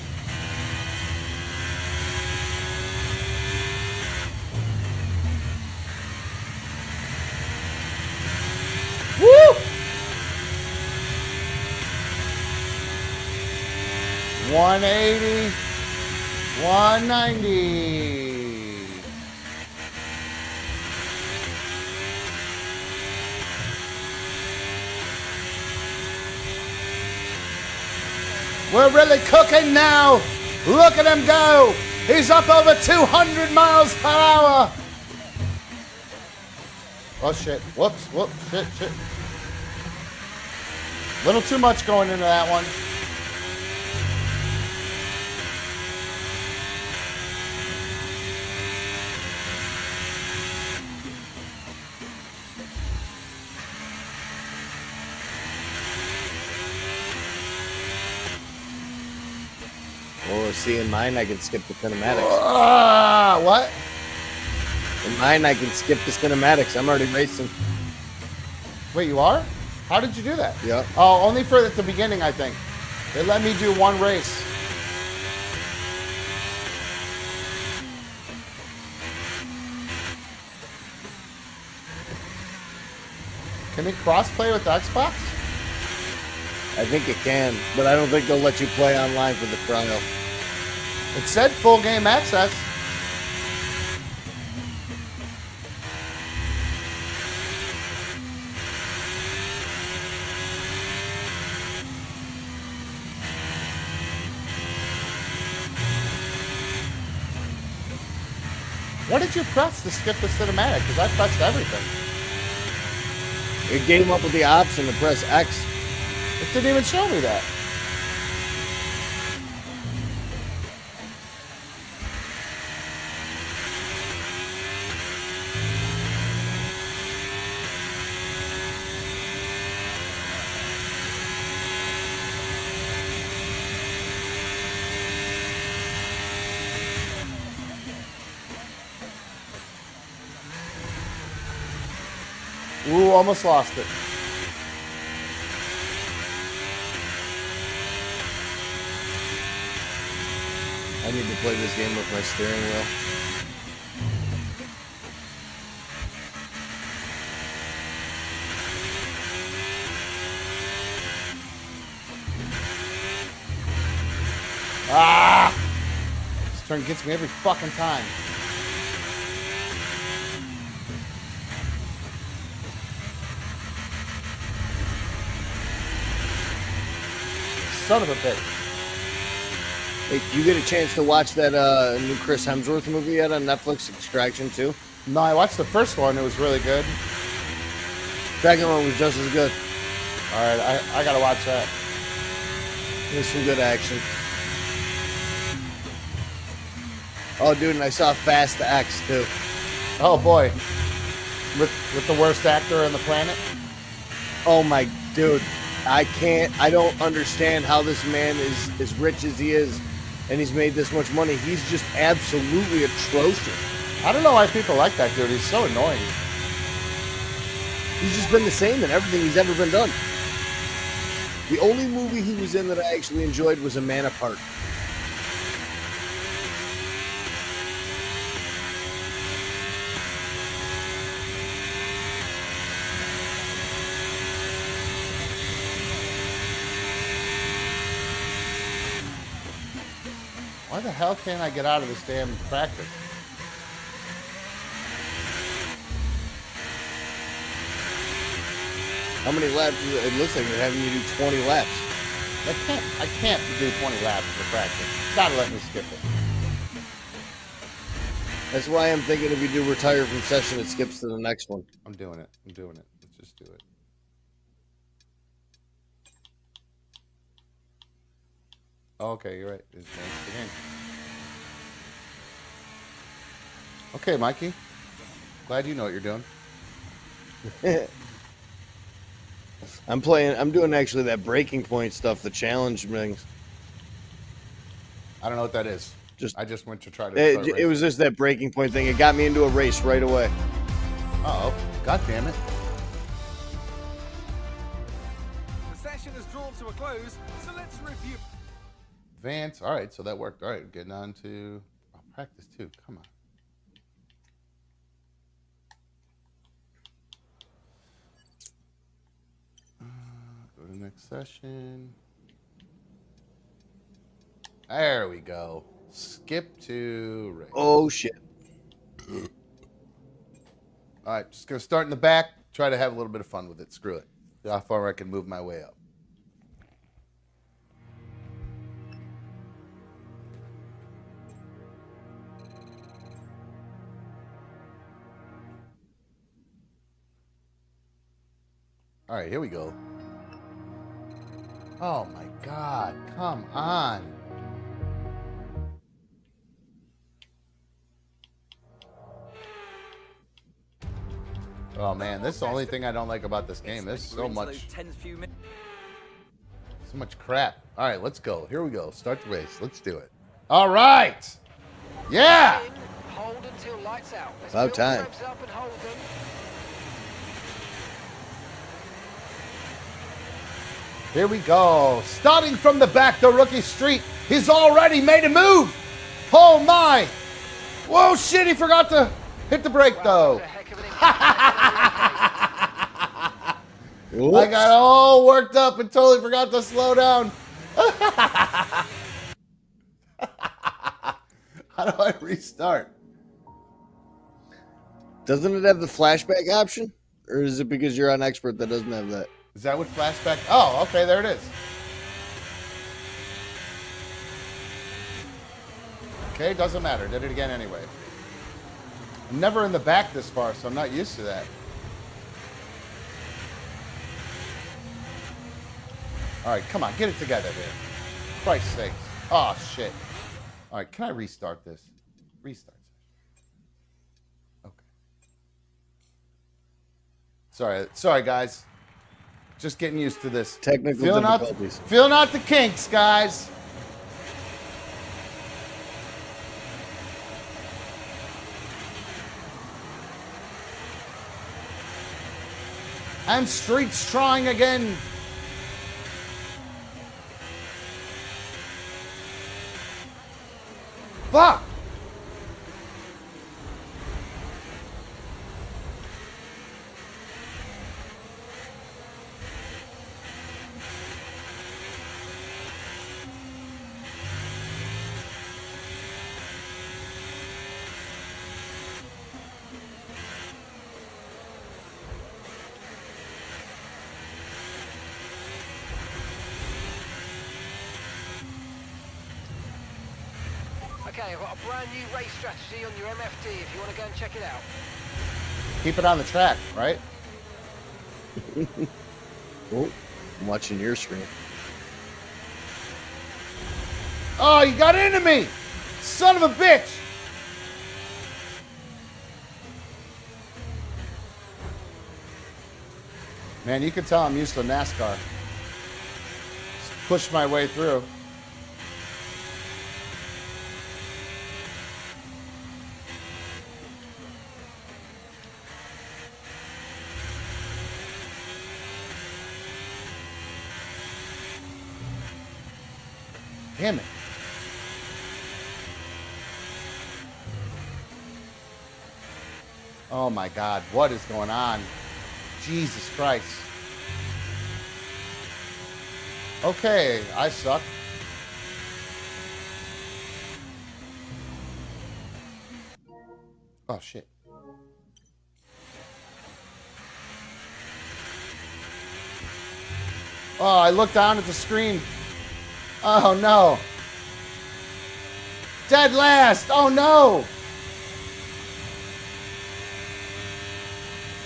Woo! 180, 190. We're really cooking now. Look at him go. He's up over 200 miles per hour. Oh, shit. Whoops. Whoops. Shit. Little too much going into that one. Oh, see, in mine, I can skip the cinematics. What? In mine, I can skip the cinematics. I'm already racing. Wait, you are? How did you do that? Yeah. Oh, only for at the beginning, I think. They let me do one race. Can it cross-play with the Xbox? I think it can, but I don't think they'll let you play online for the trial. It said full game access. What did you press to skip the cinematic? Because I pressed everything. It came up with the option to press X. It didn't even show me that. Ooh, almost lost it. I need to play this game with my steering wheel. This turn gets me every fucking time. Son of a bitch. Hey, you get a chance to watch that new Chris Hemsworth movie yet on Netflix, Extraction 2? No, I watched the first one. It was really good. Second one was just as good. All right, I gotta watch that. There's some good action. Oh, dude, and I saw Fast X, too. Oh, boy. With the worst actor on the planet? Oh, my dude. I don't understand how this man is as rich as he is, and he's made this much money. He's just absolutely atrocious. I don't know why people like that dude. He's so annoying. He's just been the same in everything he's ever been done. The only movie he was in that I actually enjoyed was A Man Apart. Why the hell can't I get out of this damn practice? How many laps? It looks like they're having you do 20 laps. I can't do 20 laps for practice. Gotta let me skip it. That's why I'm thinking if you do retire from session, it skips to the next one. I'm doing it. Let's just do it. Oh, okay, you're right. It's the game. Okay, Mikey. Glad you know what you're doing. I'm doing actually that breaking point stuff, the challenge things. I don't know what that is. I just went to try to. It was just that breaking point thing. It got me into a race right away. Uh-oh. God damn it. The session is drawn to a close, so let's review. Advance. All right, so that worked. All right, getting on to practice too. Come on. Go to the next session. There we go. Skip to race. Oh, shit. All right, just going to start in the back. Try to have a little bit of fun with it. Screw it. See how far I can move my way up. All right, here we go. Oh my God, come on. Oh man, this is the only thing I don't like about this game. There's so much crap. All right, let's go. Here we go. Start the race. Let's do it. All right. Yeah. Hold until lights out. About time. Here we go. Starting from the back, the rookie Street. He's already made a move. Oh my. Whoa, shit, he forgot to hit the brake though. I got all worked up and totally forgot to slow down. How do I restart? Doesn't it have the flashback option? Or is it because you're on expert that doesn't have that? Is that what flashback? Oh, okay, there it is. Okay, doesn't matter. Did it again anyway. I'm never in the back this far, so I'm not used to that. All right, come on, get it together here. For Christ's sakes. Oh, shit. All right, can I restart this? Restart. Okay. Sorry, guys. Just getting used to this. Technical difficulties. Feeling out the kinks, guys. And Street's trying again. Fuck! Okay, I've got a brand new race strategy on your MFD if you want to go and check it out. Keep it on the track, right? Oh, I'm watching your screen. Oh, you got into me! Son of a bitch! Man, you can tell I'm used to NASCAR. Just push my way through. Damn it. Oh my God, what is going on? Jesus Christ. Okay, I suck. Oh shit. Oh, I looked down at the screen. Oh no. Dead last. Oh no.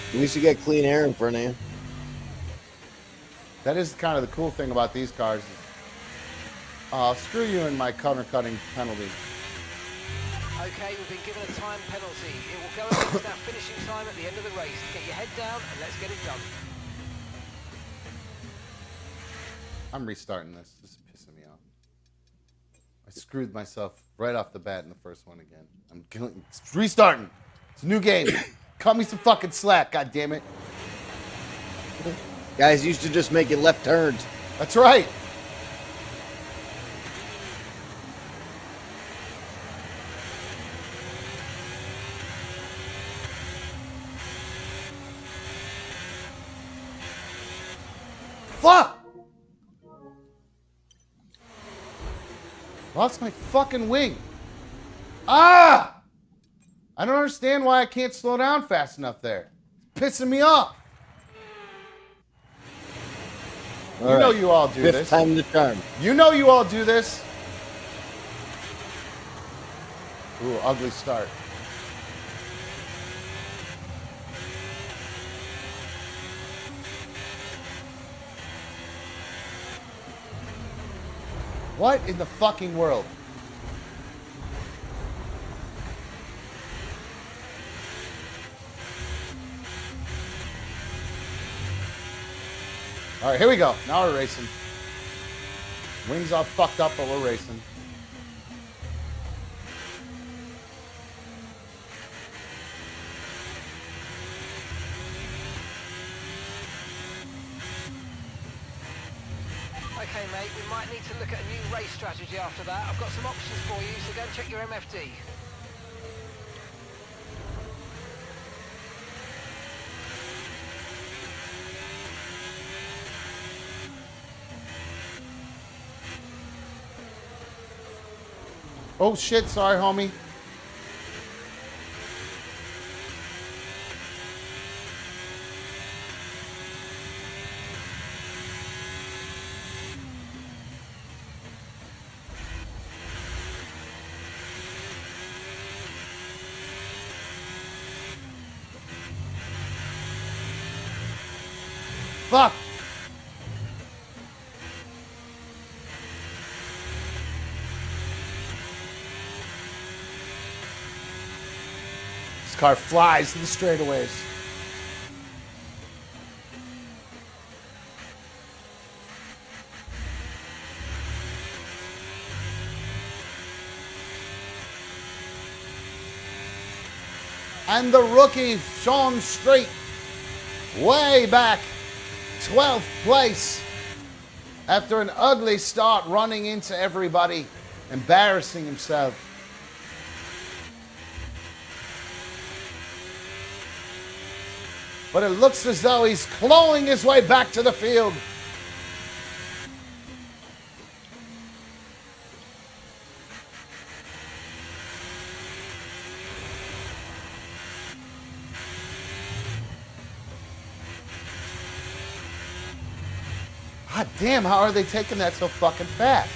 At least you got clean air in front of you. That is kind of the cool thing about these cars. Screw you and my counter-cutting penalty. Okay, we've been given a time penalty. It will go against that finishing time at the end of the race. Get your head down and let's get it done. I'm restarting this. This is pissing me off. I screwed myself right off the bat in the first one again. I'm restarting. It's a new game. Cut me some fucking slack, god damn it. Guys used to just making left turns. That's right. Fuck! Lost my fucking wing. Ah! I don't understand why I can't slow down fast enough there. It's pissing me off. All you know right. you all do Fifth this. time the charm. You know you all do this. Ooh, ugly start. What in the fucking world? All right, here we go. Now we're racing. Wings all fucked up, but we're racing. Okay, mate, we might need to look at a new race strategy after that. I've got some options for you, so go and check your MFD. Oh shit, sorry, homie. Fuck! This car flies to the straightaways. And the rookie, Sean Street, way back, 12th place. After an ugly start, running into everybody, embarrassing himself. But it looks as though he's clawing his way back to the field. God damn, how are they taking that so fucking fast?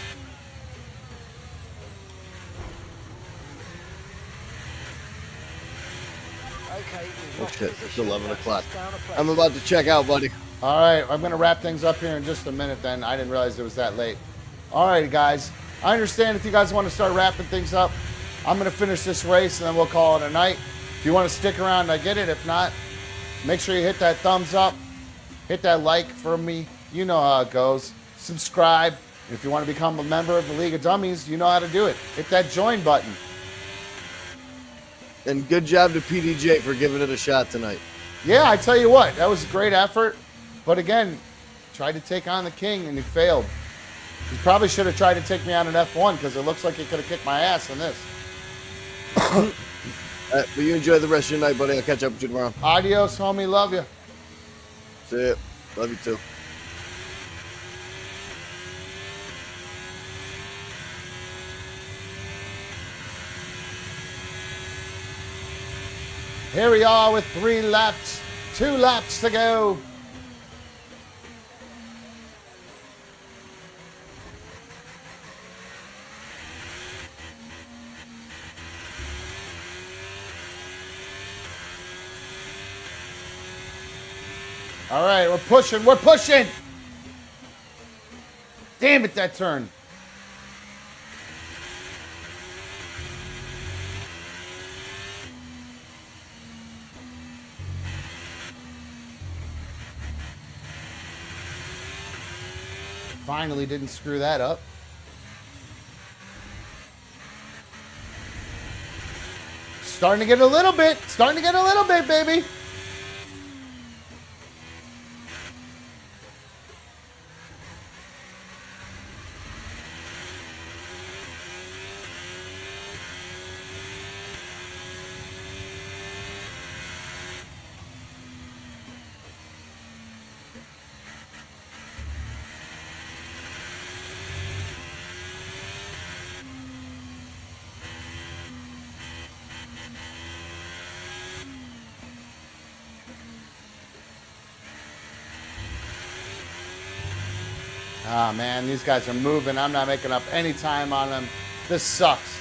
Oh shit, it's 11 o'clock. I'm about to check out, buddy. All right, I'm going to wrap things up here in just a minute then. I didn't realize it was that late. All right, guys. I understand if you guys want to start wrapping things up. I'm going to finish this race and then we'll call it a night. If you want to stick around, I get it. If not, make sure you hit that thumbs up. Hit that like for me. You know how it goes. Subscribe. If you want to become a member of the League of Dummies, you know how to do it. Hit that join button. And good job to PDJ for giving it a shot tonight. Yeah, I tell you what, that was a great effort. But again, tried to take on the king and he failed. He probably should have tried to take me on an F1 because it looks like he could have kicked my ass in this. But you enjoy the rest of your night, buddy. I'll catch up with you tomorrow. Adios, homie. Love you. See ya. Love you too. Here we are with 3 laps, 2 laps to go. All right, we're pushing, we're pushing. Damn it, that turn. Finally didn't screw that up. Starting to get a little bit, baby. Ah, man, these guys are moving. I'm not making up any time on them. This sucks.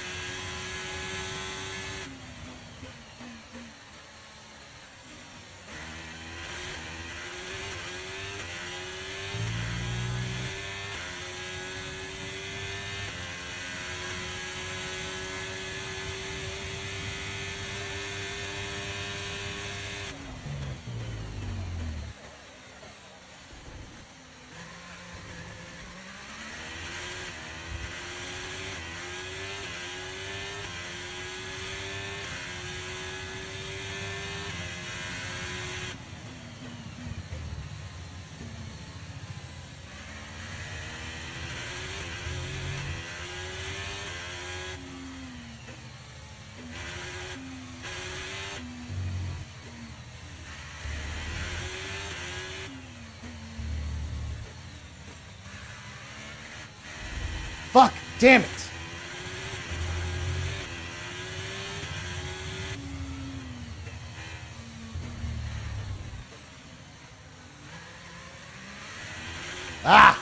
Fuck, damn it. Ah!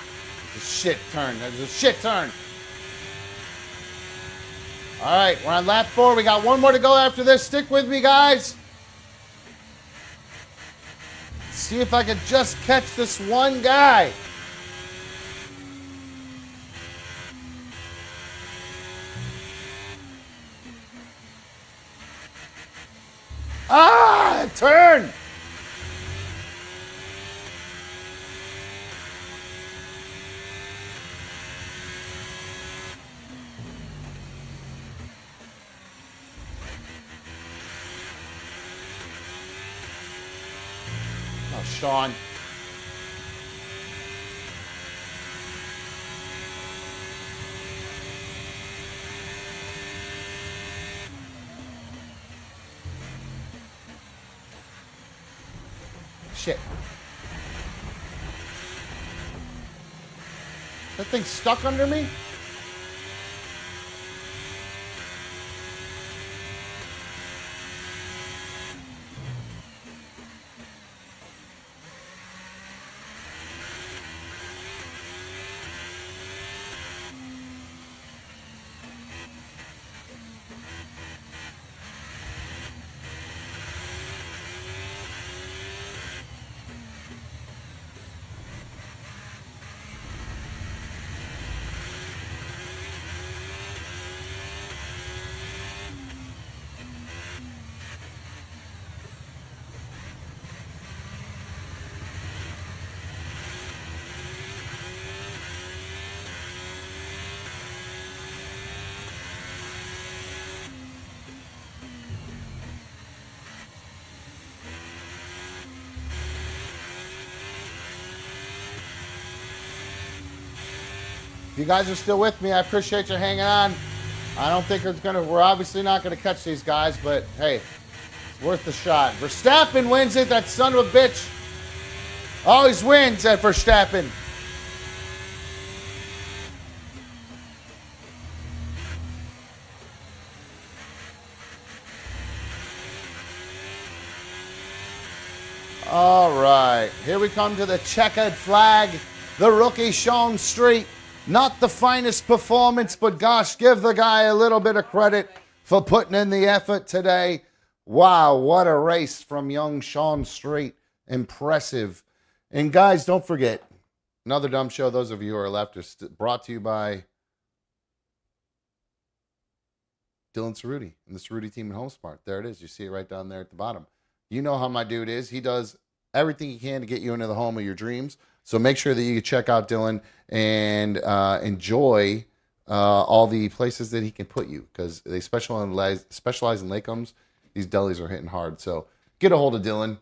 It's a shit turn. That was a shit turn. All right, we're on lap 4. We got one more to go after this. Stick with me, guys. See if I can just catch this one guy. Ah, turn. Oh, Sean. Shit. That thing stuck under me? If you guys are still with me, I appreciate you hanging on. I don't think we're obviously not gonna catch these guys, but hey, it's worth the shot. Verstappen wins it, that son of a bitch. Always wins at Verstappen. All right, here we come to the checkered flag. The rookie Sean Street. Not the finest performance, but gosh, give the guy a little bit of credit for putting in the effort today. Wow, what a race from young Sean Street. Impressive. And guys, don't forget, Another Dumb Show, those of you who are left, is brought to you by Dylan Cerruti and the Cerruti team at HomeSmart. There it is. You see it right down there at the bottom. You know how my dude is. He does everything he can to get you into the home of your dreams. So make sure that you check out Dylan and enjoy all the places that he can put you, because they specialize in Lakehomes. These delis are hitting hard. So get a hold of Dylan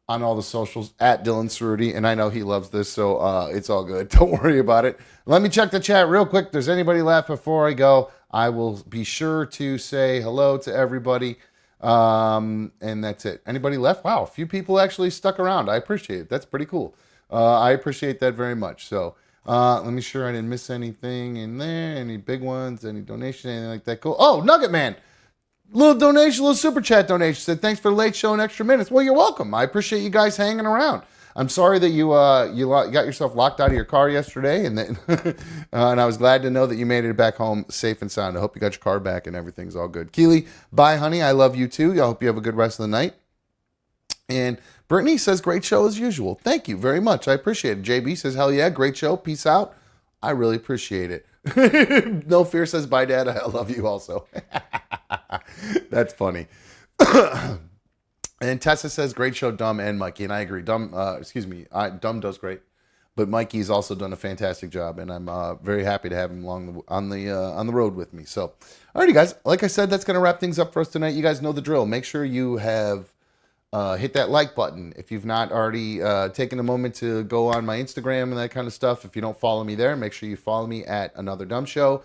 on all the socials at Dylan Cerruti, and I know he loves this, so it's all good. Don't worry about it. Let me check the chat real quick. If there's anybody left before I go, I will be sure to say hello to everybody. And that's it. Anybody left? Wow, a few people actually stuck around. I appreciate it. That's pretty cool. I appreciate that very much. So let me sure I didn't miss anything in there. Any big ones, any donation, anything like that. Cool. Oh, Nugget Man. Little donation, little super chat donation. Said thanks for the late show and extra minutes. Well, you're welcome. I appreciate you guys hanging around. I'm sorry that you got yourself locked out of your car yesterday, and then and I was glad to know that you made it back home safe and sound. I hope you got your car back and everything's all good. Keely, bye, honey. I love you too. I hope you have a good rest of the night. And Brittany says, great show as usual. Thank you very much. I appreciate it. JB says, hell yeah, great show. Peace out. I really appreciate it. No Fear says, bye, Dad. I love you also. That's funny. And Tessa says, great show, Dumb and Mikey. And I agree. Dumb does great. But Mikey's also done a fantastic job. And I'm very happy to have him along on the road with me. So, alrighty, guys. Like I said, that's going to wrap things up for us tonight. You guys know the drill. Make sure you have hit that like button. If you've not already taken a moment to go on my Instagram and that kind of stuff, if you don't follow me there, make sure you follow me at Another Dumb Show.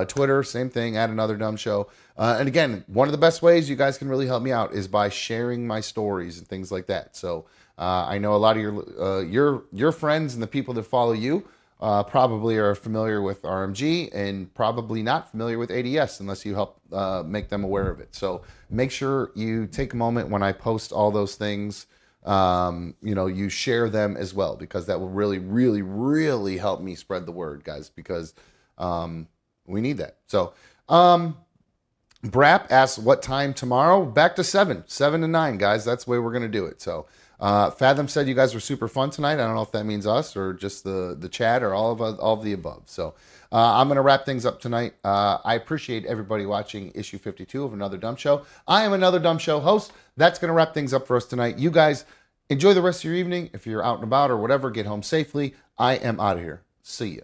Twitter, same thing, at Another Dumb Show. And again, one of the best ways you guys can really help me out is by sharing my stories and things like that. So I know a lot of your friends and the people that follow you probably are familiar with RMG and probably not familiar with ADS unless you help make them aware of it. So make sure you take a moment when I post all those things, you share them as well, because that will really, really, really help me spread the word, guys, because we need that. So Brap asks what time tomorrow? Back to 7 to 9, guys. That's the way we're going to do it. So Fathom said you guys were super fun tonight. I don't know if that means us or just the chat or all of the above. So I'm going to wrap things up tonight. I appreciate everybody watching issue 52 of Another Dumb Show. I am Another Dumb Show host. That's going to wrap things up for us tonight. You guys enjoy the rest of your evening. If you're out and about or whatever, get home safely. I am out of here. See ya.